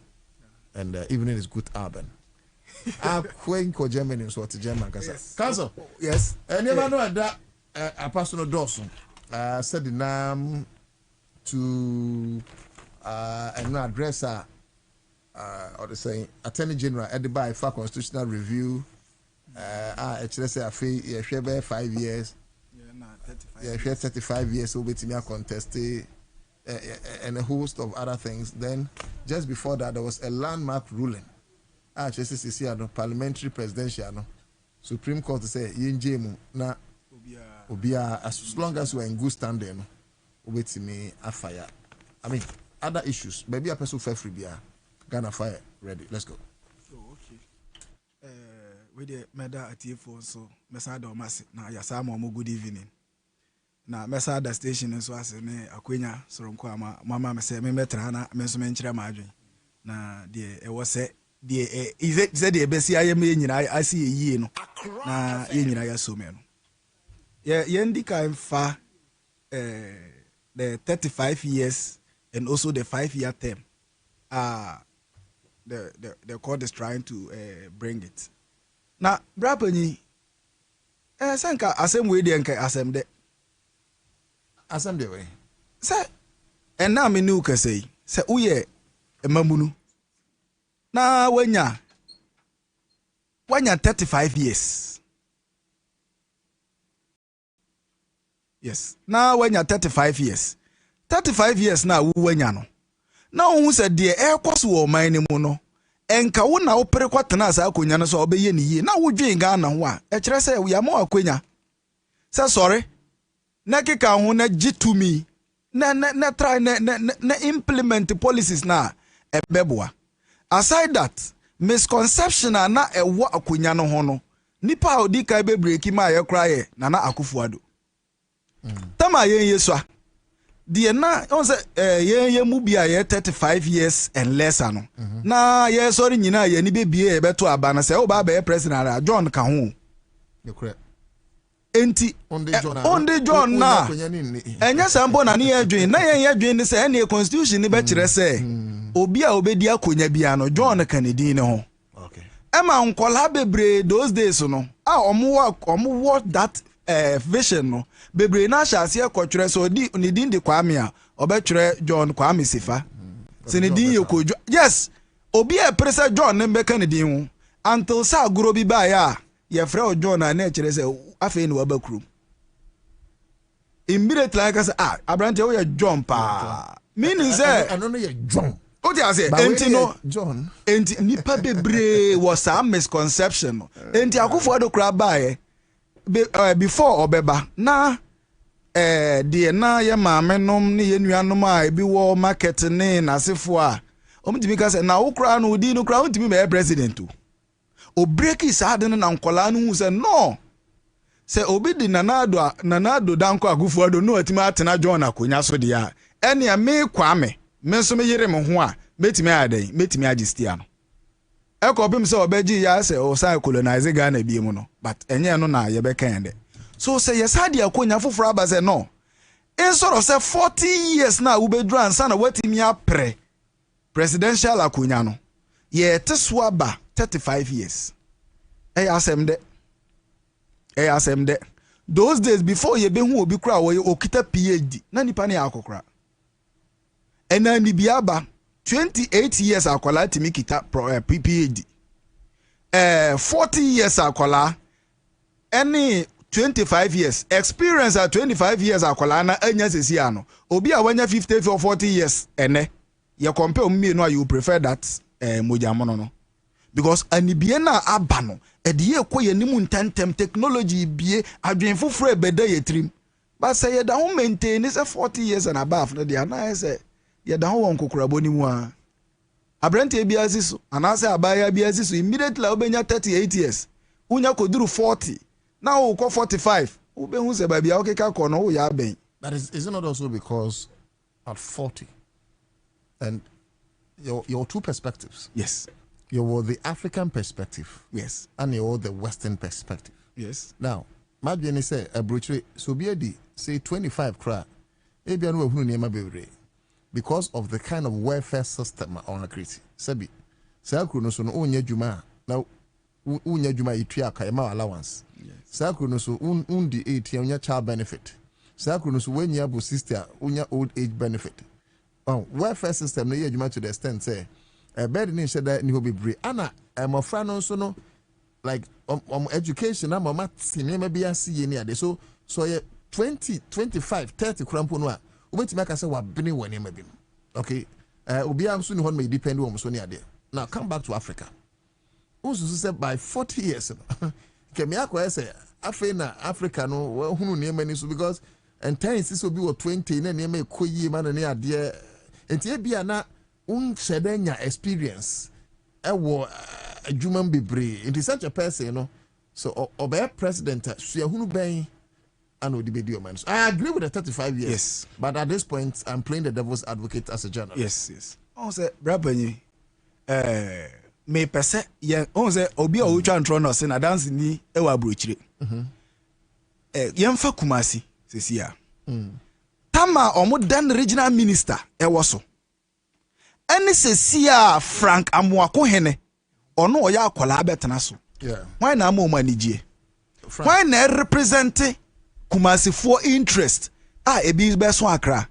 And evening is Gut Abend. Going to Germany, so to German. Council. Yes. And you know that a personal Dawson said the name to an addresser. Or the saying Attorney General Ediba for constitutional review. Actually say a fee, yeah, 5 years. Yeah, 35 years. So with me a contest and a host of other things. Then just before that, there was a landmark ruling. Actually, no parliamentary presidential no Supreme Court to say Yinjemu na Obia as long as we're in good standing. With me a fire. I mean other issues. Maybe a person for free beer. Ghana fire ready. Let's go. Oh, okay. With the meda at phone so Messada Mass now Yasamo good evening. Now Messada station and so as me Aquina Soronquama, Mamma say me metrana, Messumentra margin. Now dear it was said dear is it said the best I am in I see a year no. Na yen I assume. Yeah, Yendi came far the 35 years and also the 5-year term. The court is trying to bring it. Now, Brapani, Sanka, asem way the anka asem de. Asem de way. Say, and now me new can say, uye, a mamunu. na wanya 35 years. Yes, na wanya 35 years. 35 years na wanya no. Na who said the air cost wo man ni mu no. Enka wo na opere kwatena sa akonya no so obeye ni yi. Na wo dwen Ghana ho a, e kire se ya ma akonya. Say sorry. Na keka ho na gitumi. Na try na implement policies na ebeboa. Aside that, misconception na ewo akonya no ho no. Nipa odi kai be break ma ye kraye na Akufo-Addo. Tama yen yeswa. Die na on say yen mu bia ye 35 years and less ano. Na ye sorry nyina ye ni be bie e beto aba na say o ba be president John ka ho. Enti onde John na enya sambo na ne yedwen na yen yedwen ni say ene constitution ni be kire say obi a obedi akonya bia no John Kennedy ne ho. Okay. Ema nkola bebre those days no a omo that vision no bebre na shase ekotwere so di ni din de Kwame a obetwere John Kwame Sifa. Se ne din yekojo. Yes, obi e presa John ne be Kennedy hu until sa aguro bi ba ya ye frɛ John na kire se afei ni wabakuru. Immediately like I say abrante we John pa. Meaning say I don't know you John. What you say? Enti no John. Enti nipa bebre was a misconception. Enti Akufo-Addo kra ba before obeba na de na ye maamenom ne ye nuanom a ebi wo market ne nasefo a omtimi ka se na wo kra no odi no kra omtimi be president o break is hard na nkola no hu se no se obi di nanado danko Akufo-Addo no atimi atena John akonya so de a ene a me Kwame me so me yire me ho a metimi adan metimi agistia no ekopim se obeji ya se o sai colonize Ghana bi mu no but enye no na ye be kan de so say yes had akonya foforo aba se no in sort of say 40 years na we be dru ansa na watimi apre presidential akonya no ye teso aba 35 years asem de those days before ye be hu obi kra wo okita PhD na nipa ne akokra ena ni biaba 28 years akola timi kita PhD 40 years akola any 25 years experience at 25 years akola na anya sesi ano obi a wanya 50 or 40 years ene ye compare me no you prefer that mojamono no because anibie na aba no ediye koye nimu ntantem technology bie adwen foforo ebeda yetrim but say ye da ho maintain is 40 years and above no dia na say ye da ho won kokorabo ni mu a abrante bia siso ana say abaya bia siso immediately obenya 38 years unya koduru 40 now we 45 ube hu se ba bia okeka ko no wo ya ben. But is it not also because at 40 and your two perspectives? Yes. You're the African perspective. Yes. And you're the Western perspective. Yes. Now, my Jenny say a brochure so be a say 25 cra. Because of the kind of welfare system on a criti. Sabi. Sakru no so no unya juma. Now unya juma itria kaima allowance. Sakru no so undi 8 unya child benefit. Sakru no so when you have sister unya old age benefit. Oh, welfare system no juma to the extent say a bed in that ni be brave. Anna my friend also no like education I'm a maybe I see any other so 20 25 30 crampo no ubeti make say wa bini wani maybe okay obi am so ni hon may depend on so near there. Now come back to Africa. Also say by 40 years ke me akwa say afi na Africa no hunu ne mani so because and 10 is obi wo 20 na ne me koyi ma na ne ade enti bia na unshedenya experience ewo adwuma bebre it is such a person you know so obey president suahunu ben and odibedi man. I agree with the 35 years. Yes. But at this point I'm playing the devil's advocate as a journalist. Yes. On say brabani me pese ye on say obi a otwa ntro no say na dance ni e wa brochire. Yemfa Kumasi sesia. Tama omo dan regional minister e wo so. Ene sesia Frank Amoako hene ono oya akola abetena so. Yeah. Why na ma omanije? Why na represent Kumasi for interest ebi be so akra?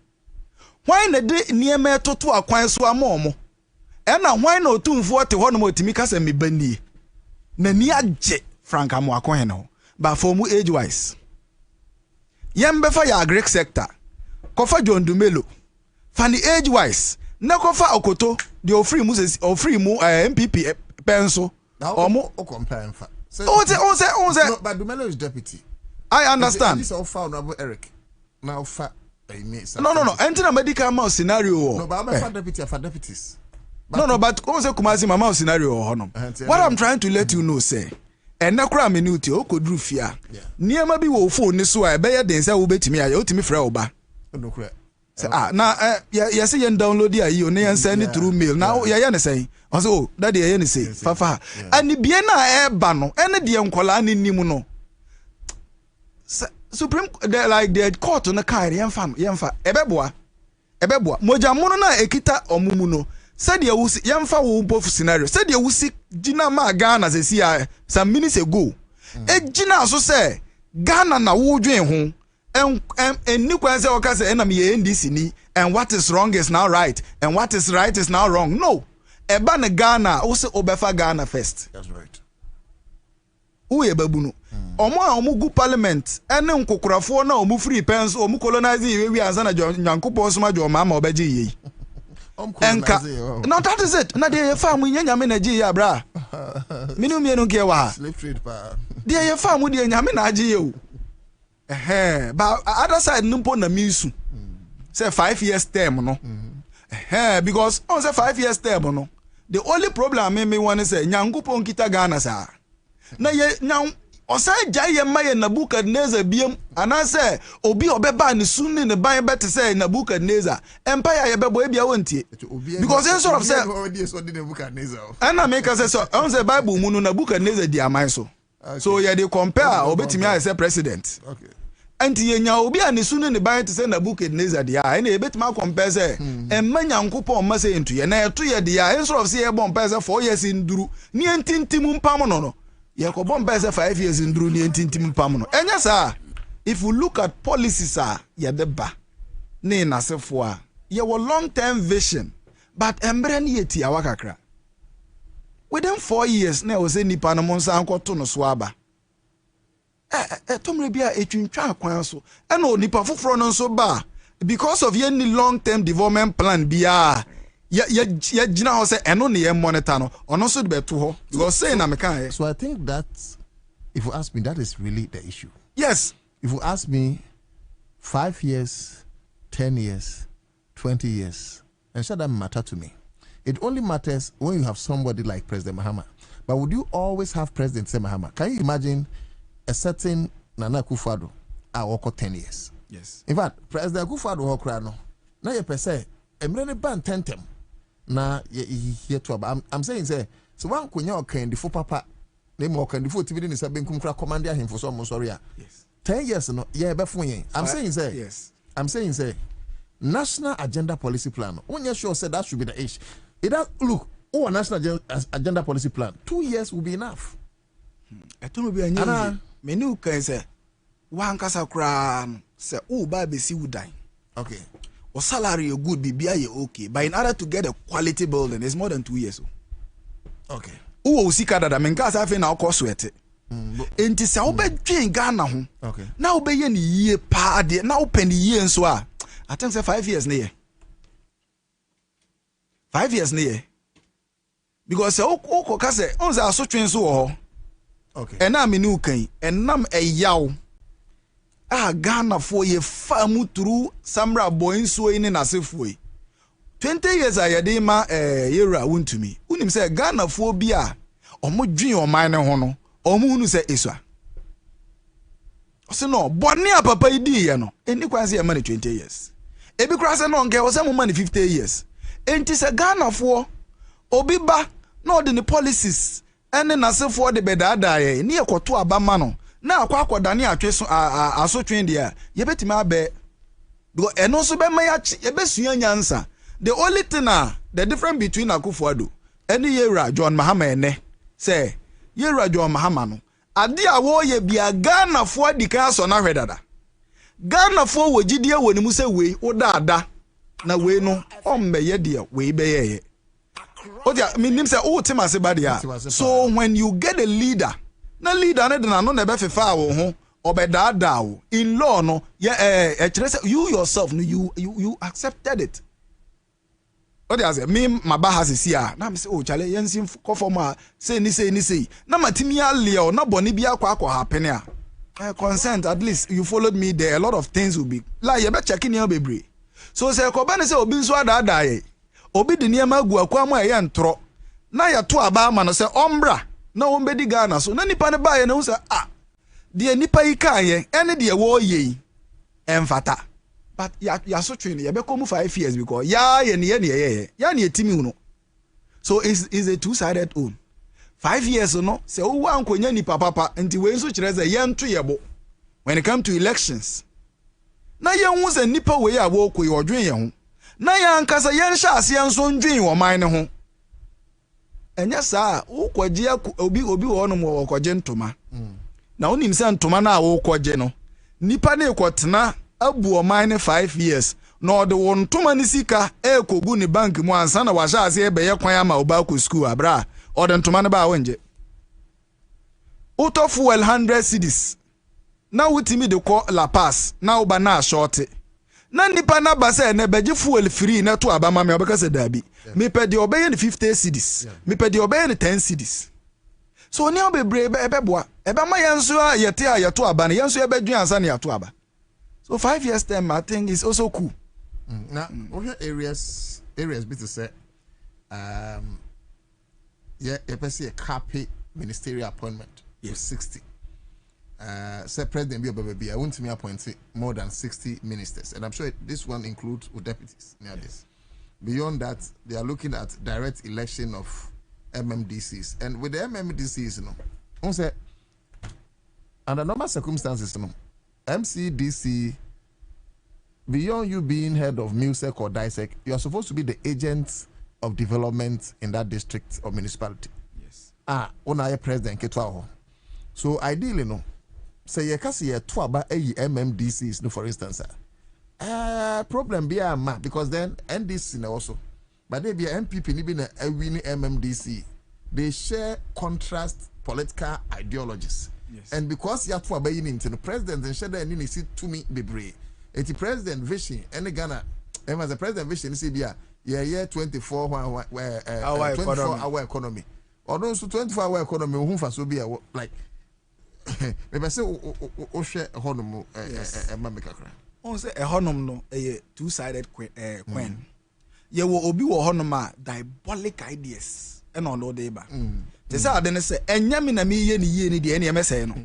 Why na de niema toto akwan so amomo ena hwan na otumfo te ho no otimi kasa me banie na ni agye Frank Amoako he no ba for mu age wise yembefa ya agric sector kofa John Dumelo fani age wise na kofa Okoto de ofree mu MPP penso omo o compare mfa o say no, but Dumelo is deputy. I understand. This all found Honorable Eric now no enter medical mouse scenario no but I'm deputy for deputies. No, but come say Kumasi mama scenario or honom. What I'm trying to let you know say, and na kra me nuti o kodru fia. Niema bi wo phone ni so a be ye den say wo betimi aye, o timi frɛ oba. No kra. Say na ye say yen download ya yi o ne yen send it through mail. Now ye ne say, o say oh, that ye ne say, fafa. Ani bie na e ba no, ene de nkola ni nim no. Supreme like the court no kai yemfa ebeboa. Moja mono na ekita omumu no. Said you was yamfa wo both scenario. Said you was Gina ma Ghana as some minutes ago. Gina so say Ghana na wo dwen ho. And new kwan say oka say na me NDC ni and what is wrong is now right and what is right is now wrong. No. Eba na Ghana wo say obefa Ghana first. That's right. Who e babu no. Omo gu parliament ene nkokorafo na omu free pens omu colonizing we ansa na nyankopon soma jo mama obeje yi. Enka no that is it na dey farm nyame na ji ya bra minum ye no ke wa slave trade pa dey ye farm dey nyame na ji ye o but other side numpo na misu say 5 years term no because on say 5 years term no the only problem me want say nyankopon kita Ghana sa na ye nyam osai jaye maye Nebuchadnezzar biem anase obi obeba ne sunni ne ban bet say Nebuchadnezzar empire ye bebo ebia wontie because in sort of say ana make us say on the Bible mu no Nebuchadnezzar di amai so so ye dey compare obetimi I say president okay anti ye nya obi ane sunni ne ban te say Nebuchadnezzar di a na ebetima compare say emma nyankopon ma say ntu ye na eto ye di a in sort of say ye bon pese 4 years nduru ni entintim mpam no ye ko bomba say 5 years ndru ni entintim pam no enya sa if you look at policies ye de ba ne nasefo a ye wo long term vision but embre ne ye ti awakakra within 4 years na o say nipa no monsa ankoto no so aba tomre bia etwintwa akwan so e na nipa foforo no so ba because of ye ni long term development plan bia ya jina ho say eno ne ye monitor no ono so de beto ho because say na meka so I think that if you ask me that is really the issue. Yes, if you ask me 5 years 10 years 20 years and so that matter to me. It only matters when you have somebody like President Mahama. But would you always have President Mahama? Can you imagine a certain Nana Akufo-Addo work 10 years? Yes, in fact President Akufo-Addo ho no na ye pese emre ban tentem na ye to aba. I'm saying say so one konya okandifo papa na mo okandifo tibidi ni sabe nkum kra command ahemfo so mo sorry a yes 10 years no ye be fun yen. I'm saying say yes, I'm saying say national agenda policy plan when you sure said that should be the age. It look national agenda policy plan 2 years will be enough. Etomo bi anya me ni ukan say wan kasa kra say o ba be si wudan. Okay, or salary you good bibia ye okay, but in order to get a quality building it's more than 2 years. Okay, o usika dada menka sa fe na okọ sweat enti se wo be dwen Ghana ho. Okay, na wo be ye ni yie pa de na wo pe ni yie nso a I think say 5 years na ye 5 years na ye because se o ka se on za so twen so ho. Okay, ena me ni ukan enam eyaw Ghana for ye famu through Samra boy so in nasefo 20 years ayedema yera wuntumi unim say Ghana for bia omo dwen o man ne ho no omo hunu say esua ose no bone a papa idi ye no eni kwan say man 20 years ebi kra say no nke o say mo man 50 years enti say Ghana for obi ba no de ni policies ene nasefo de bedada ye ni ekoto abama no na akwa dani atweso asotwen dia ye betima abe because eno so be ma ye besua nyansa. The only thing the difference between Akufo-Addo and Yera John Mahama ene say Yera John Mahama no ade a wo ye bia Ghana fo adika so na hwedada Ghana fo wogidie woni mu say we odaada na we no ombe ye de we be ye Odia minim say o tema se badia. So when you get a leader, na leader na no na be fefa wo ho obedada wo. In law no you yourself no you accepted it. Odia say me maba hasisi a na me say oh chale yensim kofoma say ni say na matimi ale o na boni bia akwa happen a. Consent, at least you followed me there. A lot of things will be like you better checking your baby. So say Kobani say obi nso ada ye. Obi de niam agu akwa mu eye ntro. Na ya to aba ma no say ombra na ombedi Ghana so na nipa ne ba ye na say de nipa yi kan ye ene de wo ye emfata. But ya so twin ye be come 5 years because ya ne etimi hu no. So is a two-sided own. 5 years no say wo ankonya ni papa nti we nso kire say yento yebo when it come to elections na yen hu say nipa we ya wo koyi odwen ye ho na yan kasa yen hya ase nso ndwen wo man ne ho enya saa wo kwaje obi wo no mo kwaje ntoma na onim say ntoma na wo kwaje no nipa na ekotena abu o man ne 5 years na ode wo ntoma ni sika ekogu ni bank mu ansa na wa hya ase ebe ye kwan ama oba ko school abra or ntoma ne ba wonje uto fuel 100 cedis na wutimi de ko La Paz na uba na short na nipa na ba se na beji fuel free na to aba ma me obeka se dabi me pedi obeye ni 50 cedis me pedi obeye ni 10 cedis so ni obebre ebeboa ebe ma yenso a yete a yeto aba na yenso ebedwen ansa na yeto aba so 5 years time I think is also cool. Now areas bit to say yeah, a copy ministerial appointment. Yes, 60. Say President I want to me appoint more than 60 ministers, and I'm sure this one includes deputies. Near this. Beyond that, they are looking at direct election of MMDCs, and with the MMDCs, you know, say under normal circumstances, you know, MCDC. Beyond you being head of MUSEC or DISEC, you are supposed to be the agent of development in that district or municipality. Yes. Ona president ketwa. So ideally no, say ye kasi ye to aba MMDCs no for instance. Problem be a ma because then NDC also. But they be a MPP ni be na winning MMDC. They share contrast political ideologies. Yes. And because you have to obey into the president and share that ni see to me be brave. It's president vision any Ghana. As a president vision see be a yeah 24 where 24-hour economy or those 24-hour economy who for so be like maybe say o share honum mamekakra on say a honum no a two-sided coin ye wo obi wo honum a diabolic ideas and on no dey ba they say ade ne say enya me na me ye ni de ene me say no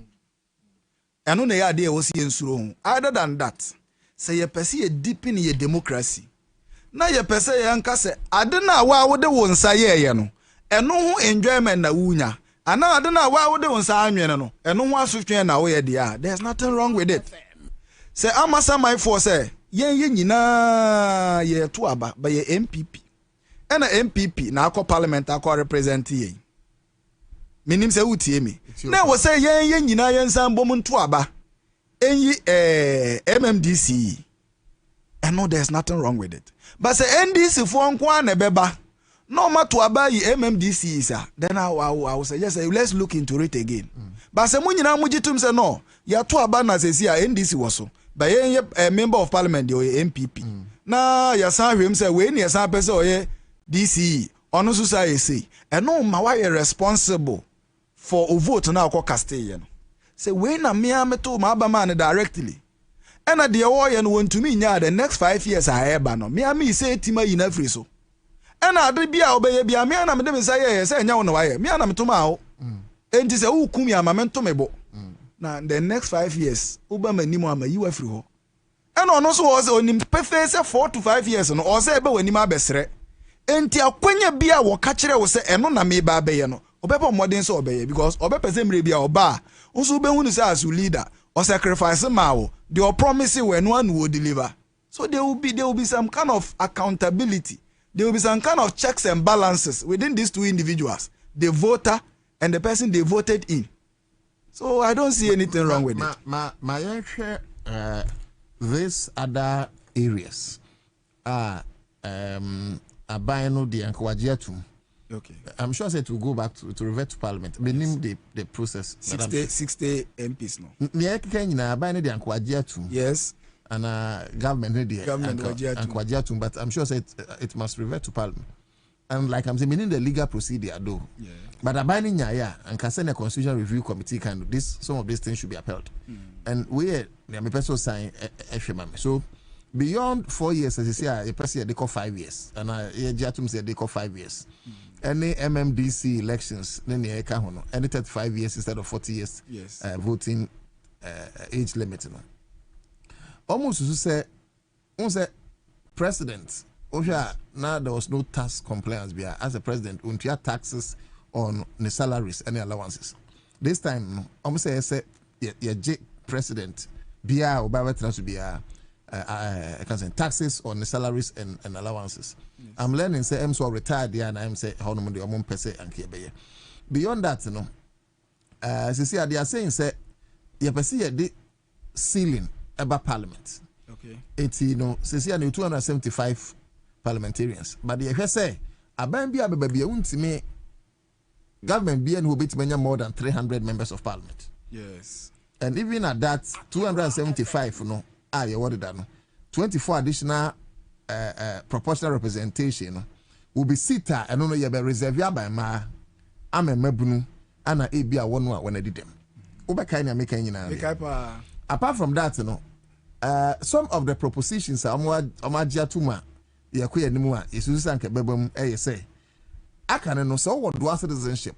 eno na ya ade e wo si ensuro hu other than that say ye pese ye deep in ye democracy na ye pese ye nka se ade na wa wo de wo nsa ye no eno ho enjoyment na wunya ana ade na wa wo de wo nsa anwene no eno ho asotwen na wo ye dia there's nothing wrong with it say amasa my for say ye nyina ye to aba ba ye MPP ena MPP na akọ parliament akọ represent ye minim se utie mi na wo say ye nyina ye nsa mbom to aba enyi MMDC and no there's nothing wrong with it but say NDC for nkwa na beba no matter about MMDC is then I will say yes let's look into it again but say munyina mujitum say no ya to aba na say NDC was so but a member of parliament or MPP na ya san hwem say we na san person or DC ono so say and no ma why responsible for a vote na akọ Castellan say we na me ameto ma aba man directly and at the warrior no want to me nya the next 5 years I eba no me say tima yi na free so and ade bia obeye bia me na me dem say say nya won why me na me to ma ho enti say wo kum ya ma me to me bo na the next 5 years uba mani mu ama yi wa free ho and ono so was onim pefe say 4 to 5 years no o say ebe wani ma besere enti akwanya bia wo ka kire wo say eno na me ba beye no obepo modern so obeye because obepese mre bia oba unso be hunu say as leader or sacrifice ma they promise when one will deliver. So there will be some kind of accountability. There will be some kind of checks and balances within these two individuals, the voter and the person they voted in. So I don't see anything wrong with it. My these other areas are abino the Ankwajiatum Okay. I'm sure it will go back to revert to Parliament. Meaning the process. 60 MPs no. Near Kenya, by the Anquadia yes. And government Anquadia but I'm sure it must revert to Parliament. And like I'm saying, meaning the legal procedure though. Yeah. But abiding and can send a constitutional review committee kind of this. Some of these things should be upheld. And we the person sign so beyond 4 years, as you say, a person they call 5 years, and Jatum said they call 5 years. Any MMDC elections, then the any 35 years instead of 40 years. Yes. Voting age limit. Almost to say, president. Now there was no tax compliance as a president. We had taxes on the salaries and the allowances. This time, almost say president, BR or to be taxes on the salaries and allowances. Yes. I'm learning say I'm so retired and I'm say how no money and beyond that, you know, they are saying say you see the ceiling about Parliament. Okay. It's 275 parliamentarians. But the say me government be and will be more than 300 members of Parliament. Yes. And even at that 275 you what done 24 additional proportional representation will be seated and only you be reserved by ma am a mebunu and a be a one when I did them. Apart from that, some of the propositions are tuma yakuya nimua is bebum say I can know so what dual citizenship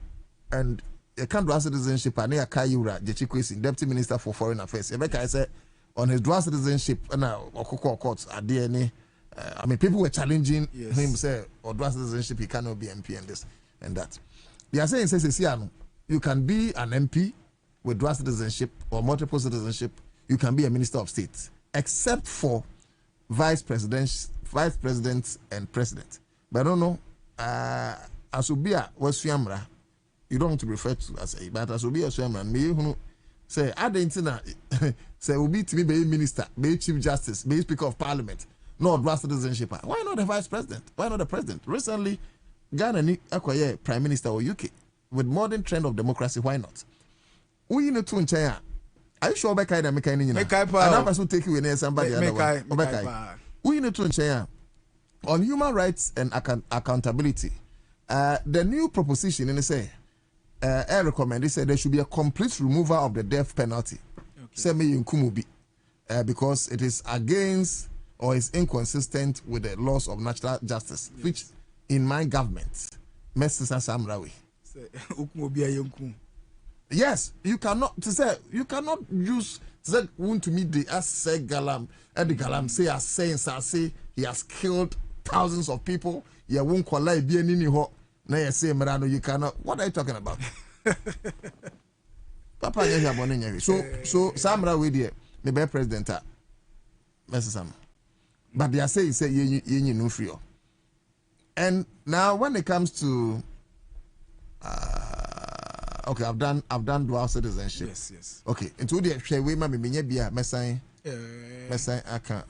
and you can't dual citizenship and near Kayura Jechikwesi, Deputy Minister for Foreign Affairs. I said on his dual citizenship and courts are there any I mean people were challenging him say or dual citizenship he cannot be MP and this and that. They are saying says you can be an MP with dual citizenship or multiple citizenship, you can be a minister of state, except for vice presidents and president. But I don't know, Asubia was Fiamra, you don't want to refer to as a, but Asubia Fiamra, me who say, I didn't say, will be to be minister, be chief justice, be speaker of parliament, no dual citizenship. Why not the vice president? Why not the president? Recently, Ghana acquired prime minister or UK with modern trend of democracy. Why not? We need to change. Are you sure Bekai that Mekai Nina? Another person take you in somebody other one. We need to change on human rights and accountability. The new proposition in say I recommend they say there should be a complete removal of the death penalty. Say me in Kumubi because it is against or is inconsistent with the laws of natural justice, which in my government messes us Samrawi. Yes, you cannot use that want to meet the say Galam and the Galam say as say he has killed thousands of people. You won't collide be any ho na you say Merano you cannot. What are you talking about? Papa so Samra we there me be president Sam. But they are saying say you no free. And now when it comes to okay, I've done dual citizenship. Yes. Okay, into the share we ma me bia mesan aka.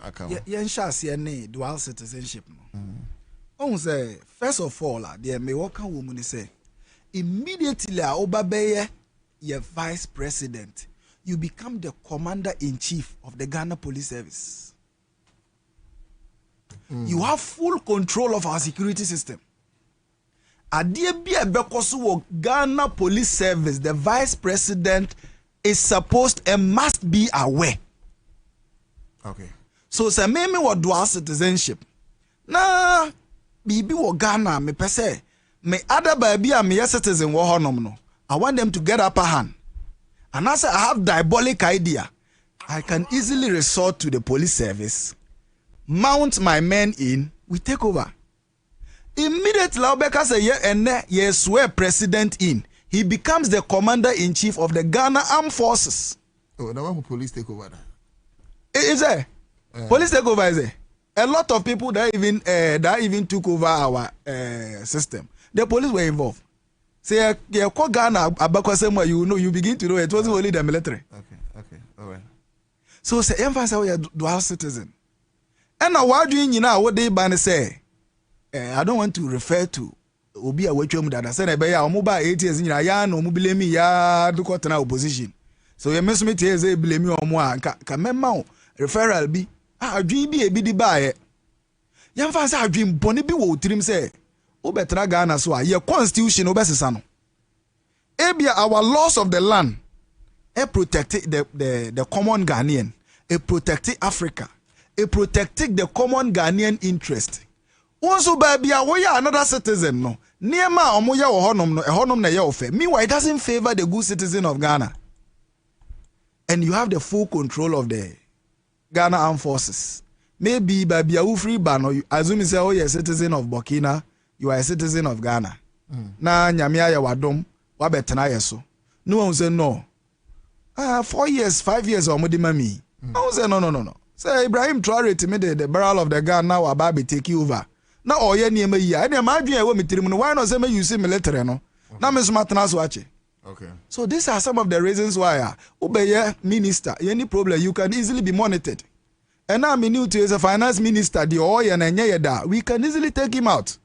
Yeah, shall dual citizenship no. On say first of all, there may work woman say immediately obabeye your vice president, you become the commander in chief of the Ghana Police Service. You have full control of our security system. Because Ghana Police Service, the vice president is supposed and must be aware. Okay. So say me what dual citizenship. Nah, bibi wo Ghana me pese me other baby am a citizen wo honom no. I want them to get upper hand. And as I have diabolic idea, I can easily resort to the police service, mount my men in, we take over. Immediately, Laubeka say, ye swear president in. He becomes the commander-in-chief of the Ghana Armed Forces. Oh, now when police take over? Is there? Police take over, is there? A lot of people that even took over our system. The police were involved. Say, you call Ghana, you know, you begin to know it wasn't only the military. Okay, all right. So, say, emphasize you're dual citizen. And now, what do you know what they ban say? I don't want to refer to obi a watwam dada say na be ya omo ba 8 years nyina ya na omo blame ya do kotena opposition so ye meso mete ze blame omo a ka memma o referral bi adwin bi e bi di baaye yamfa say adwin bone bi wo tirim say wo betra Ghana so a ye constitution obesesa no ebia our laws of the land protect the common Ghanaian, protect Africa, protect the common Ghanaian interest. Also, baby, we are another citizen, no. Near ma omoya or honum no, a honum na yofe. Meanwhile, it doesn't favor the good citizen of Ghana. And you have the full control of the Ghana Armed Forces. Maybe baby, you free ban or you assume you say, oh, you're a citizen of Burkina, you are a citizen of Ghana. Na nyamia ya wadom, wabetena yeso. No one say no. 4 years, 5 years or more mami. I say no. Say Ibrahim Traore to me the barrel of the gun now Ababi take you over. Now all ye near me ya. And imagine I want me to why not say me you see military no. Now me smart na watch. Okay. So these are some of the reasons why obey minister any problem you can easily be monitored. And now me new to as a finance minister the oil and da we can easily take him out.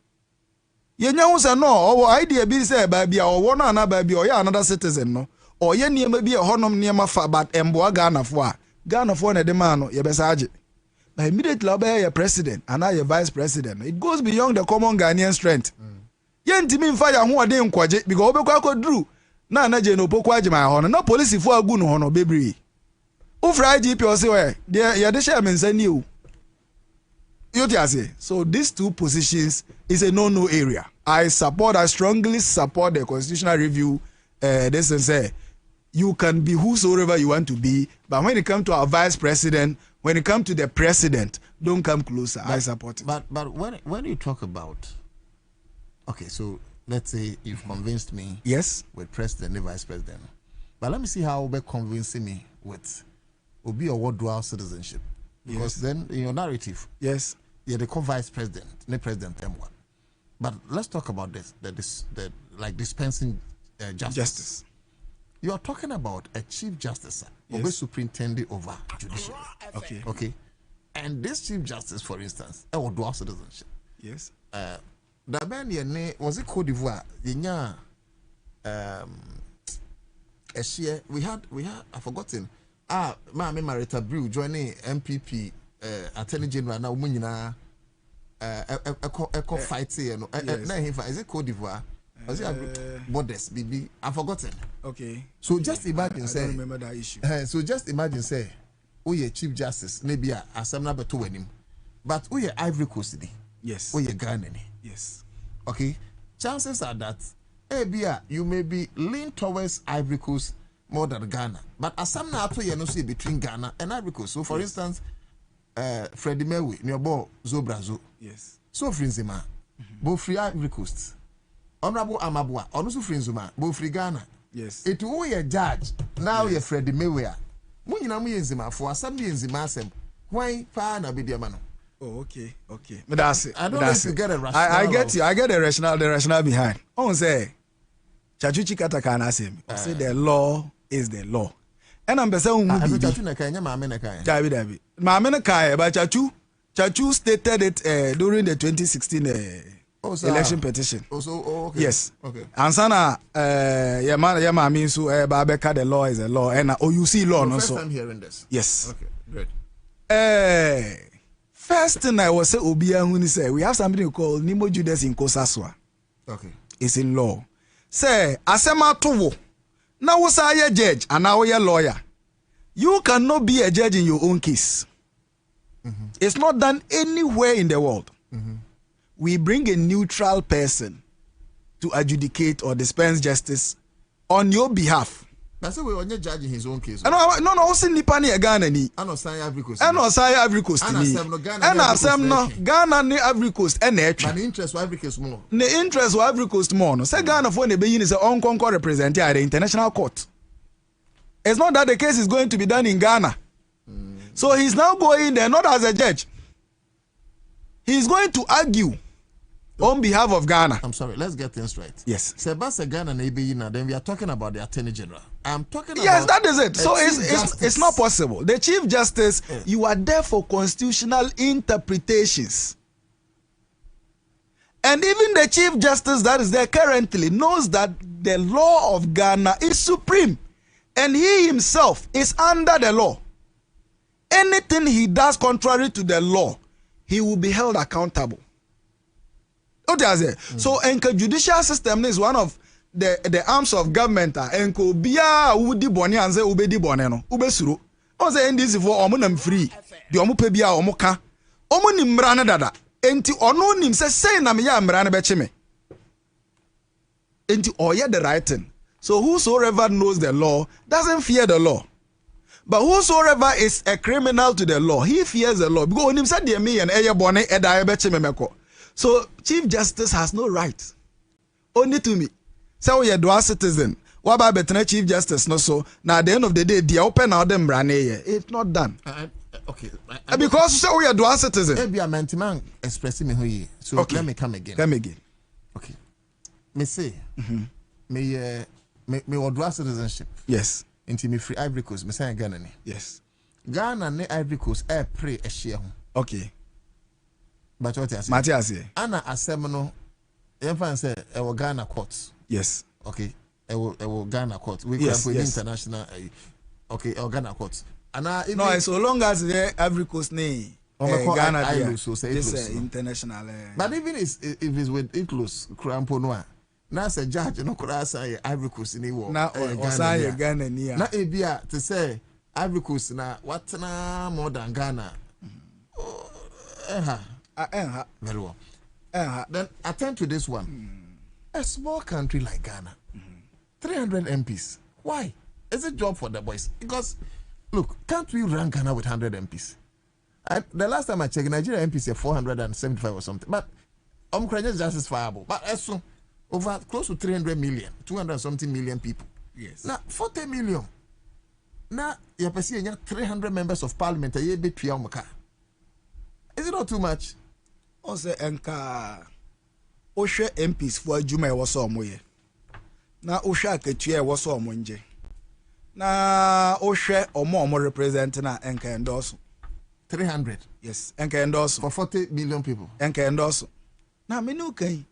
Ye nya say no our idea be say baby or one another baby or another citizen no. Or ye niema bi honum niema fa but emboa Ghana for na de man no ye besaje but immediately obey your president and your vice president it goes beyond the common Ghanaian strength ye ntimi mfa ya ho ode nkwaje because obekwa kodru na je no pokwa agima ho no police fo agu no ho no bebri ufra IGP o se we ye de share mensani o you say so these two positions is a no area. I strongly support the constitutional review. This and say you can be whosoever you want to be, but when it comes to our vice president, when it comes to the president, don't come closer. I support it. But when you talk about, okay, so let's say you've convinced me, yes, with president and vice president, but let me see how you're convincing me with Obi or what dual citizenship, because then in your narrative, yes, you're the vice president, the president M1. But let's talk about this, the like dispensing justice. You are talking about a chief justice, yes, or superintendent over judiciary. Okay. And this chief justice, for instance, or dual citizenship. Yes. The man was it Cote d'Ivoire? We had I've forgotten. Mama Marita Brew joining MPP Attorney General now munina eco fight here no is it Cote d'Ivoire? Was it borders BB? I've forgotten. Okay. So just imagine I don't remember that issue. So just imagine say we chief justice maybe asamna beto wenim. But we Ivory Coast. Yes. We Ghana. Yes. Okay. Chances are that you may be lean towards Ivory Coast more than Ghana. But asamna ato you no see between Ghana and Ivory Coast. So for instance, Freddie Mewe, Nyobo Zobrazo. Yes. So Frinzima, both free Ivory Coast. Honorable Amabua, also Frinzuma, both free Ghana. Yes. It will a judge. Now you're Freddie Mewe. Muninamu Yenzima for assembly in Zimasem. Why Pana Bidiamano? Oh, okay. But that's it. I don't know if you get a rationale. I get you. I get the rationale behind. On say, Chachuchi Katakana say the law is the law. And I'm saying, David. But Chachu stated it during the 2016 election petition. Okay. Yes. Okay. Ansah Yama means Babeka, the law is a law. And you see law. First time hearing this. Yes. Okay, great. First thing I was say Obia when he say we have something called Nimo Judas in Kosaswa. Okay. It's in law. Say Asema Tovo. Now was I a judge and now you're a lawyer. You cannot be a judge in your own case. Mm-hmm. It's not done anywhere in the world. Mm-hmm. We bring a neutral person to adjudicate or dispense justice on your behalf. That's why we're judging his own case. No, also Nipani Ghana ni. Ano Saya Ivory Coast. Ano Saya Ivory Coast ni. Ano Sam no Ghana ni Ivory Coast ene etwa. But the interest of Ivory Coast more. The interest of Ivory Coast more no. Say Ghana for ne be yin say on represent at the international court. It's not that the case is going to be done in Ghana. So he's now going there not as a judge. He's going to argue on behalf of Ghana. I'm sorry, let's get things right. Yes. Sebasa Ghana na then we are talking about the Attorney General. I'm talking about. Yes, that is it. So it's not possible. The Chief Justice, you are there for constitutional interpretations. And even the Chief Justice that is there currently knows that the law of Ghana is supreme. And he himself is under the law. Anything he does contrary to the law, he will be held accountable. So, the judicial system is one of the arms of government. Enko biya udi boni anze ubedi boneno ubesuru. Onse ndisi for omunam free. Di omu pe biya omu ka. Omu ni mrana dada. Enti ono nim say na me ya mrana beche me. Enti oye the right thing. So whosoever knows the law doesn't fear the law. But whosoever is a criminal to the law, he fears the law. Because him said me and eye bone eda beche me meko. So Chief Justice has no right. Only to me. So we are dual citizen. What about between Chief Justice? No, so now at the end of the day, the open out them brand it's not done. Okay. Because so we are dual citizen. Maybe a man expressing me here. So okay. Let me come again. Okay. Me say, me dual citizenship. Yes. Into me free Ivory Coast. Me say Ghana ni. Yes. Ghana ne Ivory Coast pray a share. Okay. But what I say? Matthias. Anna asemno. Everyone say Ghana courts. Yes. Okay. Ewo Ghana court. We yes, can yes. International. Okay. Ghana court. And no, so long as the Ivory Coast name. Ghana ILO, so say this international. But even if it's with ICLOS, Crampo Noir. Now say judge no could say Ivory Coast in war. Now Ghana near. Now Ebia to say Ivory Coast na what na more than Ghana. Very well. Then attend to this one. A small country like Ghana, 300 MPs. Why? Is it job for the boys? Because, look, can't we run Ghana with 100 MPs? The last time I checked, Nigeria MPs are 475 or something. But Ukraine is just as viable. But also, over close to 300 million, 200 something million people. Yes. Now, 40 million. Now, you have 300 members of parliament. Is it not too much? Also, Enka Osha MPs for Juma was so moye. Na Osha Ketua was so monje. Na Osha or more representing Enka endorse 300. Yes, Enka endorse for 40 million people. Enka endorse. Na menukai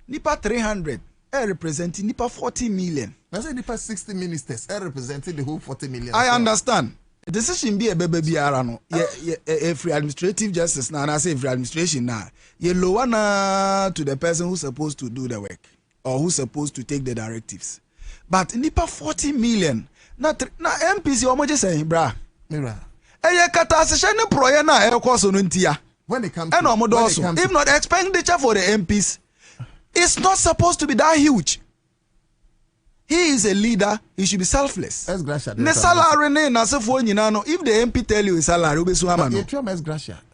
Nipa 300 representing Nipa 40 million. I say Nipa 60 ministers representing the whole 40 million. I understand. The decision be a baby biarano. Free administrative justice now, and I say free administration now. You lower na to the person who's supposed to do the work or who's supposed to take the directives. But nipa 40 million. Na MPC omoje say bra. Mira. Eye kata se no proye na e koso no ntia. When it comes to if not expenditure for the MPs, it's not supposed to be that huge. He is a leader. He should be selfless. Ne salary ne na se fo nyina no. If the MP tell you his salary, obesu ama no.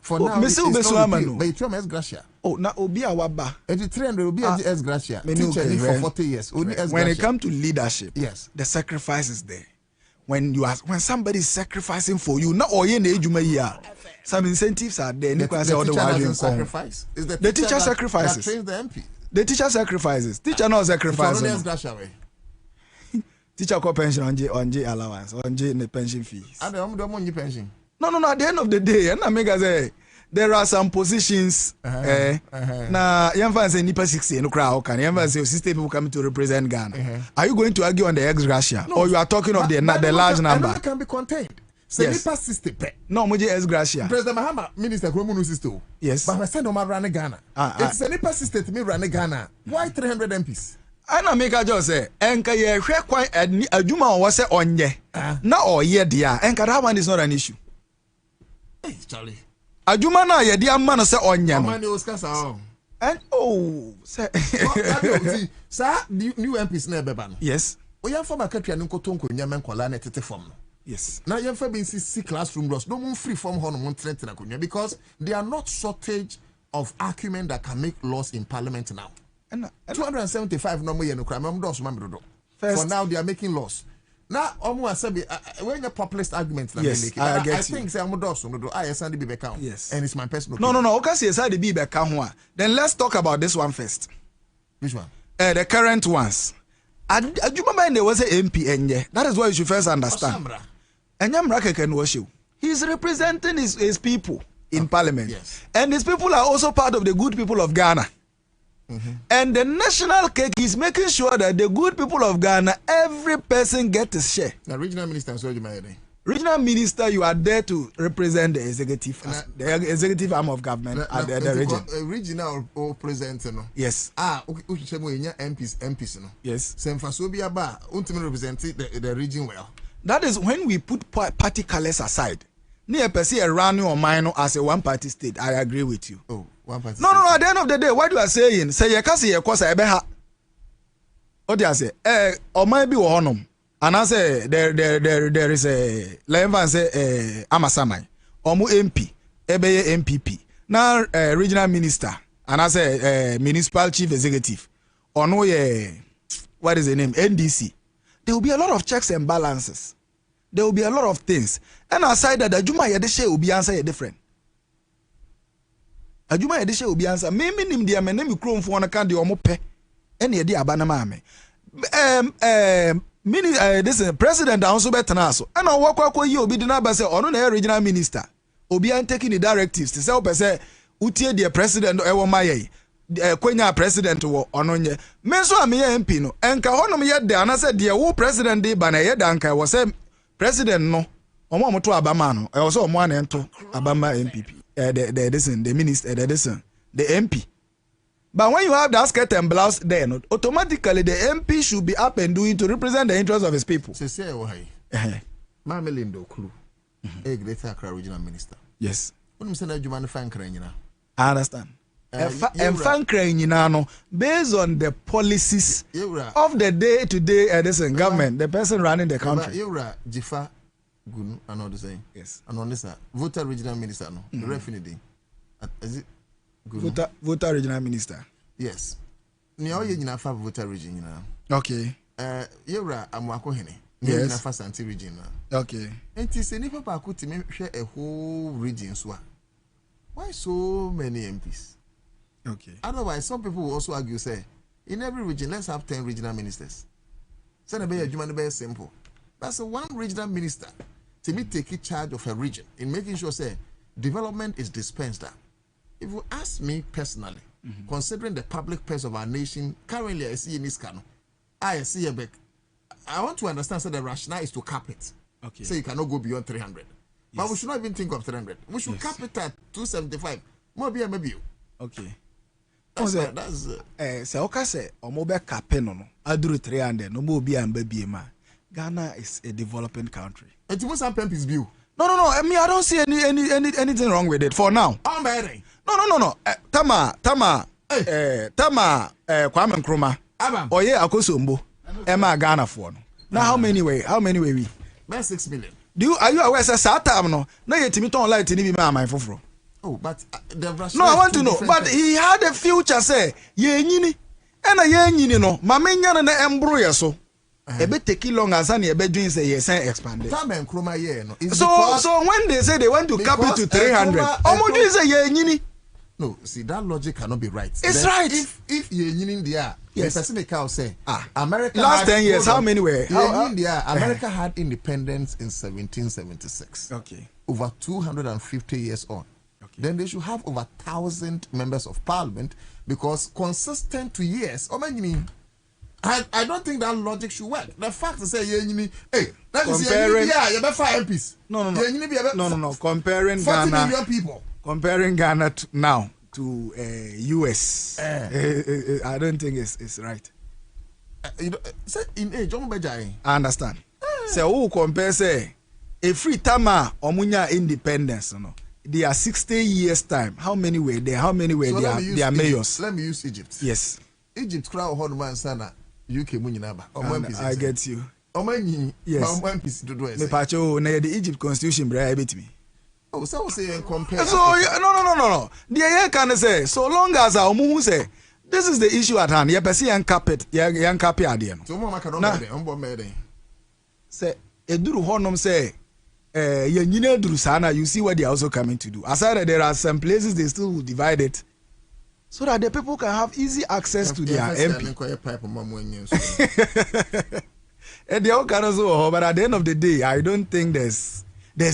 For now, it's not no. But you S gracia. Oh, na obi awaba. 300 obi S gracia. Teacher for 40 years. Only S gracia. When it comes to leadership, yes, the sacrifice is there. When somebody is sacrificing for you, not oye na ejuma ya. Some incentives are there. The teacher sacrifices. That trains the MP. The teacher sacrifices. Teacher not sacrifices. Teacher call pension on J allowance, on J pension fees. And the money pension. No. At the end of the day, and I make say there are some positions. Na young say nipa 60 no crowd can. Young say 60 people coming to represent Ghana. Are you going to argue on the ex gratia, or you are talking of the large number? That can be contained. Say nipa 60 pe. No, moje ex gratia. President Mahama, Minister Kromunu sister. Yes. But I said no man run Ghana. It's a nipa 60 to me run Ghana. Why 300 MPs? Ana make a just say enka ye hwe kwan adwuma wo se onye na oye dia enka that one is not an issue. Hey Charlie, adwuma na ye dia ma no se onye no man Oscar sa and say sir new MPs na beba no. Yes, we yan former country an nkoto nkonya men kola na tete form no. Yes, na yan fa bin see classroom rules no mun free form ho no mun trentena konya because there are not shortage of argument that can make laws in parliament now. 275 no more for now they are making laws. Now almost when your populist argument yes, I think say I send be back. Yes, and it's my personal no okay say side be back. Then let's talk about this one first. Which one? The current ones. Adjuma mind there was a MP enye. That is what you should first understand. Enyamra keken washu. He's representing his people in parliament. Yes. And these people are also part of the good people of Ghana. And the national cake is making sure that the good people of Ghana, every person gets a share. The regional minister, so you might. Regional minister, you are there to represent the executive arm of government at the region. Regional or president, no? Yes. MPs, no? Yes. Represent the region well. That is when we put party colors aside. Near per se run or minor as a one party state. I agree with you. Oh, one party. No. At the end of the day, what you are saying, say you can see a course. What do you say? Or maybe honum. And I say there is a Lemvan say Amasamai Omu MP Ebeye MPP now regional minister and I say municipal chief executive or no what is the name NDC. There will be a lot of checks and balances. There will be a lot of things. And aside that, the Juma Yadeshe will be answer different. A Juma Yadeshe will be answer. Maybe nim dia me name chrome for one account the omope. Any idea abanama me. This is president also better now. And I walk you be the number say on the regional minister. Obian taking the directives to say say utie the president or my Kwenya president wo ononye. Menso am MP no. Enka honom ye de ana say the wo president de ba na ye danka wo say president no. Omo moto abama no. E wo say omo an ento abama MPP. The minister the MP. But when you have that skirt and blouse there, no, automatically the MP should be up and doing to represent the interests of his people. Say why? Mamelindo Klu, a greater Accra regional minister. Yes. When you say you manufacture, I understand. And fan based on the policies of the day-to-day government, the person running the country. Jifa Gun, I know the same. Yes. And on this, voter regional minister, no, the refinity. Is it? Voter regional minister. Yes. Niyo ye nyina fa voter region nyina. Okay. Yewra amwako hene. Yes. Nyina fa santi region na. Okay. Enti se nipa pa ko timi hwe a whole region so a. Why so many MPs? Okay. Otherwise, some people will also argue say in every region let's have 10 regional ministers. So na be adwuma be simple. That's one regional minister to me take charge of a region in making sure say development is dispensed out. If you ask me personally, considering the public purse of our nation, currently I see in this canoe, I see a back. I want to understand so the rationale is to cap it. Okay. So you cannot go beyond 300. Yes. But we should not even think of 300. We should cap it at 275. Maybe. Okay. That's so okay say omobe cap no aduru 300 no mo bi amba bi ma. Ghana is a developing country. And you must have pempis view. No. I mean, I don't see anything wrong with it for now. I'm ready. No. Tama. Kwame Nkrumah. Oye Akosombo. Emma Ghana for no. Now how many way we? About 6 million. Are you aware say Satam no? Na yetimi ton light ni bi ma man foforo. Oh, but the no, I want to know. But he had a future say ye nyini. Ena ye nyini no. Ma menya na embro ye so. Ebe take long as an ebe doing say yes expanded. So when they say they want to cap it to 300, omo say ye nyini. No, see that logic cannot be right. It's right. If ye nyini there, yes. The person can say America last 10 years how many were? America had independence in 1776. Okay. Over 250 years on. Okay. Then they should have over 1,000 members of parliament because consistent to years. I don't think that logic should work. The fact is say hey, that is you be 5 MPs. No. Comparing 40 Ghana, million people. Comparing Ghana now to US, I don't think it's right. Say in age, I understand. So who compare say a free tama omunya independence no? They are 60 years time. How many were there? How many were they are mayors? Let me use Egypt. Yes. Egypt crowd hold man sana. UK munyinaba. I get you. Yes. Me pacho na the Egypt constitution bra betimi. Oh, so say compare. So no. The year can say so long as omu say this is the issue at hand. Ye person yan cap it. Yan cap ade no. So mo maka no me say eduru honom say ye nyina duru sana you see what they are also coming to do. Aside that there are some places they still will divide it. So that the people can have easy access to their MP. But at the end of the day, I don't think there's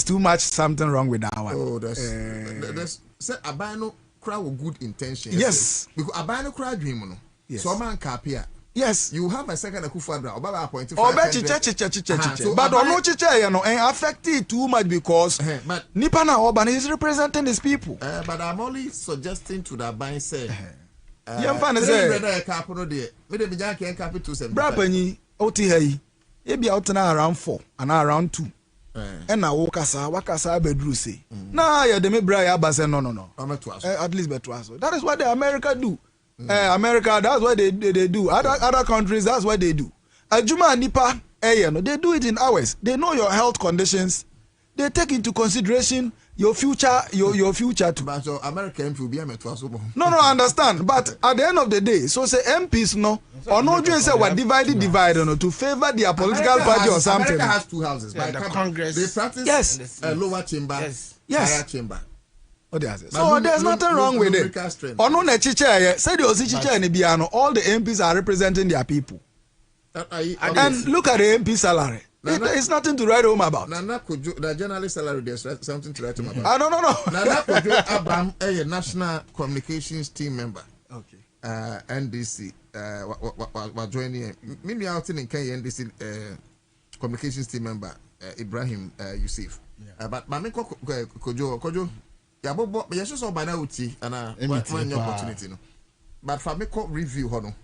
too much something wrong with that one. Oh, there's say abano crowd with good intentions. Yes. Because abano crowd dream no. Yes. So man kapia. Yes. You have a second Akufo-Addo. Obaba appointed. But no chiche, you know, and affected too much because Nipa na Oban is representing his people. But I'm only suggesting to the Aban say. Yamfana say. Brapani, oti hey. Ebi out na around 4 and around 2. And now wakasa bedru say. Nah, ya de me bra ya ba say no. At least betwaso. That is what the America do. America, that's what they do. Other countries, that's what they do. Ajuma Nipa, no, they do it in hours. They know your health conditions. They take into consideration your future, your future too. But so America MP will be a No, I understand. But at the end of the day, so say MPs no, or no, you say what divide to favor their political party or something. America has 2 houses. Yeah, the Congress. They practice lower chamber, higher chamber. So there's nothing wrong with it. Or no, say the Osichicha and Ibiano, all the MPs are representing their people. And look at the MP salary. There is nothing to write home about. The journalist salary, there's something to write home about. I don't know. Nana Kojo Abraham, a national communications team member. Okay. NDC, was joining. Maybe out in Kenya, NDC communications team member, Ibrahim Yusuf. But Mami Kojo. But yes, so by now, and one opportunity. But for me, review, Hono.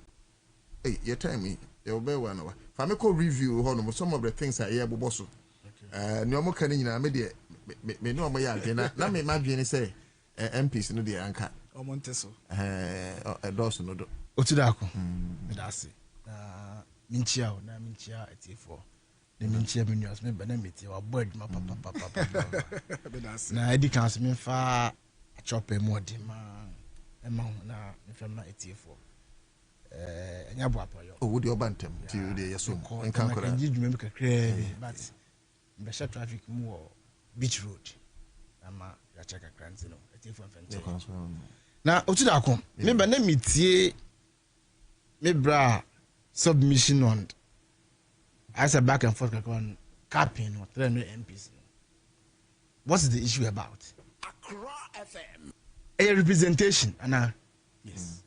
Hey, you tell me, you'll be one hour. For me, review, Hono, some of the things I hear, Bobosu. No more can you media. Me know my again. Now, me imagine say, MPs in the anchor. O Monteso. A Dawson. Otudako. That's it. Minchia, for. The Minchia Minos, me benefit your bird, my papa. Now, I did counsel me far a chop a more among now, if I'm not 84. Oh, would your bantam to the Yasun and Conqueror? Did you make a crave, but Besha traffic more beach road. I'm a check a crans, now, Otudako, remember, let me see me bra submission on. As a back and forth on capping or 300 MPs. What's the issue about? Accra FM. A representation, Anna. Yes.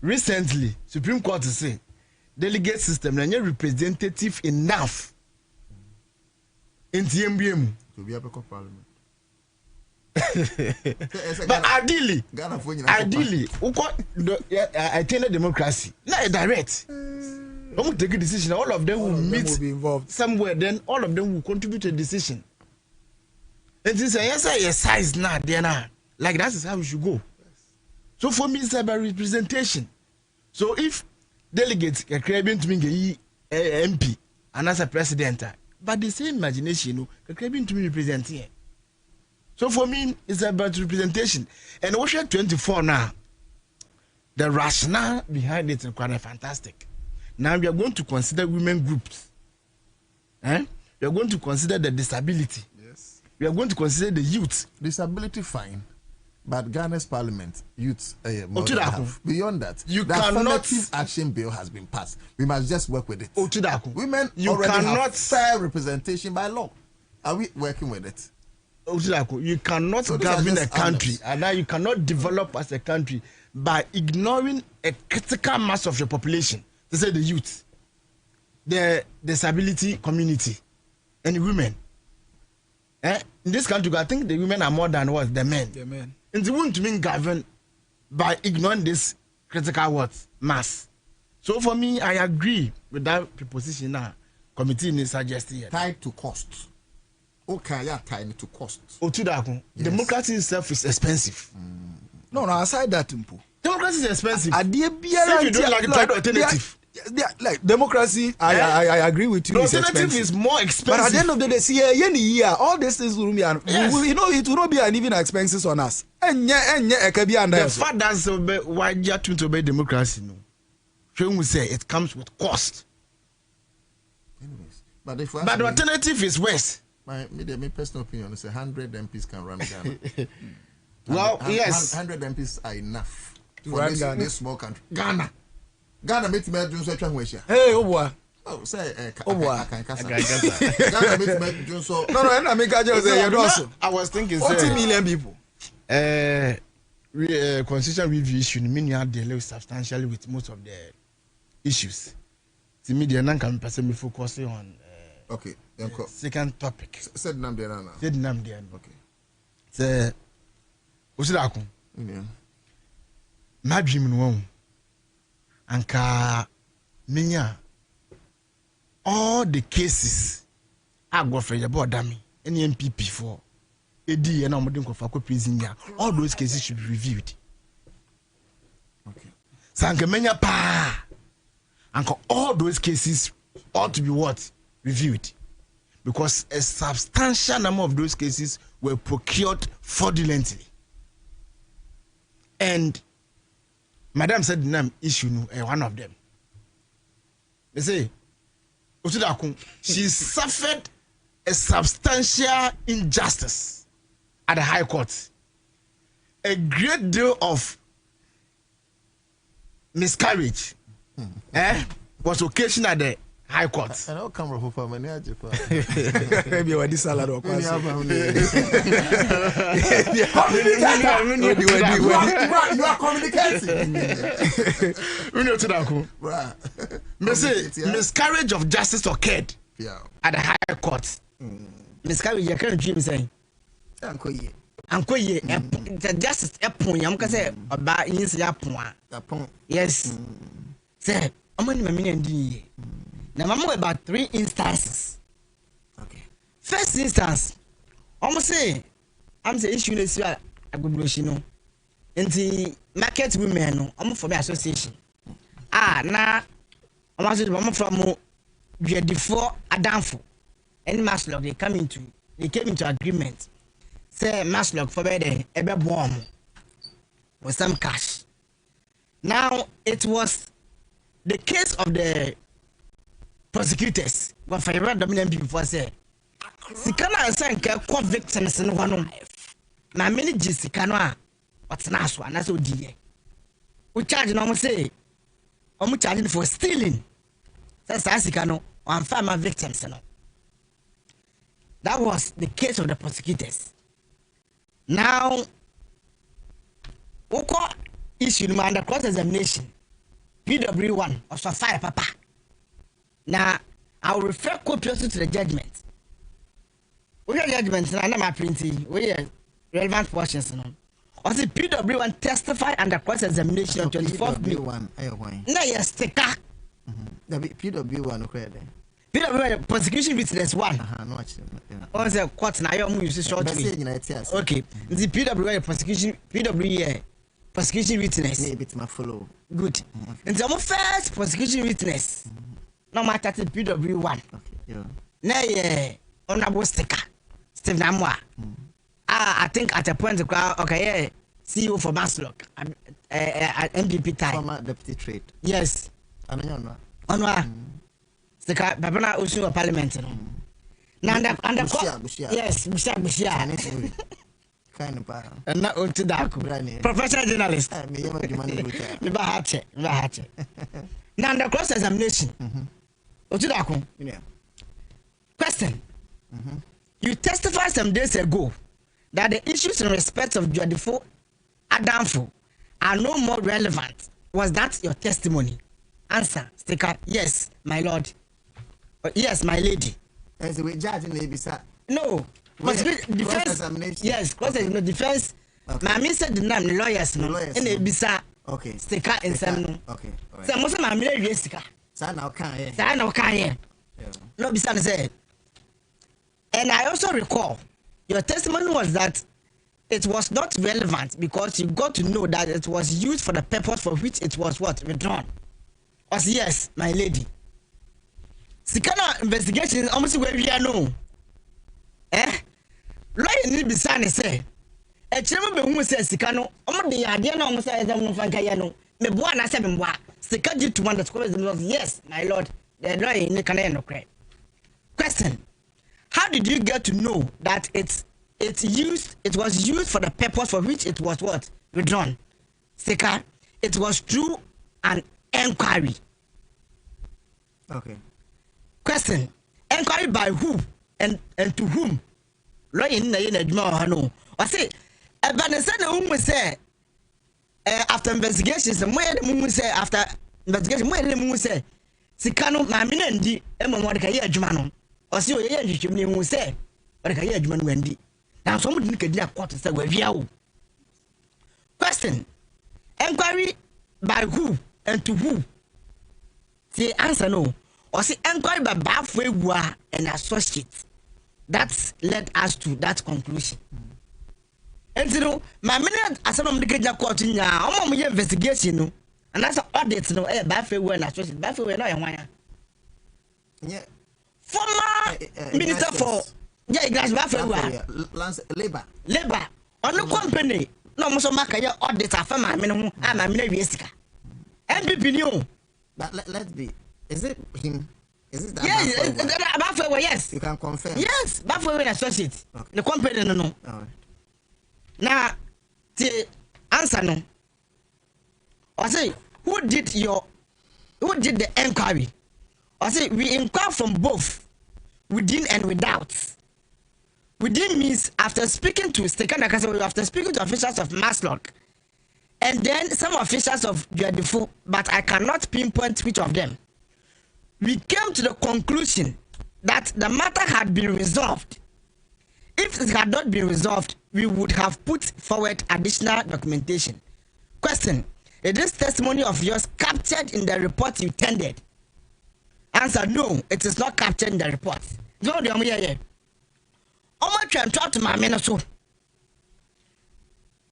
Recently, Supreme Court is saying delegate system and representative enough in TMBM to be a parliament. But ideally, I attend democracy. Not direct. Don't take a decision. All of them will meet be involved somewhere. Then all of them will contribute to a decision. And this is size now. Like that is how we should go. So for me, it's about representation. So if delegates are craving to me MP and as a president, but the same imagination, they're craving to me representing. So for me, it's about representation. And Ocean 24 now, the rationale behind it is quite fantastic. Now we are going to consider women groups. We are going to consider the disability. Yes. We are going to consider the youth. Disability fine, but Ghana's parliament, youth, beyond that, you the affirmative action bill has been passed. We must just work with it. Women already have fair representation by law. Are we working with it? You cannot govern a country, and now you cannot develop as a country by ignoring a critical mass of your population. They say the youth, the disability community, and the women. In this country, I think the women are more than what the men. The men. And they want to mean govern by ignoring this critical mass. So for me, I agree with that proposition now. Committee is suggesting tied to cost. Okay, yeah, tied to cost. Yes. Democracy itself is expensive. No, aside that, democracy is expensive. If you don't like the alternative. Like democracy, I agree with you. The alternative is more expensive. But at the end of the day, see, all these things will be, it will not be an even expenses on us. The fact that why you have to obey democracy, no, we say it comes with cost. Anyways, but the alternative is worse. My personal opinion is 100 MPs can run Ghana. Well, yes, 100 MPs are enough for this small country. Ghana meet me Junso Changwesha. Hey, boy. Oh, say, No, I was thinking 40 million people. constitutional review issue, meaning you deal substantially with most of the issues. The media nan can person focusing on okay. Second topic. Said nam there. Okay. So, what's that? Yeah. My dream no one. Anka minya all the cases I go for the board dummy any MPP for AD and I'm going for prison. All those cases should be reviewed. Okay. Sanka menya pa. Anka all those cases ought to be what? Reviewed. Because a substantial number of those cases were procured fraudulently. And Madam said the name issue one of them. They say, she suffered a substantial injustice at the High Court. A great deal of miscarriage was occasioned at the High Court. I don't come from my maybe what this salad or you are communicating. We know to that. Miscarriage of justice occurred at the High Court. Miscarriage, I can't dream saying. Uncle ye, justice upon yam can say about in upon. Yes, sir. I'm only a million. Now, I'm about 3 instances. Okay. First instance, I'm saying issue is a good notion. In the market women, I'm for the association. Now, I'm from before Adamfo and Maslog. They came into agreement. Say Maslog for better ever bomb with some cash. Now, it was the case of the prosecutors were for a dominant before say Sikana and co victims in one. My many Sikana, what's Nassau, and that's ODA. We charge no say, I'm charging for stealing. That's Sikano, or farmer victims. That was the case of the prosecutors. Now, Oko issued under cross examination, PW1 or so fire papa. Now, I will refer copious to the judgment. We have judgments, and I'm printing. We have relevant portions. Or the PW1 testify under cross examination on 24th PW1. No, yes, sticker. The PW1, okay. PW1 prosecution witness 1. No, on the court now, you use shortly. Okay, the PW1 prosecution witness. Maybe it's my follow. Good. And the first prosecution witness. No matter the PW1. Okay. Nay, honorable sticker. Steve Namwa. I think at a point, okay, CEO for Maslog. MPP time. Former deputy trade. Yes. Honor. Sticker, Babana Usu of Parliament. Now, yes, Bushia. Kind of and not to Darko. Professional journalist. Now, the cross examination. Question. You testified some days ago that the issues in respect of Jodifo Adamfo are no more relevant. Was that your testimony? Answer. Sticker. Yes, my lord. Yes, my lady. As we judge in the no. Defense. Yes, cross examination defense. Mammy said the name lawyers no. And they bisa. Okay. Sticker and some. Okay. So most of my military sticker. Sana okay. No, besides said. And I also recall your testimony was that it was not relevant because you got to know that it was used for the purpose for which it was what withdrawn. Was yes, my lady. Sikana investigation almost where we are no. Lawyer need be signed say. A chairman be who says Sikano, the idea no almost as I'm Frankayano. Me boy na 7 boy. Sikaji to one that was yes, my lord. The lawyer in the Canadian question. How did you get to know that it was used for the purpose for which it was what withdrawn? Sika, it was through an inquiry. Okay. Question. Inquiry by who and to whom? Lawyer in the no. I say, Ebenezer whom we say after investigations more the mumu say after investigation more the mumu say sika no ma me na ndi e mo de ka ye adwuma no o se o ye nhwehwem ne mu say o de ka ye adwuma no wandi na so mo de ka di court say wa via wo question inquiry by who and to who the answer no or say inquiry by Bafo Egua and associates that led us to that conclusion. And you know, my minute as I'm the court in ya, investigation, no, and that's an audit, no, Bafo Egua and associates, Bafo Egua, yeah, former minister for Glass Bafo Egua, labor, on the company, no, Muso Maka, auditor, farmer, I'm a minister. MPP new. But let's be. Is it him? Is it that? Yes, Bafo, yes. You can confirm. Yes, Bafo and associates. Okay. The company no. Right. Now, the answer no. I say, who did the inquiry? I say we inquire from both, within and without. Within means after speaking to officials of Maslok. And then some officials of Jadifo, but I cannot pinpoint which of them. We came to the conclusion that the matter had been resolved. If it had not been resolved, we would have put forward additional documentation. Question: is this testimony of yours captured in the report you tendered? Answer: no, it is not captured in the report. No, the here. How much I'm trying to my minister?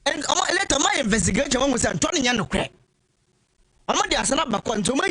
And later my investigation was turning on the crack. I'm not the asana back on to my